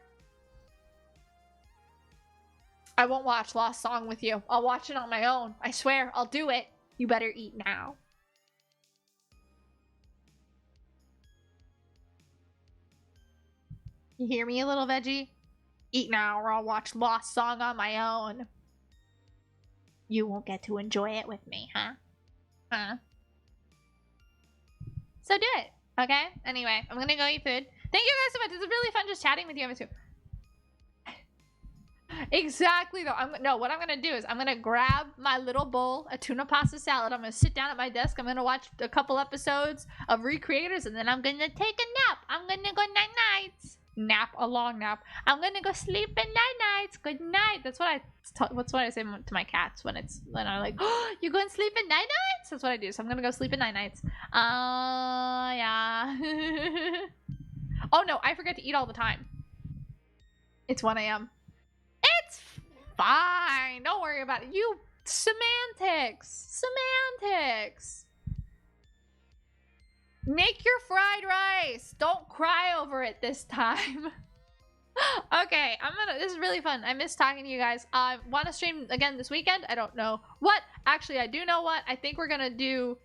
S1: I won't watch Lost Song with you. I'll watch it on my own. I swear, I'll do it. You better eat now. You hear me, a little veggie? Eat now or I'll watch Lost Song on my own. You won't get to enjoy it with me, huh? Huh? So do it, okay? Anyway, I'm gonna go eat food. Thank you guys so much. This is really fun just chatting with you. Exactly though. What I'm gonna do is I'm gonna grab my little bowl of tuna pasta salad. I'm gonna sit down at my desk. I'm gonna watch a couple episodes of Recreators and then I'm gonna take a nap. I'm gonna go night-nights. Nap, a long nap. I'm gonna go sleep at night-nights. Good night. That's what I say to my cats when I'm like, oh, you go and sleep at night-nights? That's what I do. So I'm gonna go sleep at night-nights. Yeah. Oh no, I forget to eat all the time. It's 1 a.m. It's fine. Don't worry about it. You semantics. Semantics. Make your fried rice. Don't cry over it this time. Okay, this is really fun. I miss talking to you guys. I want to stream again this weekend. I don't know what. Actually, I do know what. I think we're gonna do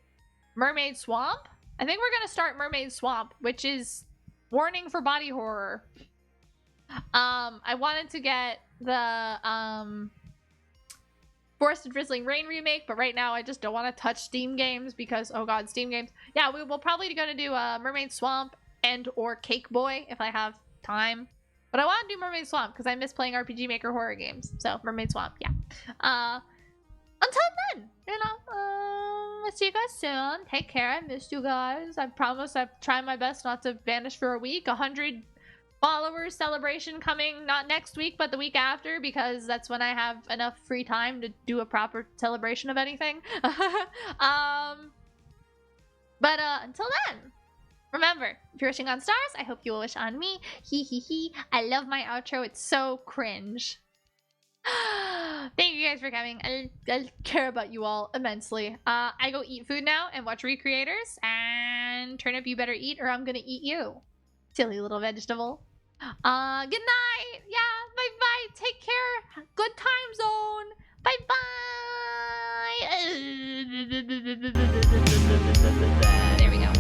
S1: Mermaid Swamp. I think we're gonna start Mermaid Swamp, which is warning for body horror. I wanted to get the Forest and Drizzling Rain remake, but right now I just don't want to touch Steam games because, oh god, Steam games. Yeah, we will probably gonna do Mermaid Swamp and or Cake Boy if I have time. But I want to do Mermaid Swamp because I miss playing RPG Maker horror games. So Mermaid Swamp, yeah. Until then, you know, I'll see you guys soon. Take care. I missed you guys. I promise I've tried my best not to vanish for a week. 100 followers celebration coming not next week but the week after because that's when I have enough free time to do a proper celebration of anything. But until then, remember, if you're wishing on stars, I hope you will wish on me. Hee hee hee. I love my outro. It's so cringe. Thank you guys for coming. I care about you all immensely. I go eat food now and watch Recreators, and Turnip, you better eat or I'm gonna eat you. Silly little vegetable. Good night. Yeah, bye-bye. Take care. Good time zone. Bye-bye. There we go.